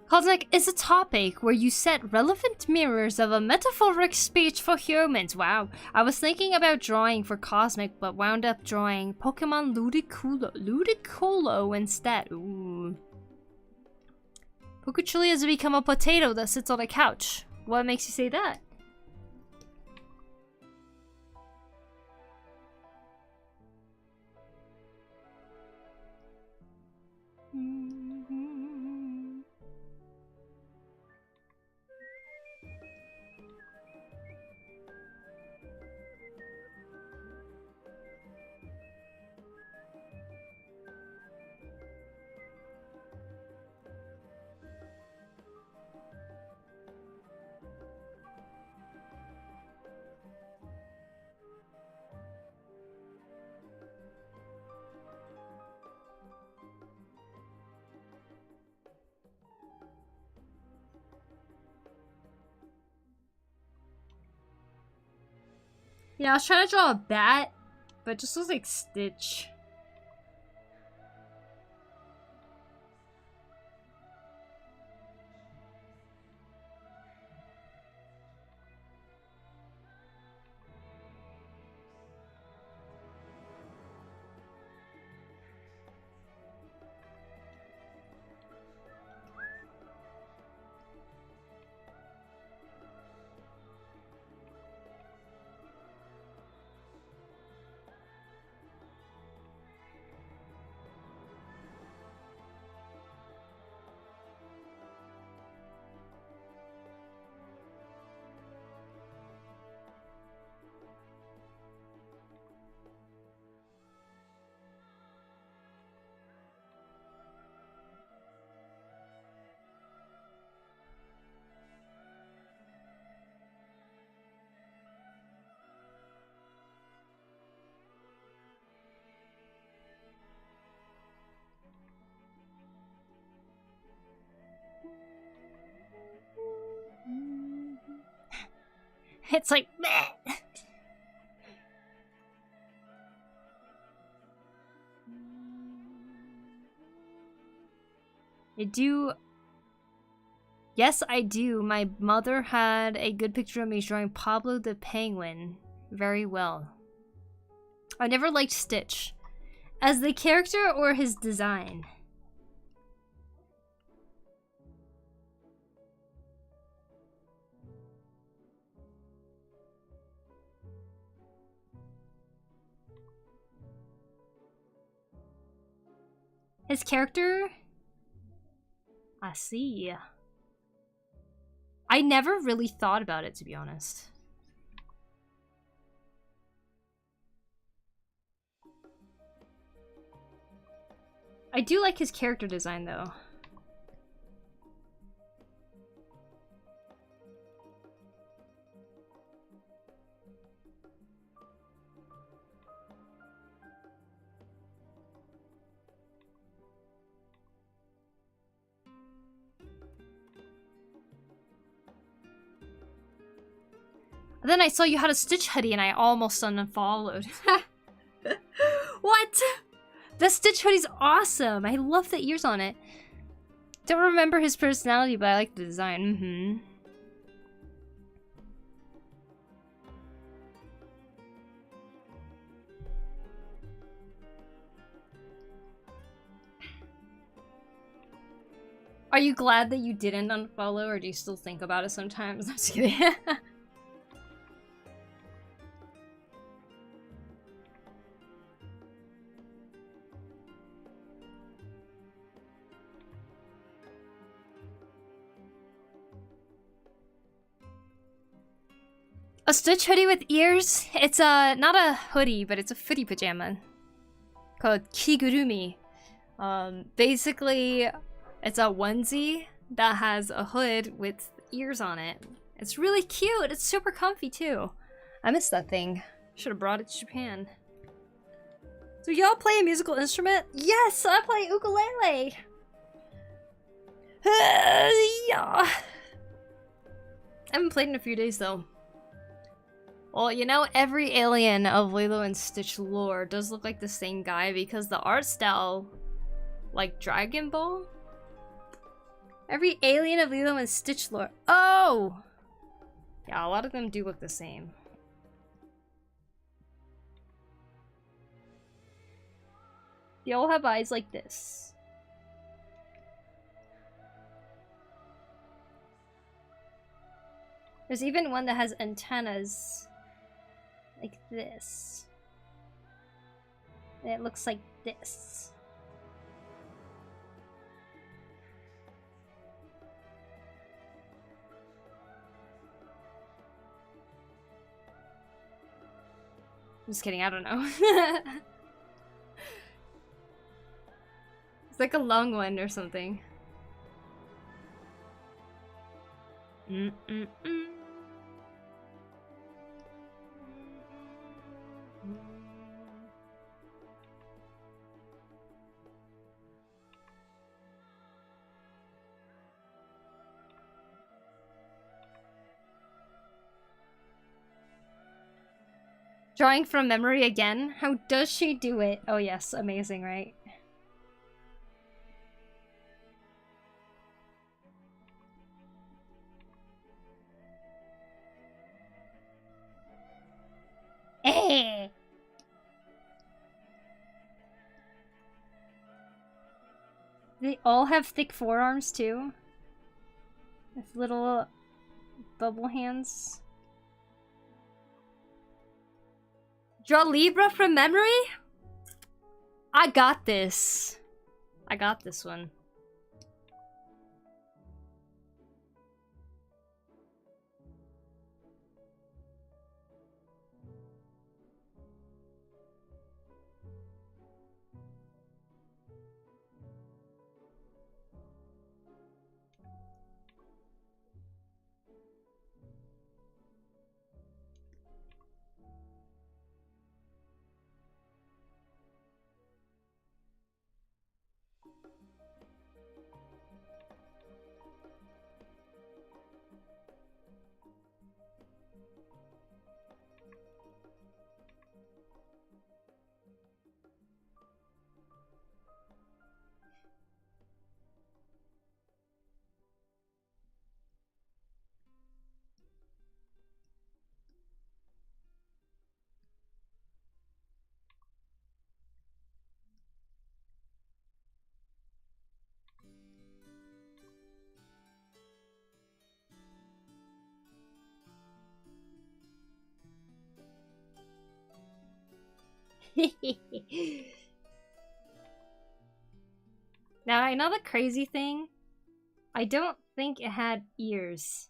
Cosmic is a topic where you set relevant mirrors of a metaphoric speech for humans. Wow. I was thinking about drawing for Cosmic, but wound up drawing Pokemon Ludicolo instead. Ooh. Poku truly has become a potato that sits on a couch. What makes you say that? Yeah, I was trying to draw a bat, but it just looks like Stitch. It's like meh. I do. Yes, I do. My mother had a good picture of me drawing Pablo the Penguin very well. I never liked Stitch. As the character or his design? His character? I see. I never really thought about it, to be honest. I do like his character design, though. And then I saw you had a Stitch hoodie and I almost unfollowed. What? The Stitch hoodie's awesome. I love the ears on it. Don't remember his personality, but I like the design. Are you glad that you didn't unfollow, or do you still think about it sometimes? I'm just kidding. A Stitch hoodie with ears? It's not a hoodie, but it's a footy pajama called kigurumi. Basically, it's a onesie that has a hood with ears on it. It's really cute. It's super comfy too. I miss that thing. Should have brought it to Japan. So y'all play a musical instrument? Yes, I play ukulele. Yeah. I haven't played in a few days though. Well, you know, every alien of Lilo and Stitch lore does look like the same guy because the art style, like Dragon Ball. Every alien of Lilo and Stitch lore. Oh! Yeah, a lot of them do look the same. They all have eyes like this. There's even one that has antennas like this. And it looks like this. I'm just kidding, I don't know. It's like a long one or something. Drawing from memory again? How does she do it? Oh yes, amazing, right? Hey! They all have thick forearms too? With little bubble hands. Draw Libra from memory? I got this. I got this one. Now, I know the crazy thing. I don't think it had ears.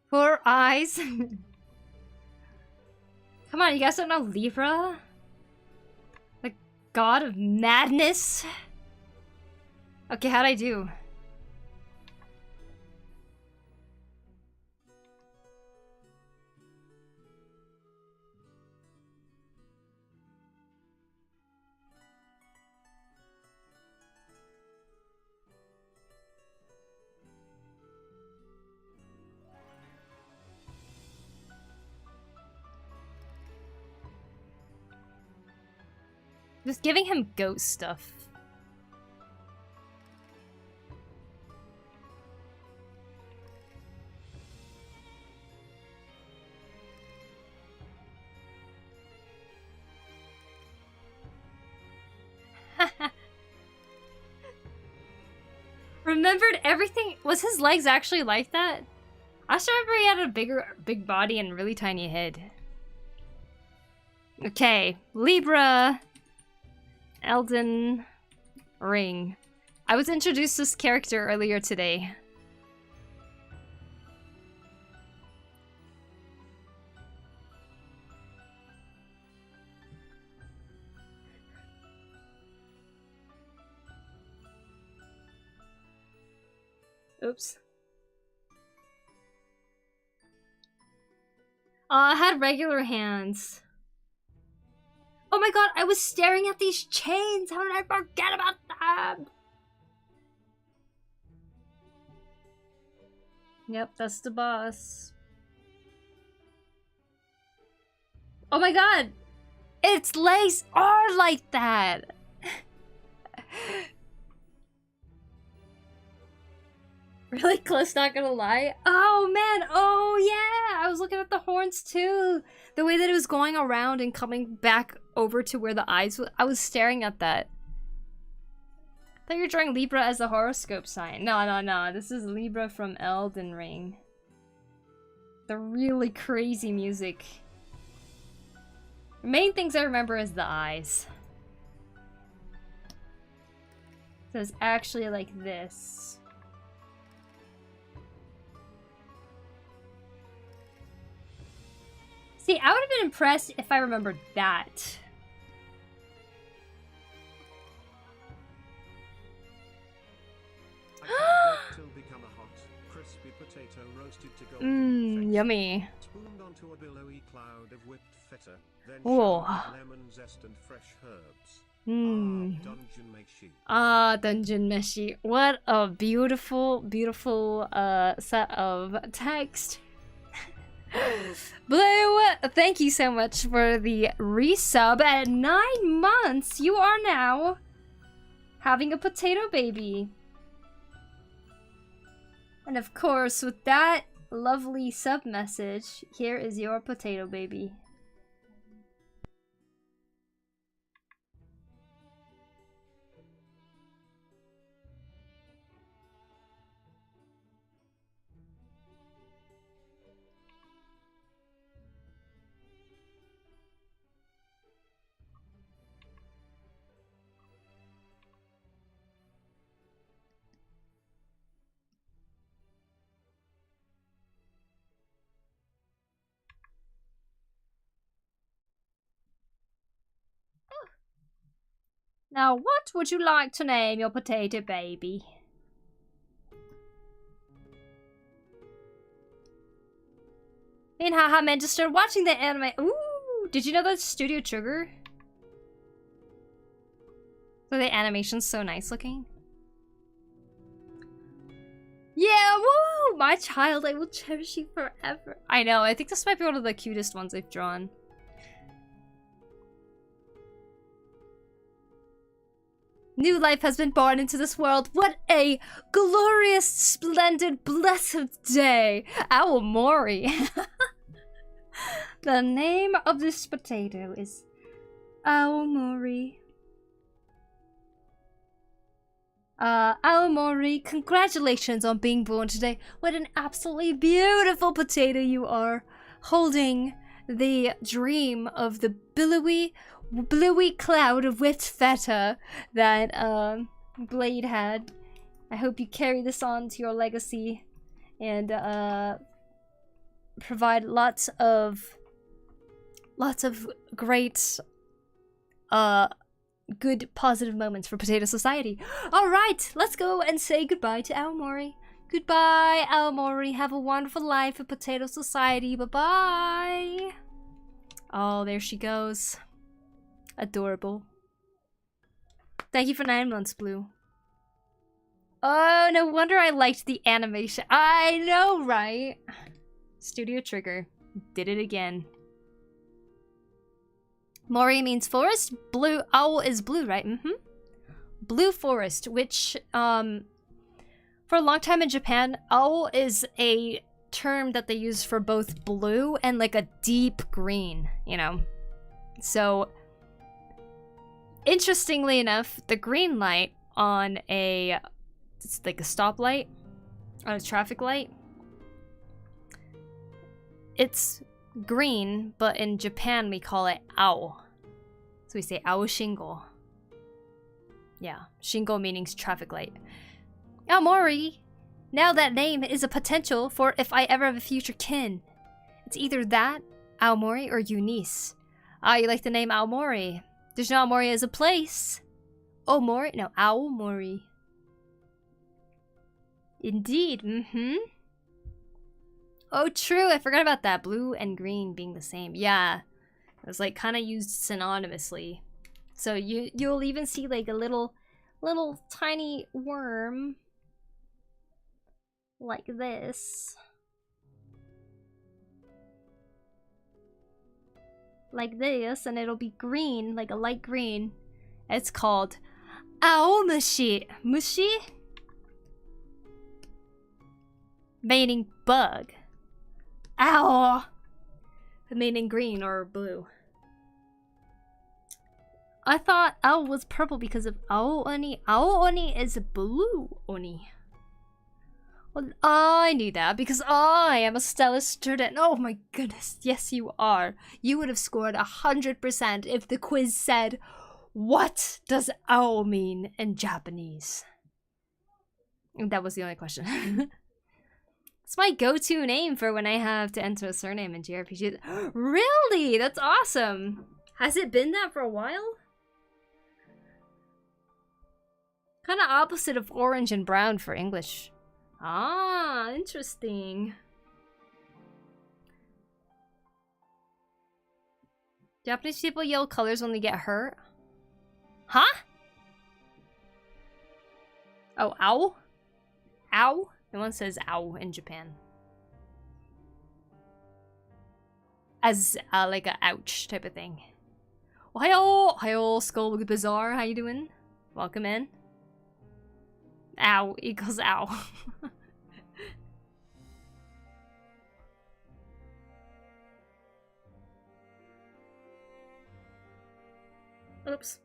Four eyes? Come on, you guys don't know Libra? The god of madness? Okay, how'd I do? Just giving him ghost stuff. Remembered everything? Was his legs actually like that? I just remember he had a big body and really tiny head. Okay, Libra. Elden Ring. I was introduced to this character earlier today. Oops. I had regular hands. Oh my god, I was staring at these chains! How did I forget about them? Yep, that's the boss. Oh my god! Its legs are like that! Really close, not gonna lie. Oh man, oh yeah! I was looking at the horns too! The way that it was going around and coming back over to where the eyes were. I was staring at that. I thought you were drawing Libra as a horoscope sign. No. This is Libra from Elden Ring. The really crazy music. The main things I remember is the eyes. So it's actually like this. See, I would have been impressed if I remembered that. Mmm, yummy. Spooned onto a billowy cloud of whipped feta, then lemon zest and fresh herbs. Mmm. Dungeon meshi. Ah, dungeon meshi. What a beautiful, beautiful set of text. Blue, thank you so much for the resub. At 9 months, you are now having a potato baby. And of course, with that lovely sub message, here is your potato baby. Now, what would you like to name your potato baby? In haha, man, just started watching the anime. Ooh, did you know that's Studio Trigger? So the animation's so nice looking. Yeah, woo! My child, I will cherish you forever. I know, I think this might be one of the cutest ones I've drawn. New life has been born into this world. What a glorious, splendid, blessed day. Awamori. The name of this potato is Aomori. Aomori, congratulations on being born today. What an absolutely beautiful potato you are. Holding the dream of the bluey cloud of whipped feta that Blade had. I hope you carry this on to your legacy and provide lots of great good positive moments for Potato Society. All right, let's go and say goodbye to Aomori. Goodbye, Aomori. Have a wonderful life at Potato Society. Bye-bye. Oh, there she goes. Adorable. Thank you for 9 months, Blue. Oh, no wonder I liked the animation. I know, right? Studio Trigger. Did it again. Mori means forest. Blue owl is blue, right? Blue forest, which for a long time in Japan, owl is a term that they use for both blue and like a deep green, you know. So interestingly enough, the green light on it's like a stoplight, on a traffic light, it's green, but in Japan we call it ao. So we say ao shingo. Yeah, shingo meaning traffic light. Aomori! Now that name is a potential for if I ever have a future kin. It's either that, Aomori, or Eunice. Ah, you like the name Aomori. There's no Aomori as a place. Omori? No, Aomori. Indeed, Oh, true, I forgot about that. Blue and green being the same. Yeah, it was like kind of used synonymously. So you'll even see like a little tiny worm like this. Like this, and it'll be green, like a light green. It's called Aomushi. Mushi? Meaning bug. Ow! Meaning green or blue. I thought owl was purple because of Ao Oni. Ao Oni is a blue Oni. Well, I knew that because I am a stellar student. Oh my goodness, yes you are. You would have scored 100% if the quiz said, what does Ao mean in Japanese? That was the only question. It's my go-to name for when I have to enter a surname in JRPGs. Really? That's awesome. Has it been that for a while? Kind of opposite of orange and brown for English. Ah, interesting. Japanese people yell colors when they get hurt. Huh? Oh, ow? Ow? No one says ow in Japan. As like a ouch type of thing. Ohio! Ohio, Skull Bazaar, how you doing? Welcome in. Ow equals ow. Oops.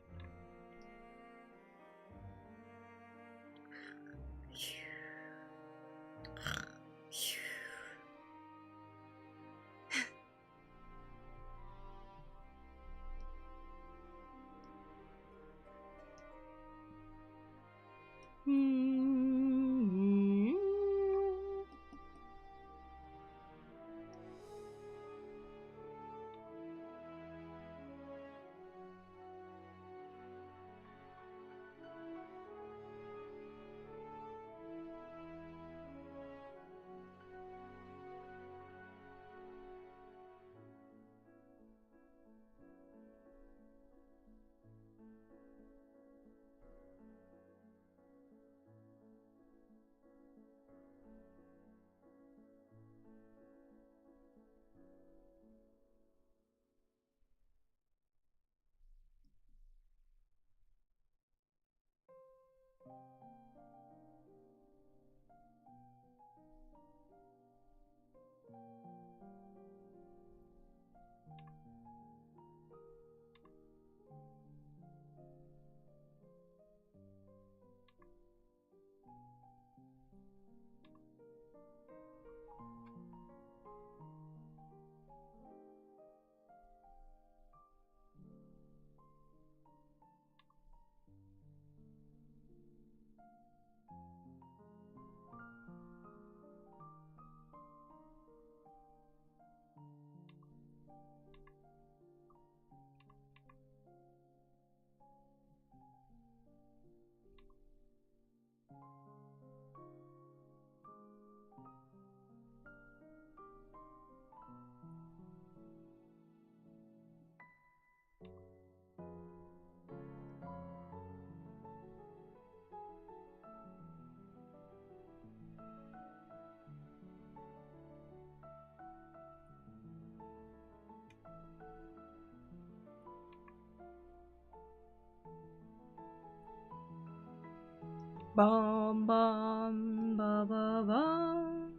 Bum bum ba ba bum.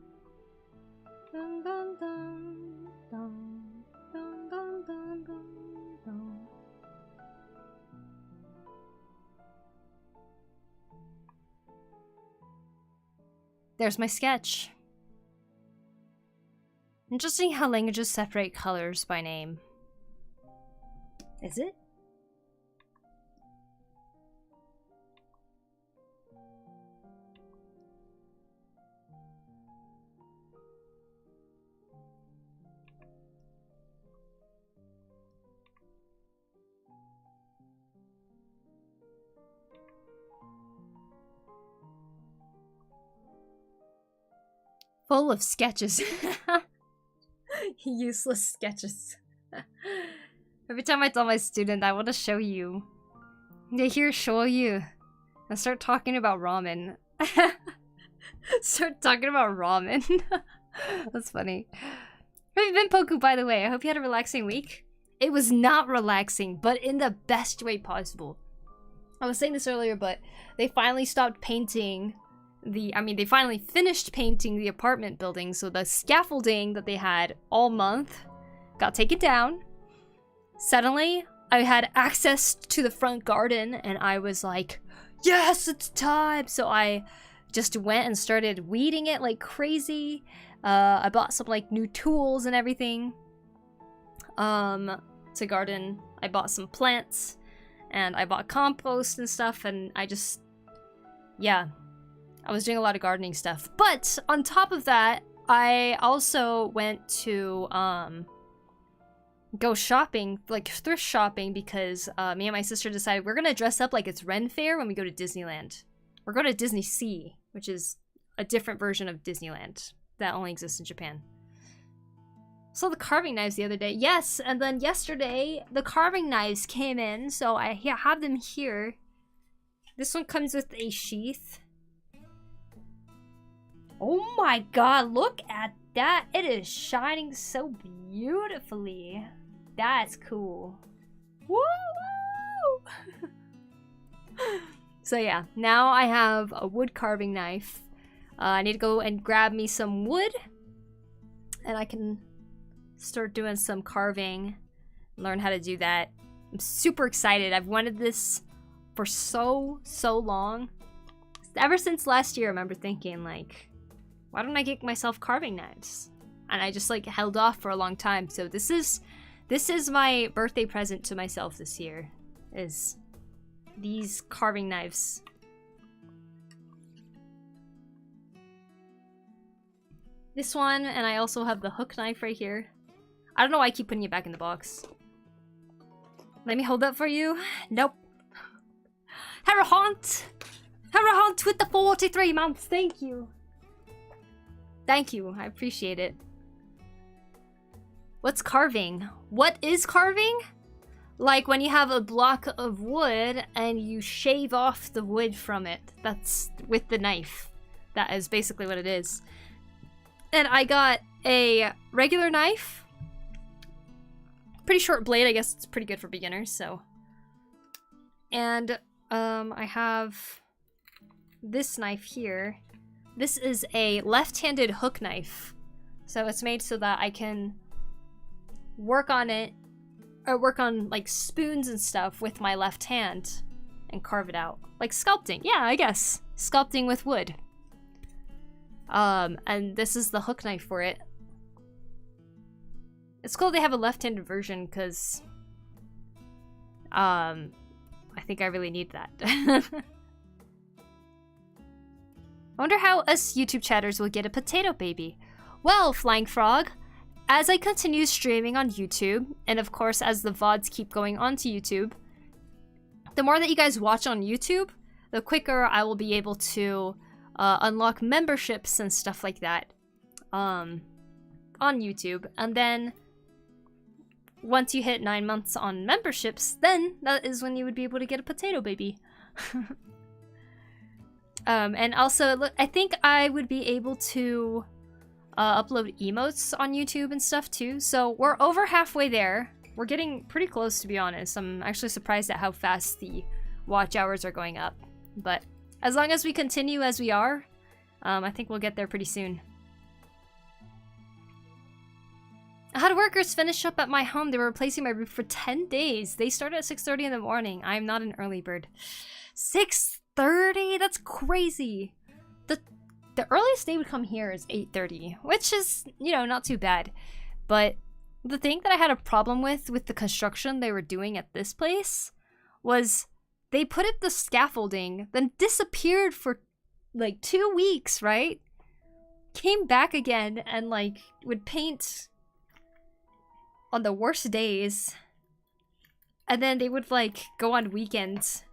Dun dun dun dun dun dun dun dun dun. There's my sketch. Interesting how languages separate colors by name. Is it? Full of sketches. Useless sketches. Every time I tell my student I want to show you, they here show you and start talking about ramen. Start talking about ramen. That's funny. How have you been, Poku, by the way? I hope you had a relaxing week. It was not relaxing, but in the best way possible. I was saying this earlier, but they finally stopped painting they finally finished painting the apartment building, so the scaffolding that they had all month got taken down. Suddenly, I had access to the front garden, and I was like, yes, it's time! So I just went and started weeding it like crazy. I bought some like new tools and everything to garden. I bought some plants, and I bought compost and stuff, and I was doing a lot of gardening stuff. But on top of that, I also went to go shopping, like thrift shopping, because me and my sister decided we're gonna dress up like it's Ren Fair when we go to Disneyland. We're going to Disney Sea, which is a different version of Disneyland that only exists in Japan. Saw the carving knives the other day. Yes, and then yesterday the carving knives came in, so I have them here. This one comes with a sheath. Oh my god, look at that. It is shining so beautifully. That's cool. Woo! So yeah, now I have a wood carving knife. I need to go and grab me some wood, and I can start doing some carving, learn how to do that. I'm super excited. I've wanted this for so long. Ever since last year, I remember thinking, like, why don't I get myself carving knives? And I just like held off for a long time. So this is my birthday present to myself this year, is these carving knives. This one, and I also have the hook knife right here. I don't know why I keep putting it back in the box. Let me hold that for you. Nope. Harahant! Harahant with the 43 months, thank you. Thank you, I appreciate it. What's carving? What is carving? Like when you have a block of wood and you shave off the wood from it. That's with the knife. That is basically what it is. And I got a regular knife. Pretty short blade, I guess it's pretty good for beginners, so. And I have this knife here. This is a left-handed hook knife. So it's made so that I can work on it, or work on like spoons and stuff with my left hand and carve it out. Like sculpting, yeah, I guess. Sculpting with wood. And this is the hook knife for it. It's cool they have a left-handed version, because I think I really need that. I wonder how us YouTube chatters will get a potato baby. Well, Flying Frog, as I continue streaming on YouTube, and of course as the VODs keep going onto YouTube, the more that you guys watch on YouTube, the quicker I will be able to unlock memberships and stuff like that on YouTube. And then once you hit 9 months on memberships, then that is when you would be able to get a potato baby. And also, I think I would be able to upload emotes on YouTube and stuff too. So we're over halfway there. We're getting pretty close, to be honest. I'm actually surprised at how fast the watch hours are going up. But As long as we continue as we are, I think we'll get there pretty soon. I had workers finish up at my home. They were replacing my roof for 10 days. They started at 6:30 in the morning. I am not an early bird. 6:30? That's crazy. The earliest they would come here is 8:30, which is, you know, not too bad. But the thing that I had a problem with the construction they were doing at this place was they put up the scaffolding, then disappeared for like 2 weeks, right? Came back again and like would paint on the worst days. And then they would like go on weekends.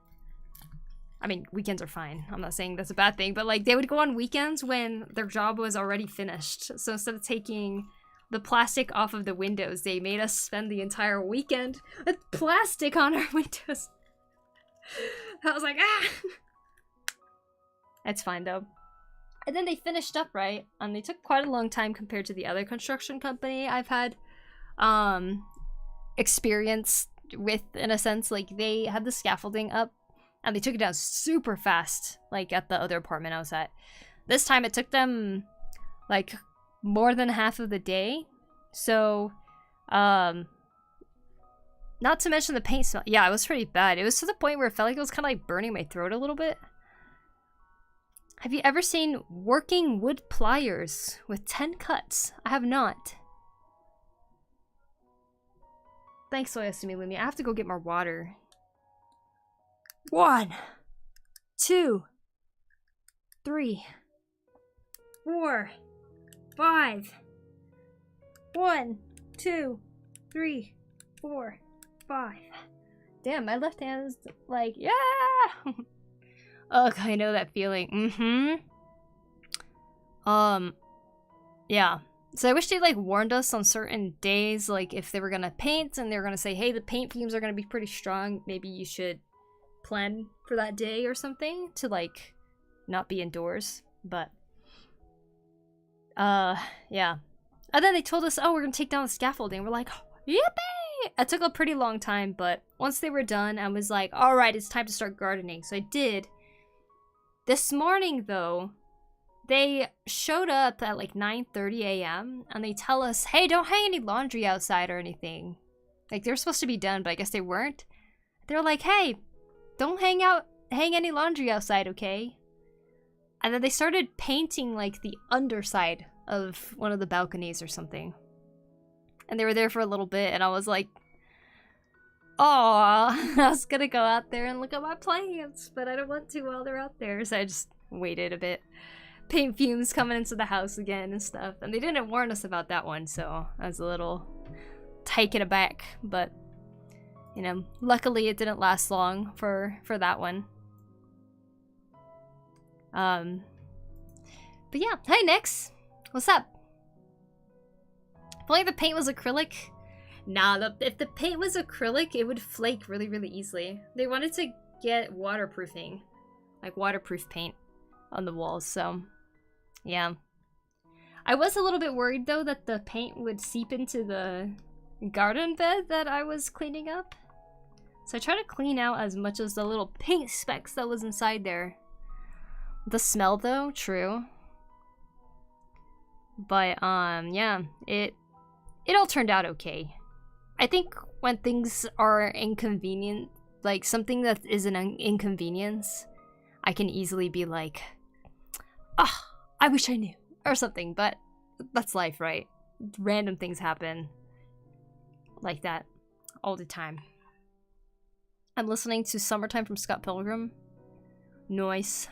I mean, weekends are fine. I'm not saying that's a bad thing, but like they would go on weekends when their job was already finished. So instead of taking the plastic off of the windows, they made us spend the entire weekend with plastic on our windows. I was like, ah! It's fine though. And then they finished up, right? And they took quite a long time compared to the other construction company I've had experience with, in a sense. Like they had the scaffolding up and they took it down super fast, like at the other apartment I was at. This time it took them like more than half of the day. So, not to mention the paint smell. Yeah, it was pretty bad. It was to the point where it felt like it was kind of like burning my throat a little bit. Have you ever seen working wood pliers with 10 cuts? I have not. Thanks, Soyasumi Lumi. I have to go get more water. 1, 2, 3, 4, 5. 1, 2, 3, 4, 5. Damn, my left hand is like, yeah! Ugh, I know that feeling. Yeah. So I wish they like warned us on certain days, like if they were gonna paint and they were gonna say, hey, the paint fumes are gonna be pretty strong, maybe you should plan for that day or something to like not be indoors. But yeah. And then they told us, oh, we're gonna take down the scaffolding. We're like, yippee! It took a pretty long time, but once they were done, I was like, all right, it's time to start gardening. So I did. This morning, though, they showed up at like 9:30 a.m. and they tell us, hey, don't hang any laundry outside or anything. Like, they were supposed to be done, but I guess they weren't. They're like, hey, don't hang any laundry outside, okay? And then they started painting like the underside of one of the balconies or something. And they were there for a little bit, and I was like, aw, I was gonna go out there and look at my plants, but I don't want to while they're out there, so I just waited a bit. Paint fumes coming into the house again and stuff, and they didn't warn us about that one, so I was a little taken aback, but, you know, luckily it didn't last long for that one. But yeah, hi Nix! What's up? If only the paint was acrylic. Nah, if the paint was acrylic, it would flake really, really easily. They wanted to get waterproofing, like waterproof paint on the walls, so yeah. I was a little bit worried though that the paint would seep into the garden bed that I was cleaning up. So I tried to clean out as much as the little paint specks that was inside there. The smell though, true. But yeah, it all turned out okay. I think when things are inconvenient, like something that is an inconvenience, I can easily be like, ah, I wish I knew, or something, but that's life, right? Random things happen like that all the time. I'm listening to Summertime from Scott Pilgrim. Nice.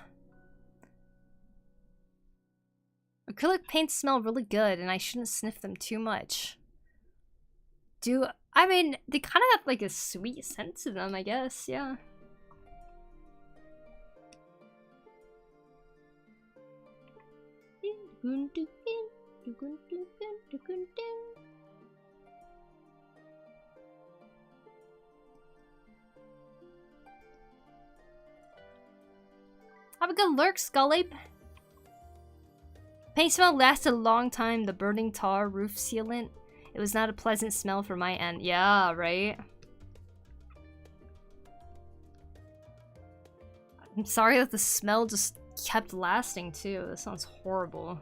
Acrylic paints smell really good, and I shouldn't sniff them too much. I mean, they kind of have like a sweet scent to them, I guess, yeah. Have a good lurk, Skullape. Paint smell lasted a long time. The burning tar roof sealant. It was not a pleasant smell from my end. Yeah, right? I'm sorry that the smell just kept lasting too. That sounds horrible.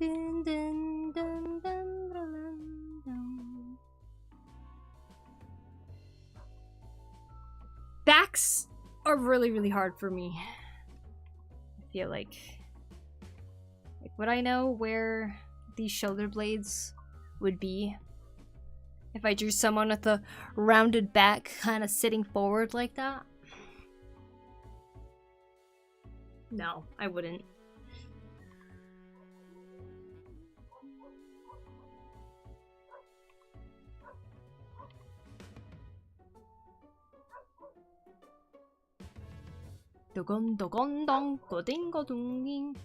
Dun, dun, dun, dun, dun, dun. Backs are really, really hard for me. I feel like would I know where these shoulder blades would be if I drew someone with a rounded back kind of sitting forward like that? No, I wouldn't. Dogon dogon dong goding godunging.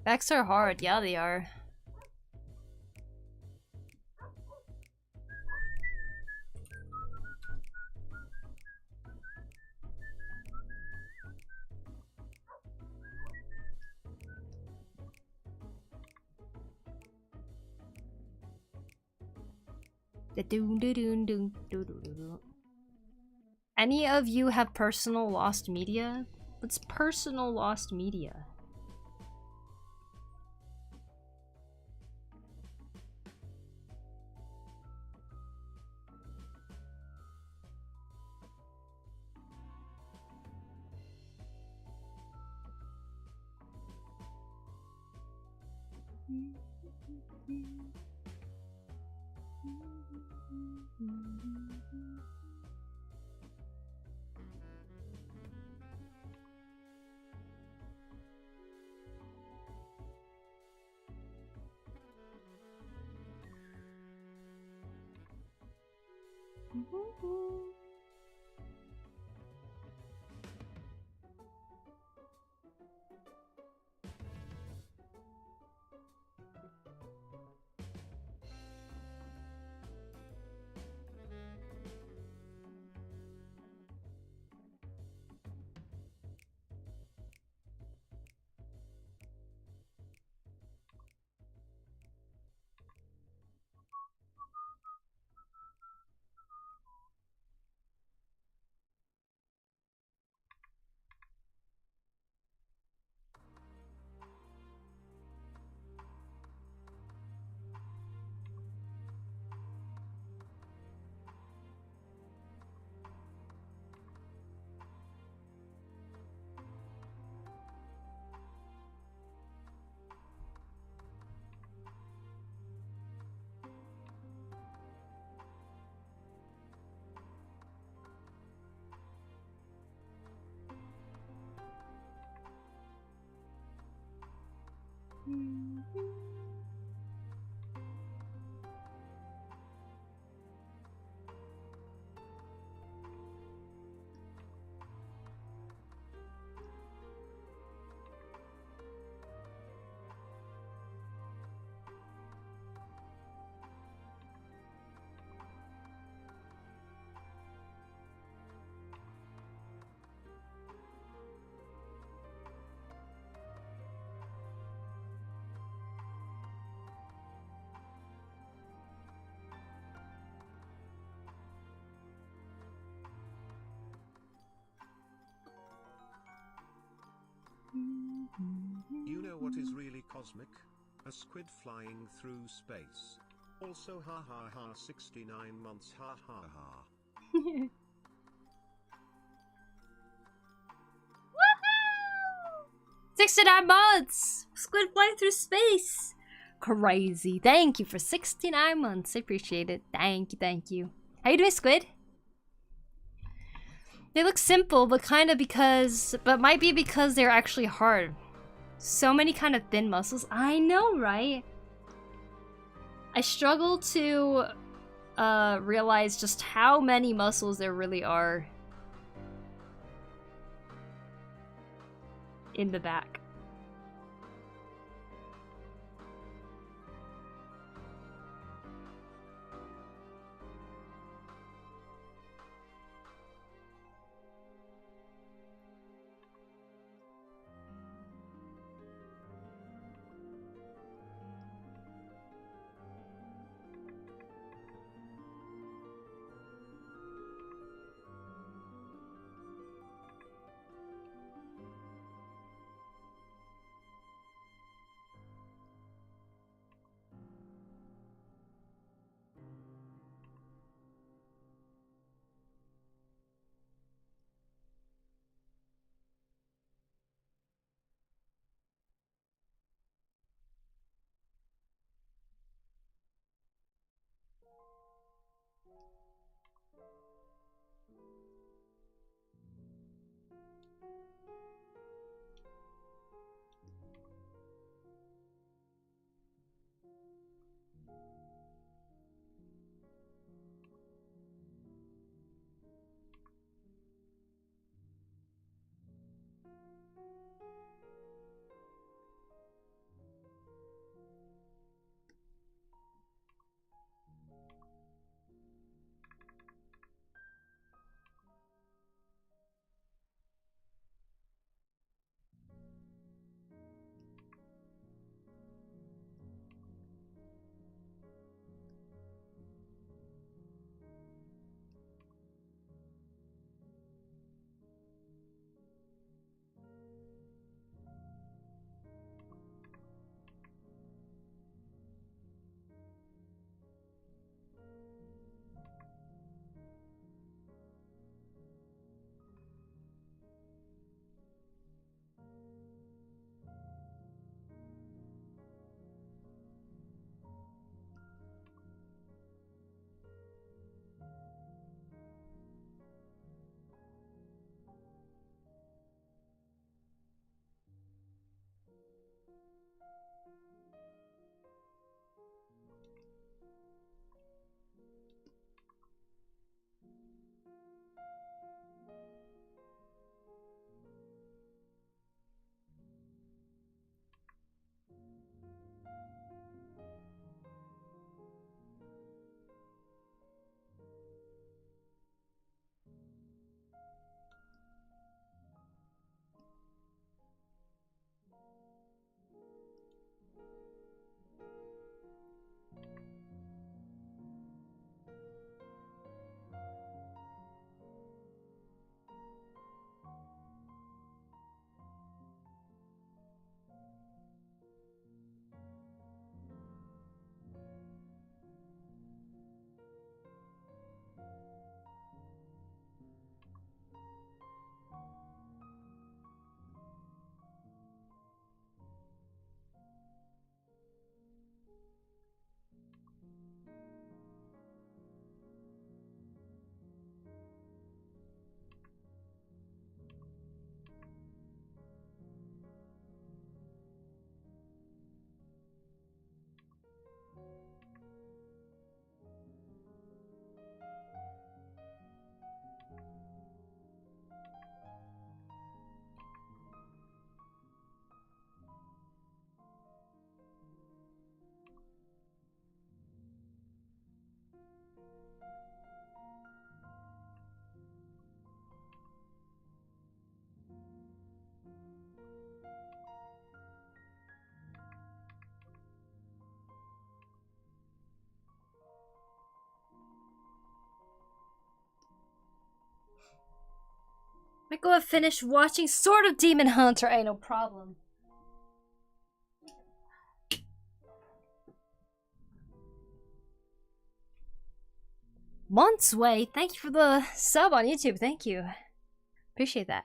Backs are hard, yeah they are. Any of you have personal lost media? What's personal lost media? You know what is really cosmic? A squid flying through space. Also ha ha ha 69 months ha ha ha. Woohoo! 69 months! Squid flying through space! Crazy. Thank you for 69 months. I appreciate it. Thank you, thank you. How you doing, Squid? They look simple, but might be because they're actually hard. So many kind of thin muscles. I know, right? I struggle to realize just how many muscles there really are in the back. I go and finish watching Sword of Demon Hunter. Ain't no problem. Months Way, thank you for the sub on YouTube. Thank you. Appreciate that.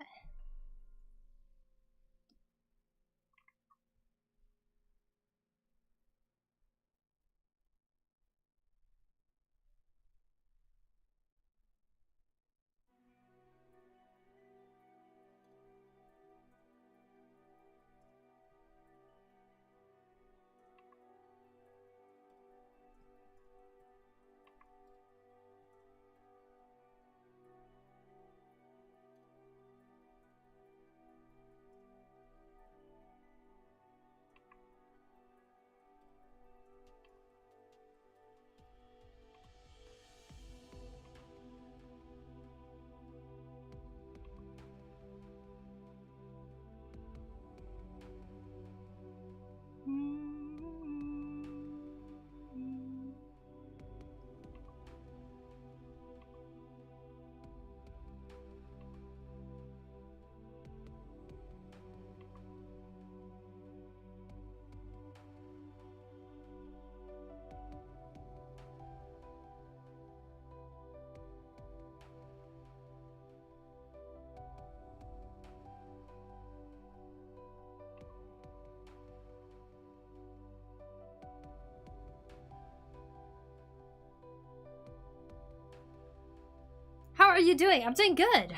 How are you doing? I'm doing good.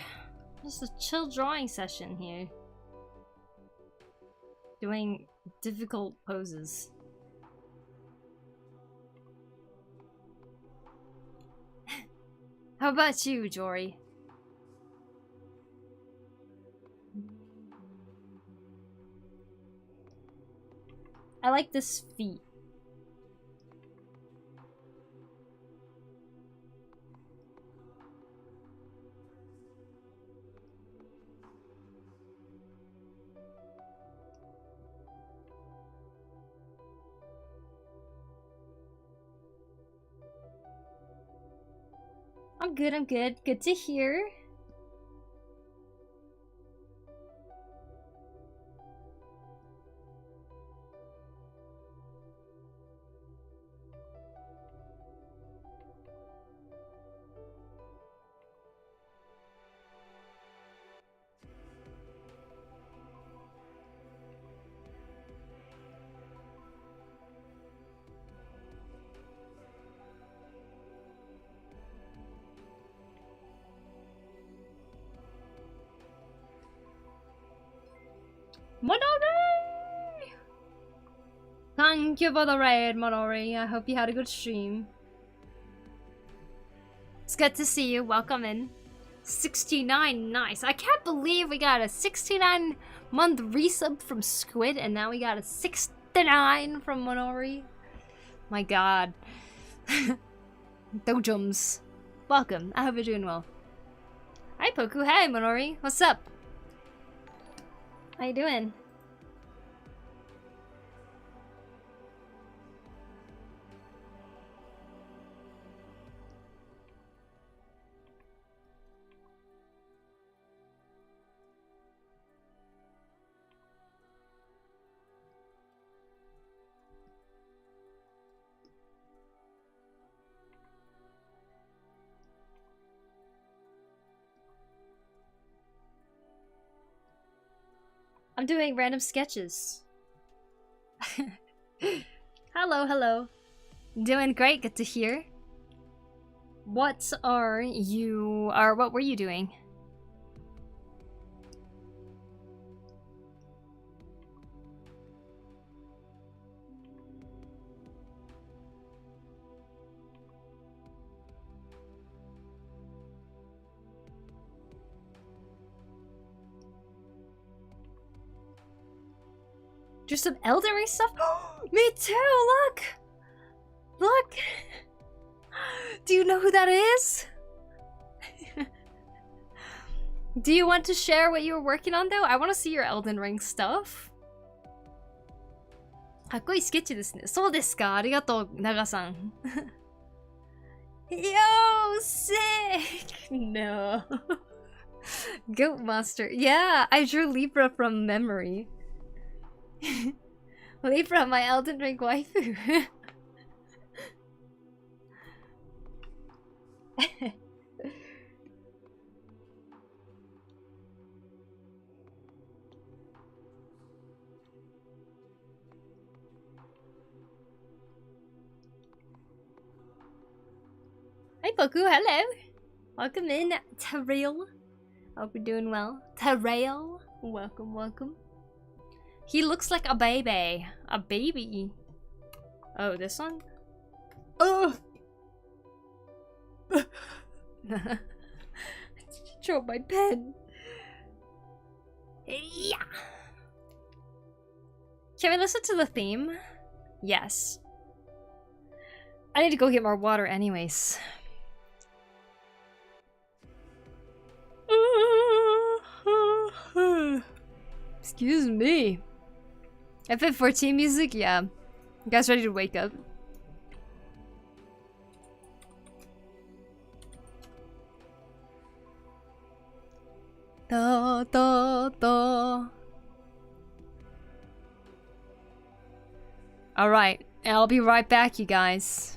Just a chill drawing session here. Doing difficult poses. How about you, Jory? I like this feat. I'm good, I'm good. Good to hear. Monori! Thank you for the raid, Monori. I hope you had a good stream. It's good to see you. Welcome in. 69, nice. I can't believe we got a 69-month resub from Squid, and now we got a 69 from Monori. My god. Dojums. Welcome. I hope you're doing well. Hi, Poku. Hey, Monori. What's up? How you doing? I'm doing random sketches. Hello, hello. Doing great, good to hear. What were you doing? Just some Elden Ring stuff? Me too, look! Look! Do you know who that is? Do you want to share what you were working on though? I want to see your Elden Ring stuff. かっこいいスケッチですね。そうですか。ありがとう、長さん。Yo, sick! No. Goat Master. Yeah, I drew Libra from memory. Libra, my Elden Ring waifu. Hi Poku, hello. Welcome in, Terrell. Hope you're doing well. Terrell, welcome, welcome. He looks like a baby. A baby. Oh, this one? Oh! Drop my pen. Yeah. Can we listen to the theme? Yes. I need to go get more water anyways. Excuse me. FF14 music? Yeah. You guys ready to wake up? Da da da. Alright, I'll be right back, you guys.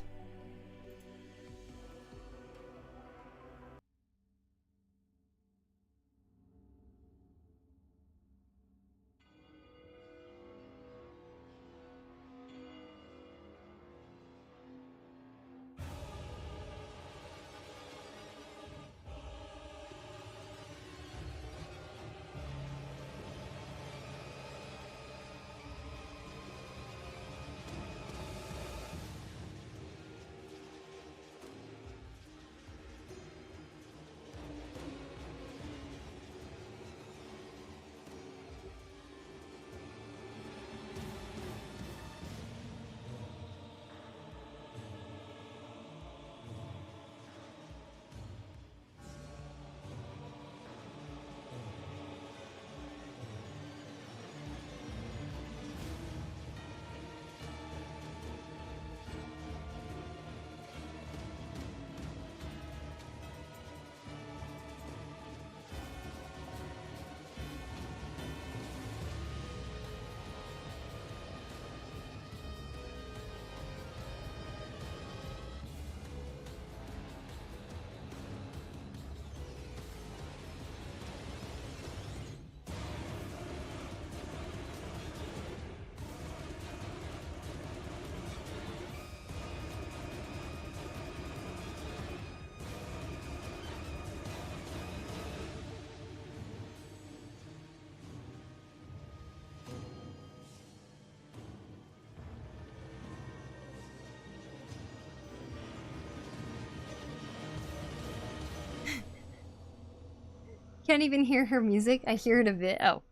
Can't even hear her music. I hear it a bit. Oh.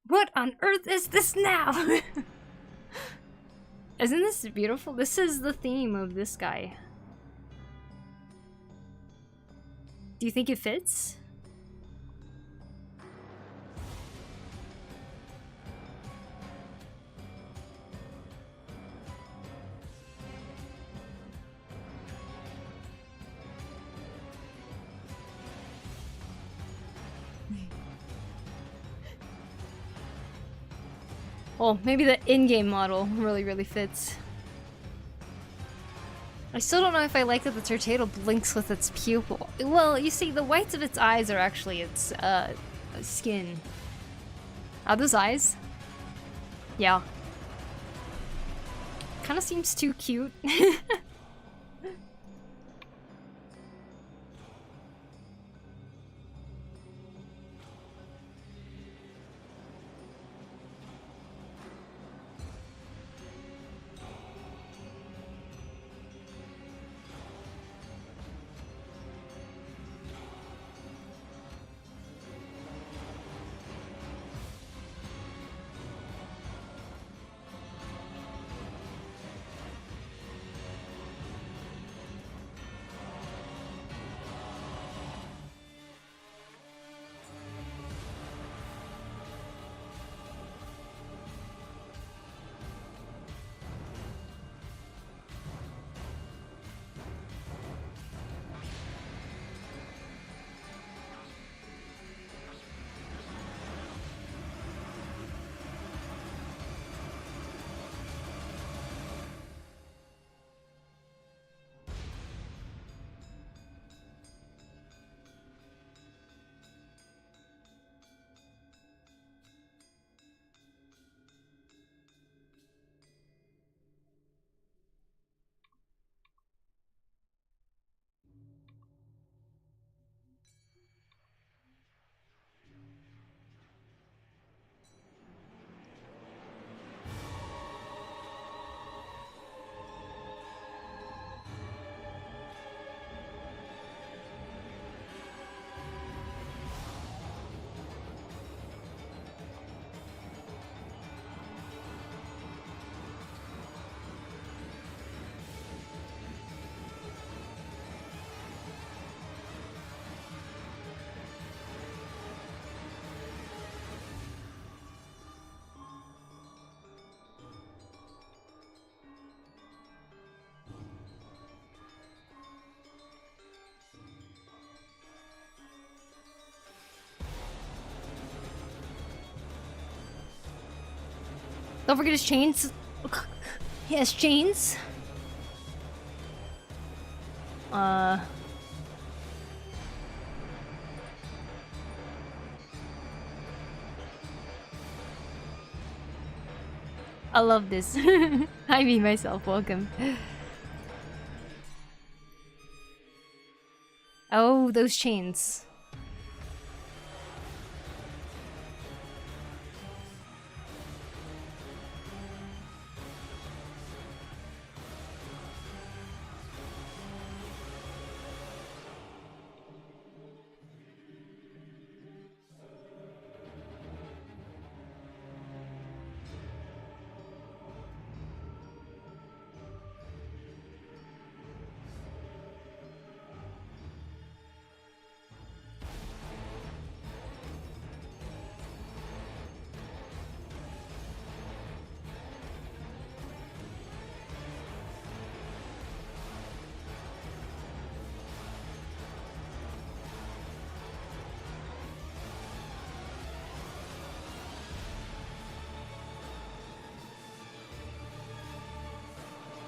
What on earth is this now? Isn't this beautiful? This is the theme of this guy. Do you think it fits? Well, maybe the in-game model really fits. I still don't know if I like that the turtle blinks with its pupil. Well, you see, the whites of its eyes are actually its skin. Are those eyes? Yeah. Kind of seems too cute. Don't forget his chains. He has chains. I love this. I mean myself, welcome. Oh, those chains.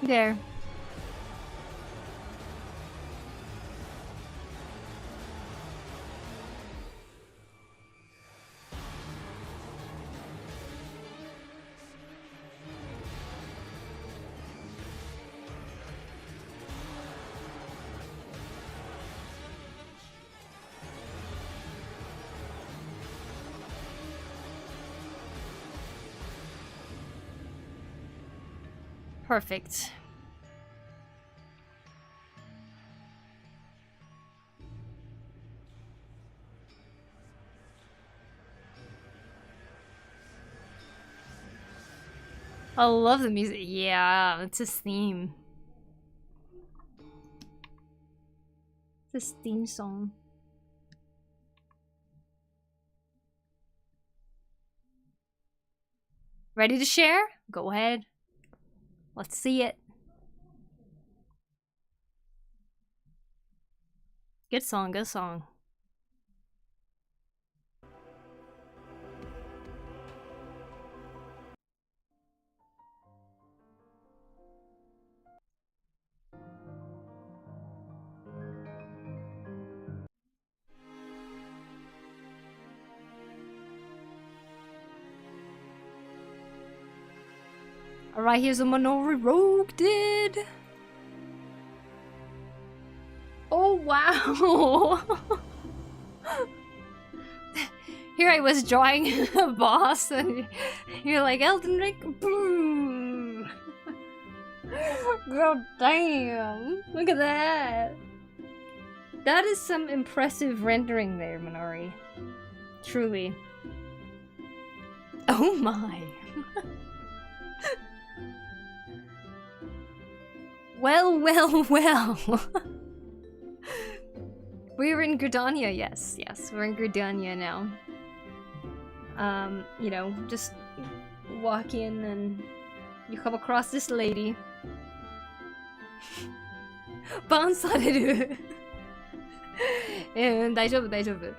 There. Perfect. I love the music. Yeah, it's his theme. It's his theme song. Ready to share? Go ahead. Let's see it. Good song, good song. Alright, here's a Minori Rogue did. Oh wow! Here I was drawing a boss and you're like, Elden Ring, boom! God damn! Look at that! That is some impressive rendering there, Minori. Truly. Oh my! Well, well, well! We're in Gridania, yes, we're in Gridania now. You know, just walk in and you come across this lady. Bansareru! Daijoubu, daijoubu.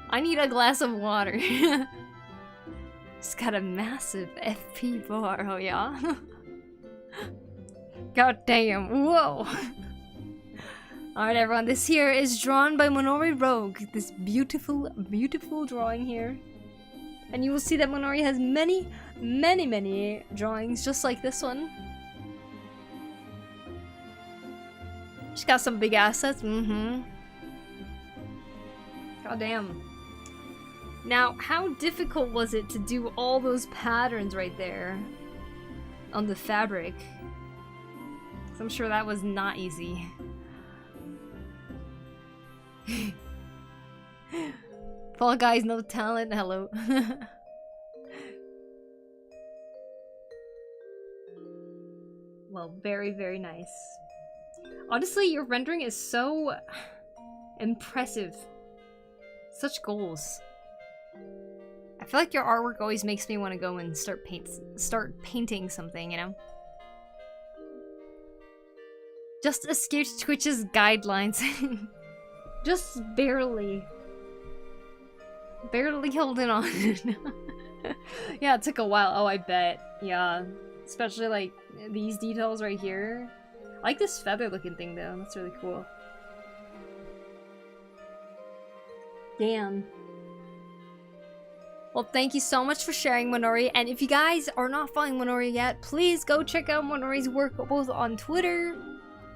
I need a glass of water. It's got a massive FP bar, oh yeah? God damn, whoa! Alright everyone, this here is drawn by Minori Rogue. This beautiful, beautiful drawing here. And you will see that Minori has many, many, many drawings just like this one. She's got some big assets, God damn. Now, how difficult was it to do all those patterns right there on the fabric? 'Cause I'm sure that was not easy. Fall Guys, no talent, hello. Well, very, very nice. Honestly, your rendering is so impressive. Such goals. I feel like your artwork always makes me want to go and start painting something, you know? Just escaped Twitch's guidelines. Just barely. Barely holding on. Yeah, it took a while. Oh, I bet. Yeah. Especially, like, these details right here. I like this feather looking thing, though. That's really cool. Damn. Well, thank you so much for sharing, Monori. And if you guys are not following Monori yet, please go check out Monori's work both on Twitter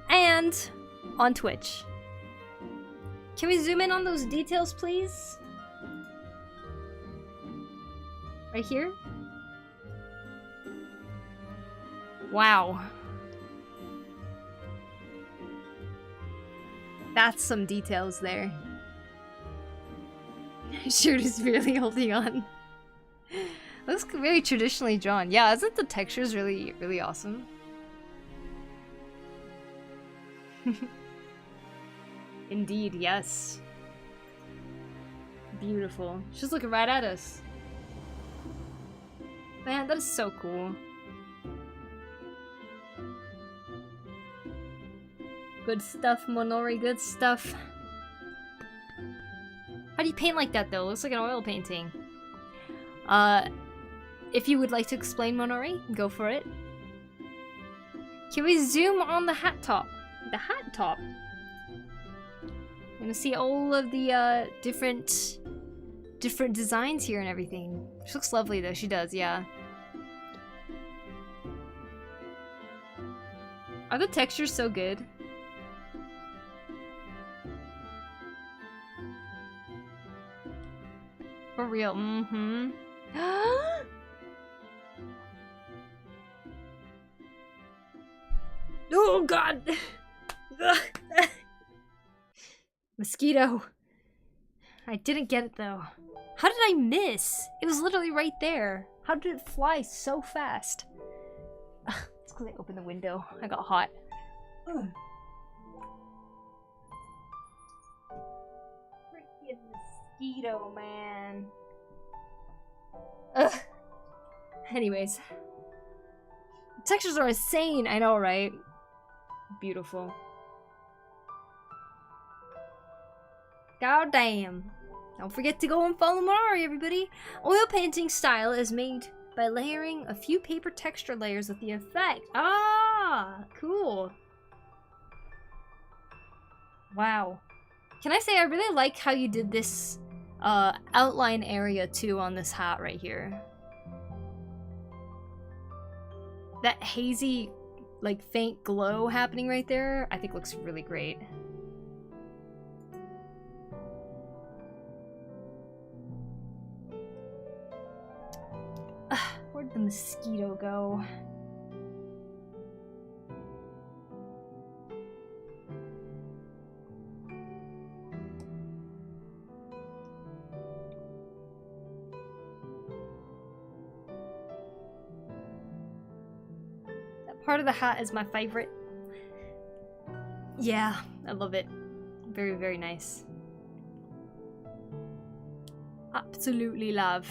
and on Twitch. Can we zoom in on those details, please? Right here? Wow. That's some details there. Shirt is really holding on. Looks very traditionally drawn. Yeah, isn't the textures really, really awesome? Indeed, yes. Beautiful. She's looking right at us. Man, that is so cool. Good stuff, Monori, good stuff. How do you paint like that, though? It looks like an oil painting. If you would like to explain, Monori, go for it. Can we zoom on the hat top? The hat top. I'm gonna see all of the different designs here and everything. She looks lovely, though. She does, yeah. Are the textures so good? For real, mm-hmm. Oh god! Mosquito. I didn't get it though. How did I miss? It was literally right there. How did it fly so fast? It's because I opened the window. I got hot. Freaking mosquito, man. Ugh. Anyways. The textures are insane, I know, right? Beautiful. God damn. Don't forget to go and follow Monori, everybody. Oil painting style is made by layering a few paper texture layers with the effect. Ah, cool. Wow. Can I say I really like how you did this outline area too on this hat right here. That hazy, like, faint glow happening right there, I think looks really great. Where'd the mosquito go? Part of the hat is my favorite. Yeah, I love it. Very, very nice. Absolutely love.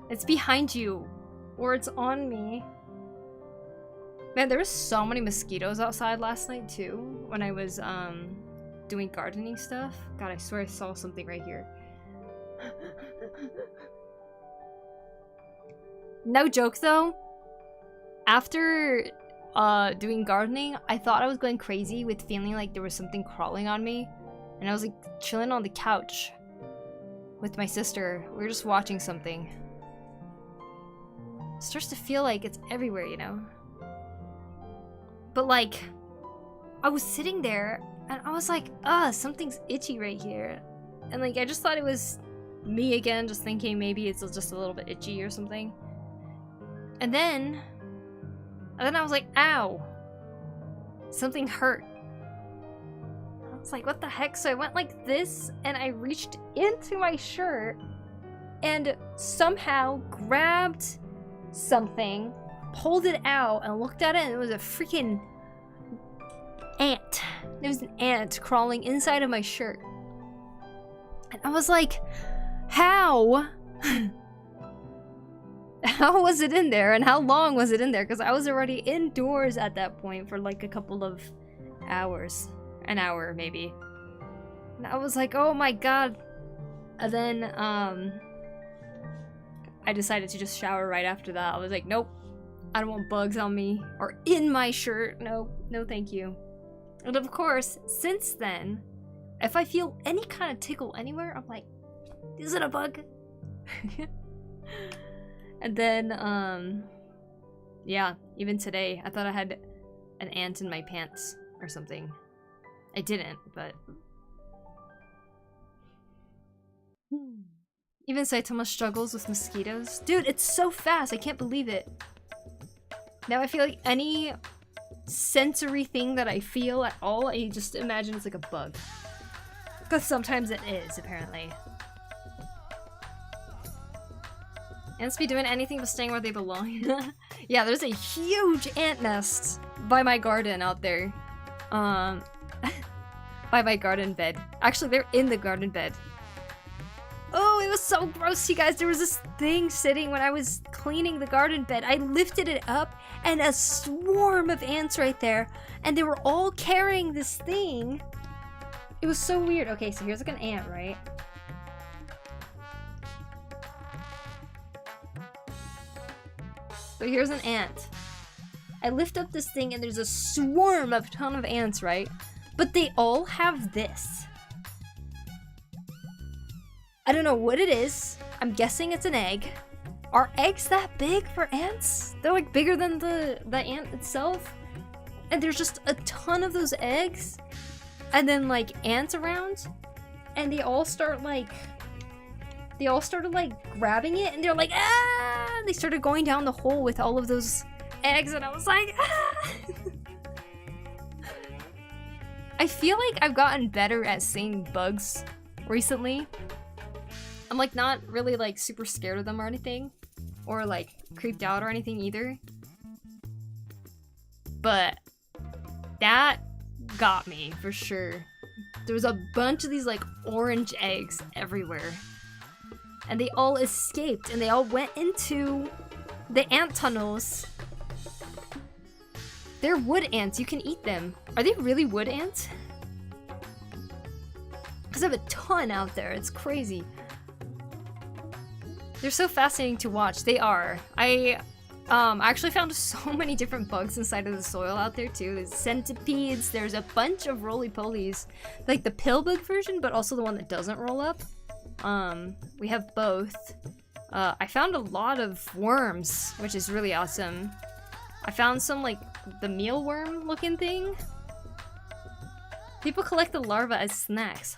It's behind you, or it's on me. Man, there were so many mosquitoes outside last night too, when I was doing gardening stuff. God, I swear I saw something right here. No joke though. After doing gardening, I thought I was going crazy with feeling like there was something crawling on me. And I was like chilling on the couch with my sister. We were just watching something. It starts to feel like it's everywhere, you know? But like, I was sitting there and I was like, something's itchy right here. And like, I just thought it was me again, just thinking maybe it's just a little bit itchy or something. And then I was like, ow. Something hurt. I was like, what the heck? So I went like this, and I reached into my shirt, and somehow grabbed something, pulled it out, and looked at it, and it was a freaking ant. There was an ant crawling inside of my shirt. And I was like, how? How was it in there, and how long was it in there? Because I was already indoors at that point for like a couple of hours. An hour, maybe. And I was like, oh my god. And then, I decided to just shower right after that. I was like, nope, I don't want bugs on me or in my shirt. No, no thank you. And of course, since then, if I feel any kind of tickle anywhere, I'm like, is it a bug? And then, yeah, even today, I thought I had an ant in my pants or something. I didn't, but... Even Saitama struggles with mosquitoes. Dude, it's so fast, I can't believe it. Now I feel like any sensory thing that I feel at all, I just imagine it's like a bug. Because sometimes it is, apparently. Ants be doing anything but staying where they belong. Yeah, there's a huge ant nest by my garden out there. By my garden bed. Actually, they're in the garden bed. Oh, it was so gross, you guys. There was this thing sitting when I was cleaning the garden bed. I lifted it up and a swarm of ants right there. And they were all carrying this thing. It was so weird. Okay, so here's like an ant, right? So here's an ant. I lift up this thing and there's a swarm of ton of ants, right? But they all have this. I don't know what it is. I'm guessing it's an egg. Are eggs that big for ants? They're like bigger than the ant itself. And there's just a ton of those eggs. And then like ants around. And they all start like... They all started like grabbing it and they're like, ah! And they started going down the hole with all of those eggs and I was like, ah! I feel like I've gotten better at seeing bugs recently. I'm like not really like super scared of them or anything. Or like creeped out or anything either. But that got me for sure. There was a bunch of these like orange eggs everywhere. And they all escaped and they all went into the ant tunnels. They're wood ants, you can eat them. Are they really wood ants? Because I have a ton out there, it's crazy. They're so fascinating to watch, they are. I actually found so many different bugs inside of the soil out there too. There's centipedes, there's a bunch of roly-polies. Like the pill bug version, but also the one that doesn't roll up. We have both. I found a lot of worms, which is really awesome. I found some, like, the mealworm looking thing. People collect the larvae as snacks.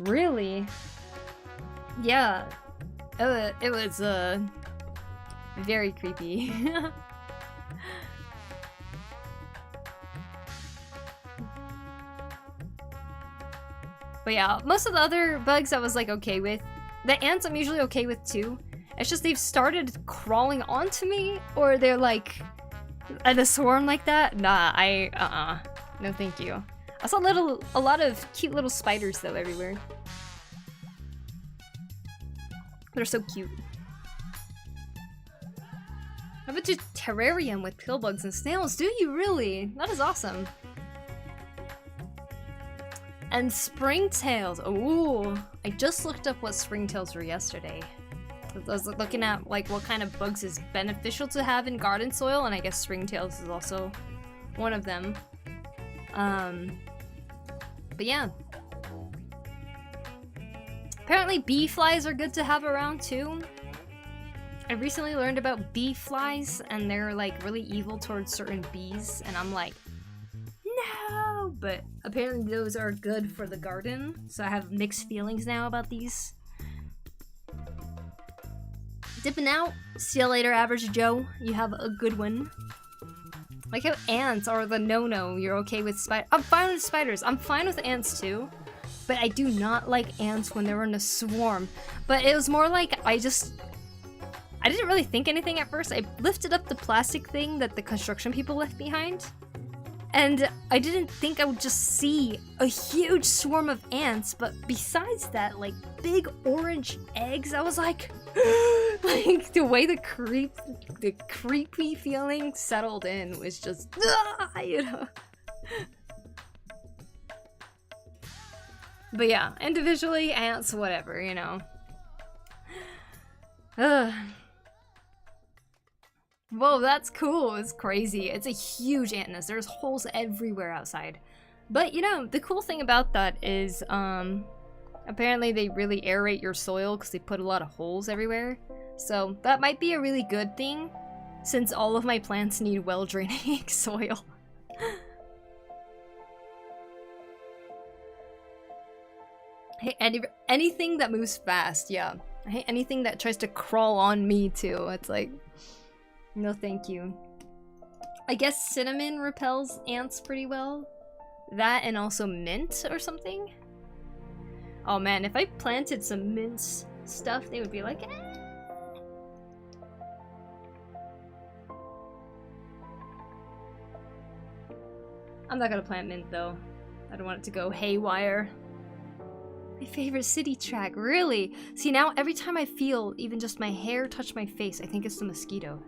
Really? Yeah. It was, very creepy. But yeah, most of the other bugs I was like okay with. The ants I'm usually okay with too. It's just they've started crawling onto me or they're like in a swarm like that. Nah, no thank you. I saw a lot of cute little spiders though everywhere. They're so cute. I went to terrarium with pill bugs and snails. Do you really? That is awesome. And springtails. Ooh, I just looked up what springtails were yesterday. I was looking at like what kind of bugs is beneficial to have in garden soil, and I guess springtails is also one of them. But yeah. Apparently bee flies are good to have around too. I recently learned about bee flies and they're like really evil towards certain bees, and I'm like, no! But apparently those are good for the garden, so I have mixed feelings now about these. Dipping out. See you later, Average Joe. You have a good one. Like how ants are the no-no. You're okay with spiders. I'm fine with spiders. I'm fine with ants too. But I do not like ants when they're in a swarm. But it was more like I didn't really think anything at first. I lifted up the plastic thing that the construction people left behind. And I didn't think I would just see a huge swarm of ants, but besides that, like, big orange eggs, I was like, like, the way the creepy feeling settled in was just, you know. But yeah, individually, ants, whatever, you know. Ugh. Whoa, that's cool. It's crazy. It's a huge ant nest. There's holes everywhere outside. But, you know, the cool thing about that is, apparently they really aerate your soil because they put a lot of holes everywhere. So that might be a really good thing, since all of my plants need well-draining soil. I hate anything that moves fast, yeah. I hate anything that tries to crawl on me, too. It's like, no thank you. I guess cinnamon repels ants pretty well. That and also mint or something. Oh man, if I planted some mint stuff, they would be like, eh. I'm not gonna plant mint though. I don't want it to go haywire. My favorite city track, really? See, now every time I feel even just my hair touch my face, I think it's the mosquito.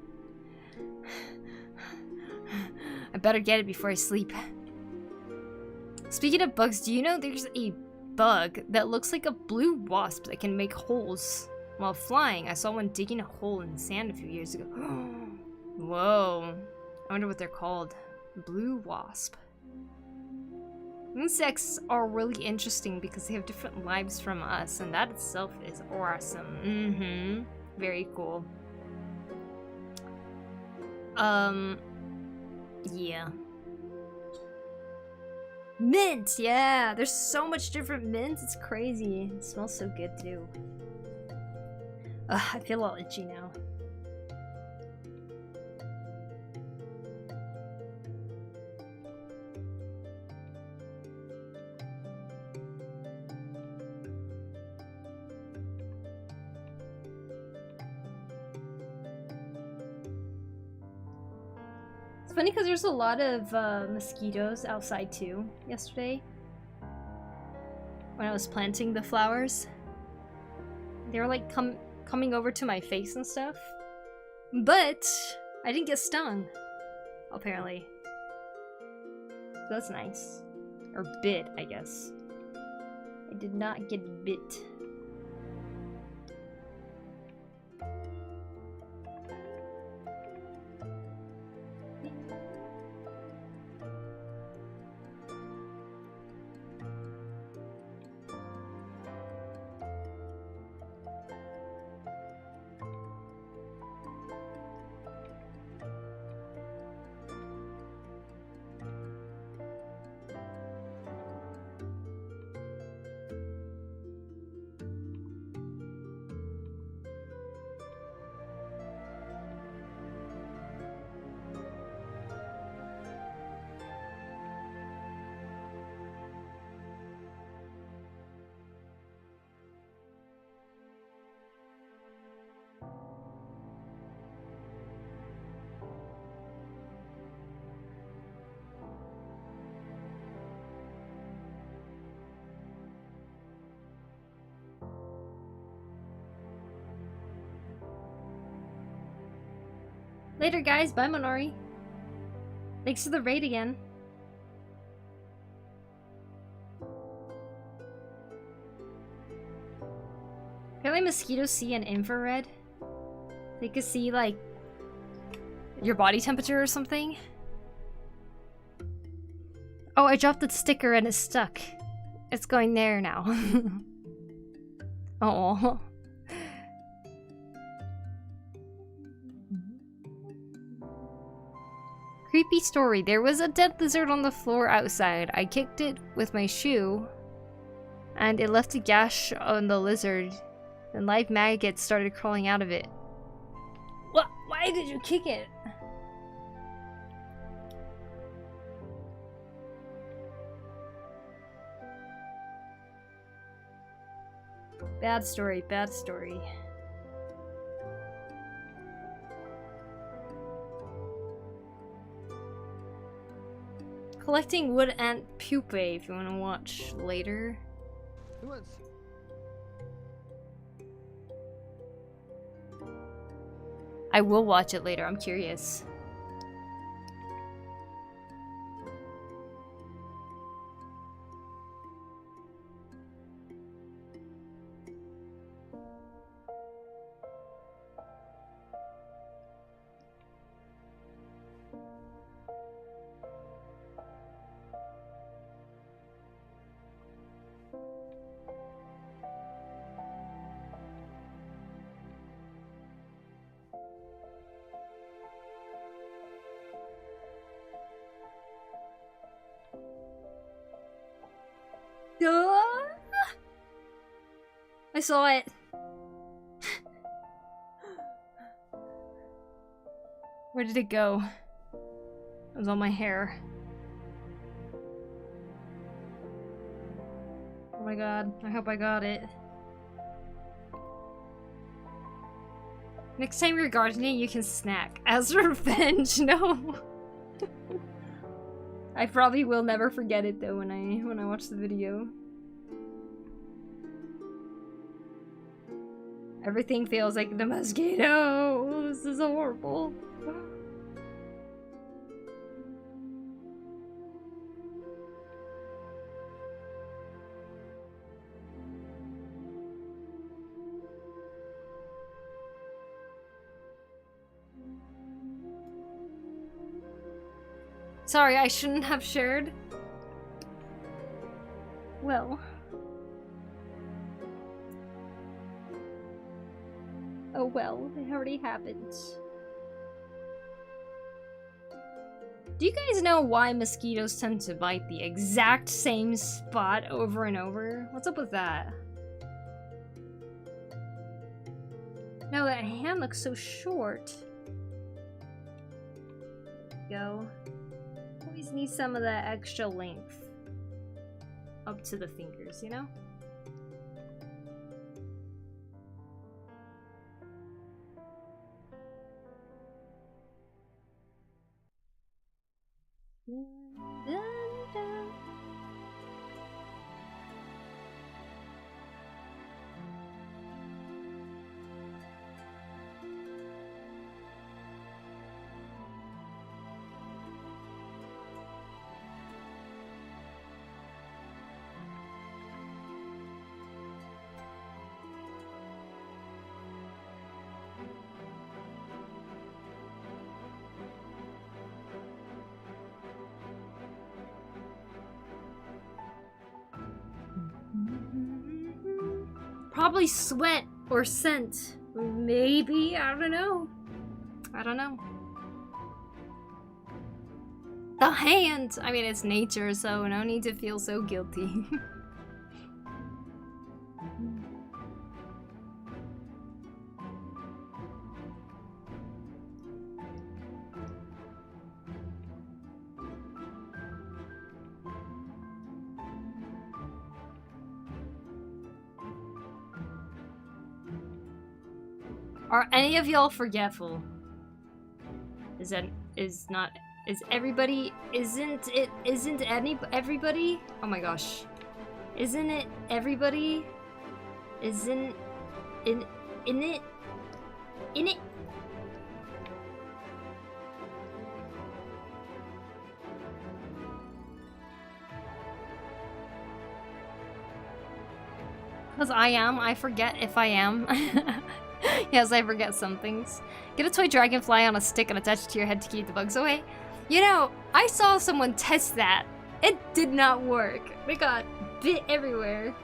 I better get it before I sleep. Speaking of bugs, do you know there's a bug that looks like a blue wasp that can make holes while flying? I saw one digging a hole in the sand a few years ago. Whoa. I wonder what they're called. Blue wasp. Insects are really interesting because they have different lives from us, and that itself is awesome. Very cool. Yeah. Mint! Yeah! There's so much different mint, it's crazy. It smells so good too. Ugh, I feel all itchy now. It's funny because there's a lot of mosquitoes outside too yesterday when I was planting the flowers. They were like coming over to my face and stuff, but I didn't get stung apparently, so that's nice. Or bit, I guess. I did not get bit. Later, guys. Bye, Monori. Thanks for the raid again. Apparently mosquitoes see in infrared. They could see, like, your body temperature or something. Oh, I dropped the sticker and it's stuck. It's going there now. Oh. Creepy story. There was a dead lizard on the floor outside. I kicked it with my shoe, and it left a gash on the lizard. Then live maggots started crawling out of it. What? Why did you kick it? Bad story, bad story. Collecting wood ant pupae if you want to watch later. I will watch it later, I'm curious. I saw it. Where did it go? It was on my hair. Oh my god, I hope I got it. Next time you're gardening, you can snack. As revenge, no. I probably will never forget it though when I watch the video. Everything feels like the mosquito. This is horrible. Sorry, I shouldn't have shared. Well. Oh well, it already happened. Do you guys know why mosquitoes tend to bite the exact same spot over and over? What's up with that? No, that hand looks so short. Go. Always need some of that extra length up to the fingers, you know? Probably sweat or scent. Maybe, I don't know. I don't know. The hand! I mean, it's nature, so no need to feel so guilty. Are any of y'all forgetful? Isn't everybody? Isn't everybody? Oh my gosh. Isn't it everybody? Isn't in it? Because I forget if I am. Yes, I forget some things. Get a toy dragonfly on a stick and attach it to your head to keep the bugs away. You know, I saw someone test that. It did not work. They got bit everywhere.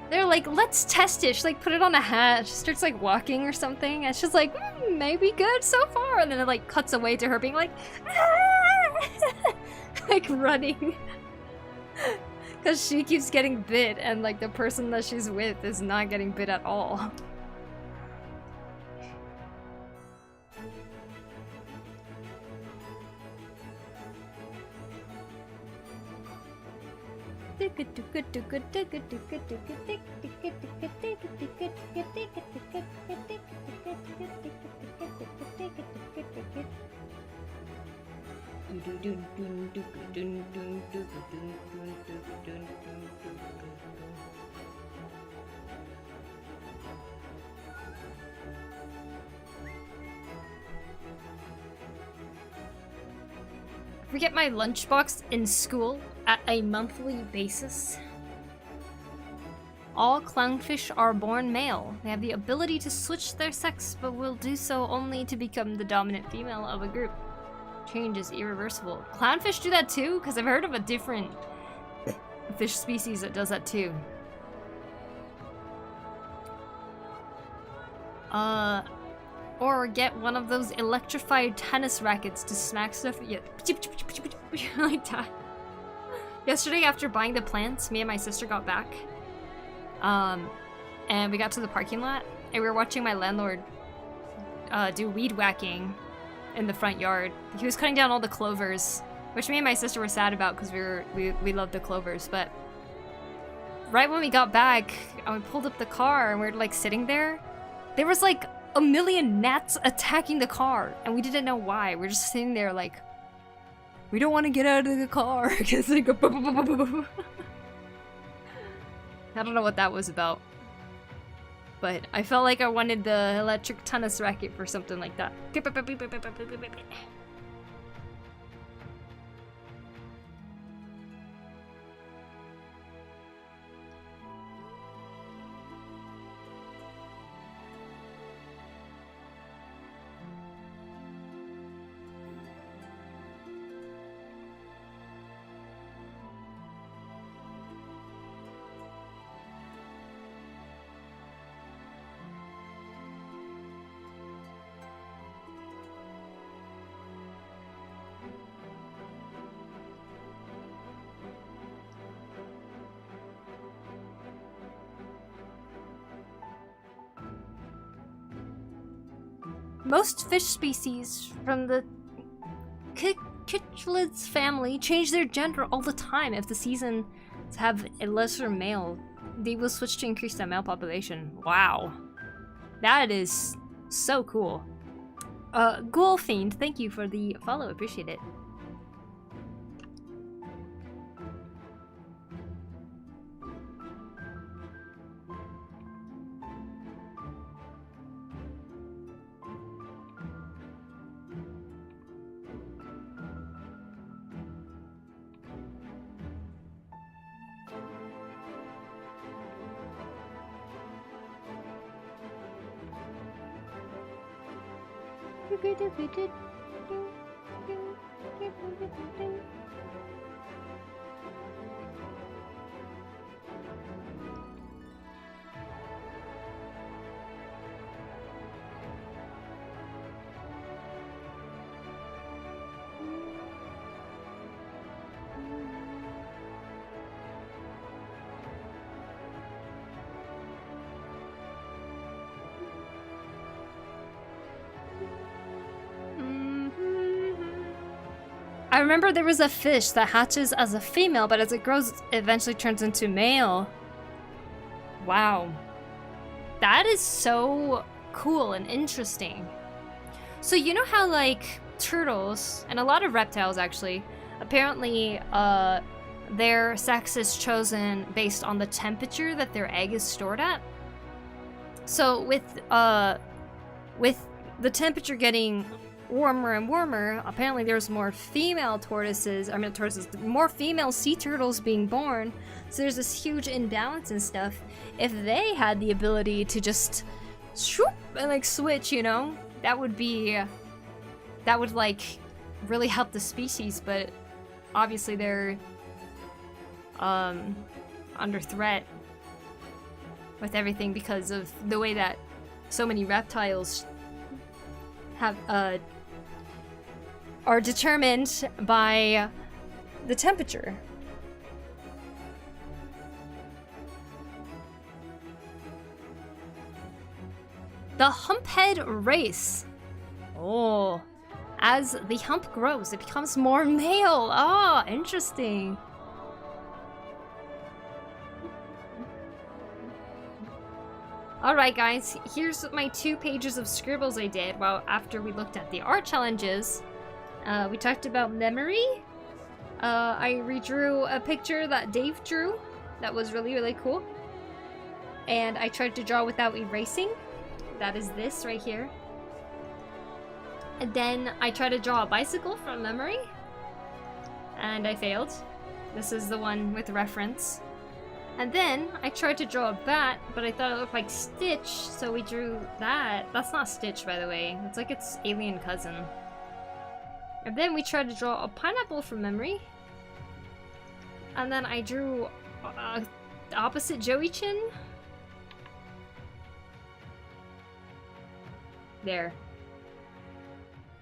They're like, let's test it. She like put it on a hat. She starts like walking or something. And she's like, maybe good so far. And then it like cuts away to her being like, like running. Because she keeps getting bit and like the person that she's with is not getting bit at all. We get my lunchbox in school at a monthly basis. All clownfish are born male. They have the ability to switch their sex, but will do so only to become the dominant female of a group. Change is irreversible. Clownfish do that too? Because I've heard of a different fish species that does that too. Or get one of those electrified tennis rackets to smack stuff. Yeah, like that. Yesterday, after buying the plants, me and my sister got back. And we got to the parking lot, and we were watching my landlord do weed whacking in the front yard. He was cutting down all the clovers, which me and my sister were sad about because we loved the clovers. But right when we got back, and we pulled up the car, and we were like sitting there, there was like a million gnats attacking the car, and we didn't know why. We're just sitting there like, we don't want to get out of the car because like, I don't know what that was about, but I felt like I wanted the electric tennis racket for something like that. Most fish species from the cichlids family change their gender all the time. If the seasons have a lesser male, they will switch to increase their male population. Wow. That is so cool. Ghoulfiend, thank you for the follow, appreciate it. I remember there was a fish that hatches as a female, but as it grows, it eventually turns into male. Wow. That is so cool and interesting. So you know how like turtles, and a lot of reptiles actually, apparently their sex is chosen based on the temperature that their egg is stored at? So with the temperature getting warmer and warmer, apparently there's more female more female sea turtles being born, so there's this huge imbalance and stuff. If they had the ability to just swoop and like switch, you know, that would like really help the species, but obviously they're under threat with everything because of the way that so many reptiles have are determined by the temperature. The humphead race. Oh, as the hump grows, it becomes more male. Ah, interesting. Alright guys, here's my 2 pages of scribbles I did after we looked at the art challenges. We talked about memory. I redrew a picture that Dave drew that was really, really cool. And I tried to draw without erasing. That is this right here. And then I tried to draw a bicycle from memory. And I failed. This is the one with reference. And then I tried to draw a bat, but I thought it looked like Stitch, so we drew that. That's not Stitch, by the way. It's like its alien cousin. And then we tried to draw a pineapple from memory. And then I drew the opposite Joey-chin. There.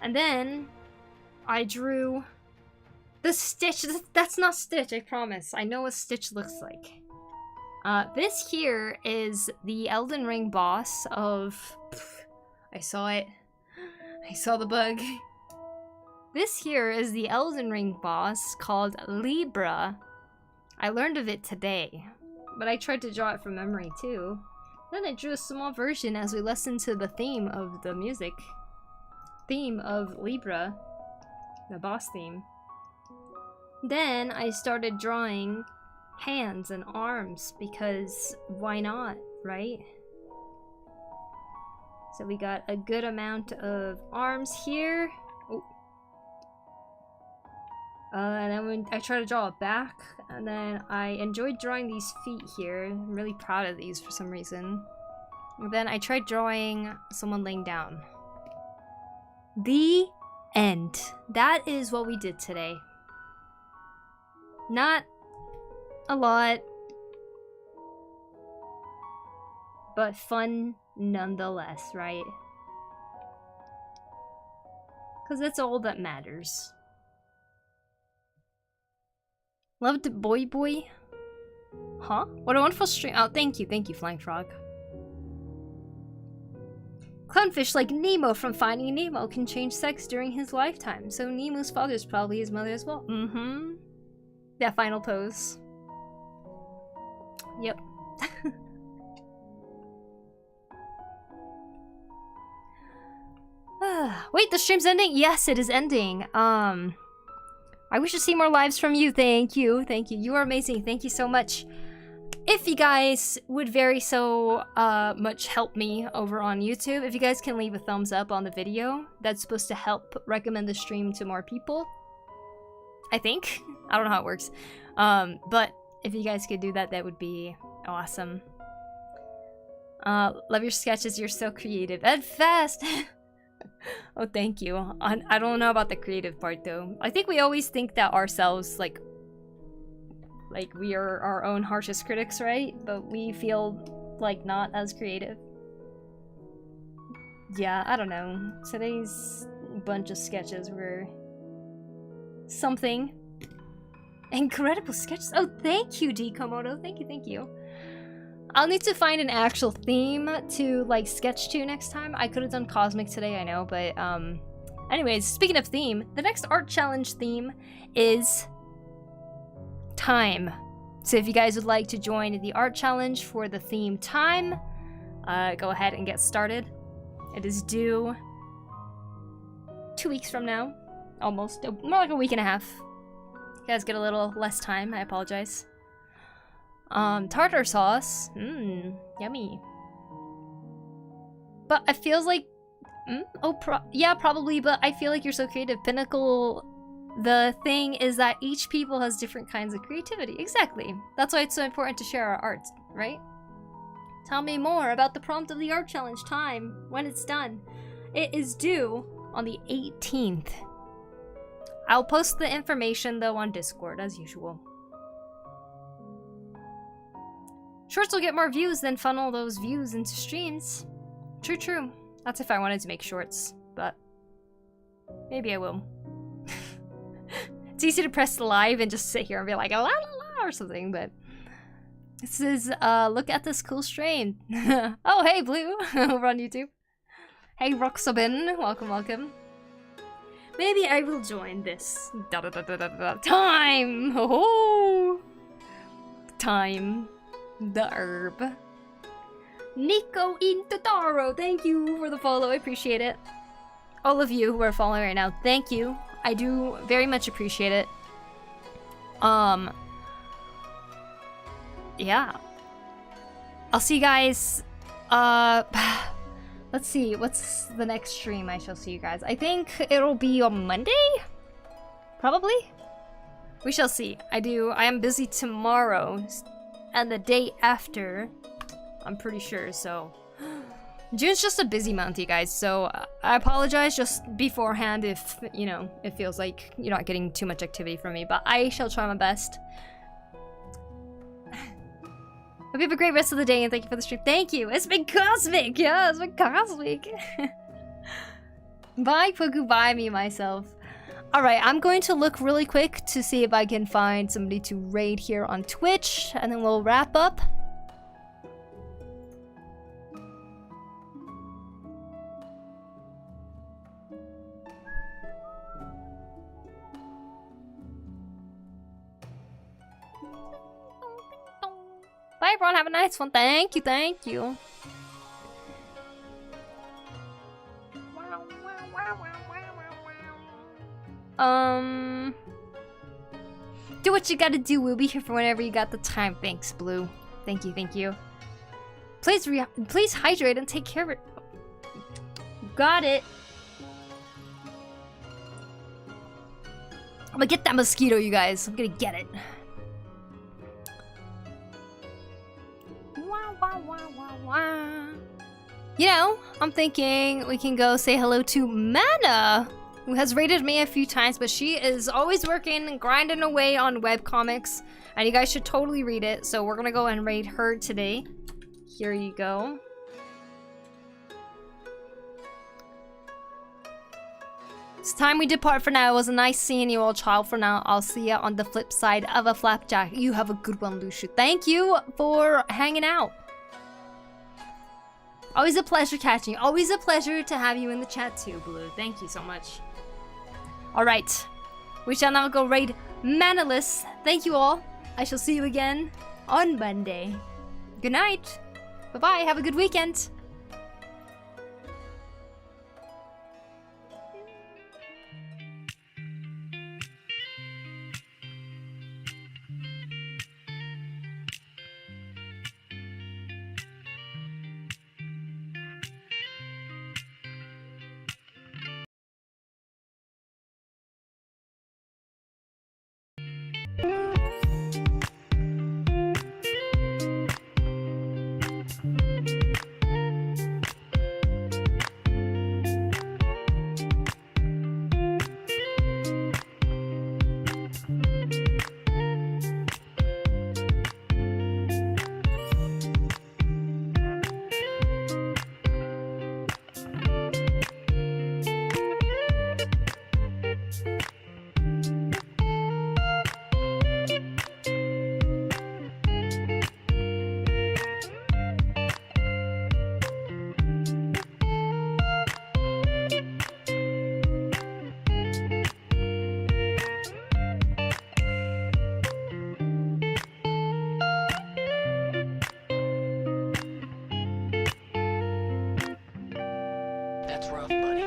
And then I drew the Stitch. That's not Stitch, I promise. I know what Stitch looks like. This here is the Elden Ring boss of... I saw it. I saw the bug. This here is the Elden Ring boss called Libra. I learned of it today, but I tried to draw it from memory too. Then I drew a small version as we listened to the theme of the music. Theme of Libra. The boss theme. Then I started drawing hands and arms because why not, right? So we got a good amount of arms here. Oh. And then when I try to draw a back, and then I enjoyed drawing these feet here. I'm really proud of these for some reason. And then I tried drawing someone laying down. The end. That is what we did today. Not a lot, but fun nonetheless, right? Because that's all that matters. Loved Boy Boy? Huh? What a wonderful stream. Oh, thank you, Flying Frog. Clownfish like Nemo from Finding Nemo can change sex during his lifetime, so Nemo's father is probably his mother as well. Mm-hmm. That final pose. Yep. Wait, the stream's ending? Yes, it is ending. I wish to see more lives from you. Thank you. You are amazing. Thank you so much. If you guys would very so much help me over on YouTube, if you guys can leave a thumbs up on the video, that's supposed to help recommend the stream to more people. I think. I don't know how it works. But if you guys could do that, that would be awesome. Love your sketches. You're so creative and fast. Oh, thank you. I don't know about the creative part though. I think we always think that ourselves, like we are our own harshest critics, right? But we feel like not as creative. Yeah, I don't know. Today's bunch of sketches were something. Incredible sketches. Oh, thank you, D Komodo. Thank you. I'll need to find an actual theme to like sketch to next time. I could have done cosmic today, I know, but anyways, speaking of theme, the next art challenge theme is time. So if you guys would like to join the art challenge for the theme time, go ahead and get started. It is due 2 weeks from now, almost, more like a week and a half. You guys get a little less time, I apologize. Tartar sauce. Yummy. But it feels like... yeah, probably, but I feel like you're so creative. Pinnacle, the thing is that each people has different kinds of creativity. Exactly. That's why it's so important to share our art, right? Tell me more about the prompt of the art challenge time, when it's done. It is due on the 18th. I'll post the information, though, on Discord, as usual. Shorts will get more views, then funnel those views into streams. True. That's if I wanted to make shorts, but maybe I will. It's easy to press live and just sit here and be like, la la la, or something, but... This is, look at this cool stream. Oh, hey, Blue, over on YouTube. Hey, Roxabin, welcome. Maybe I will join this. Time! Oh! Time. The herb. Nico Intotaro, thank you for the follow, I appreciate it. All of you who are following right now, thank you. I do very much appreciate it. Yeah. I'll see you guys, let's see, what's the next stream I shall see you guys? I think it'll be on Monday? Probably? We shall see. I am busy tomorrow. And the day after, I'm pretty sure, so... June's just a busy month, you guys, so I apologize just beforehand if, you know, it feels like you're not getting too much activity from me, but I shall try my best. Hope you have a great rest of the day, and thank you for the stream. Thank you! It's been cosmic! Yeah, it's been cosmic! Bye, Poku. Bye, me, myself. Alright, I'm going to look really quick to see if I can find somebody to raid here on Twitch, and then we'll wrap up. Bye, everyone. Have a nice one. Thank you, thank you. Do what you gotta do. We'll be here for whenever you got the time. Thanks, Blue. Thank you, thank you. Please hydrate and take care of it. Got it. I'm gonna get that mosquito, you guys. I'm gonna get it. You know, I'm thinking we can go say hello to Mana, who has rated me a few times, but she is always working and grinding away on webcomics, and you guys should totally read it. So we're gonna go and raid her today. Here you go. It's time we depart for now. It was nice seeing you all, child. For now, I'll see you on the flip side of a flapjack. You have a good one, Lucia. Thank you for hanging out. Always a pleasure catching you. Always a pleasure to have you in the chat too, Blue. Thank you so much. Alright. We shall now go raid Manalus. Thank you all. I shall see you again on Monday. Good night. Bye-bye. Have a good weekend. That's rough, buddy.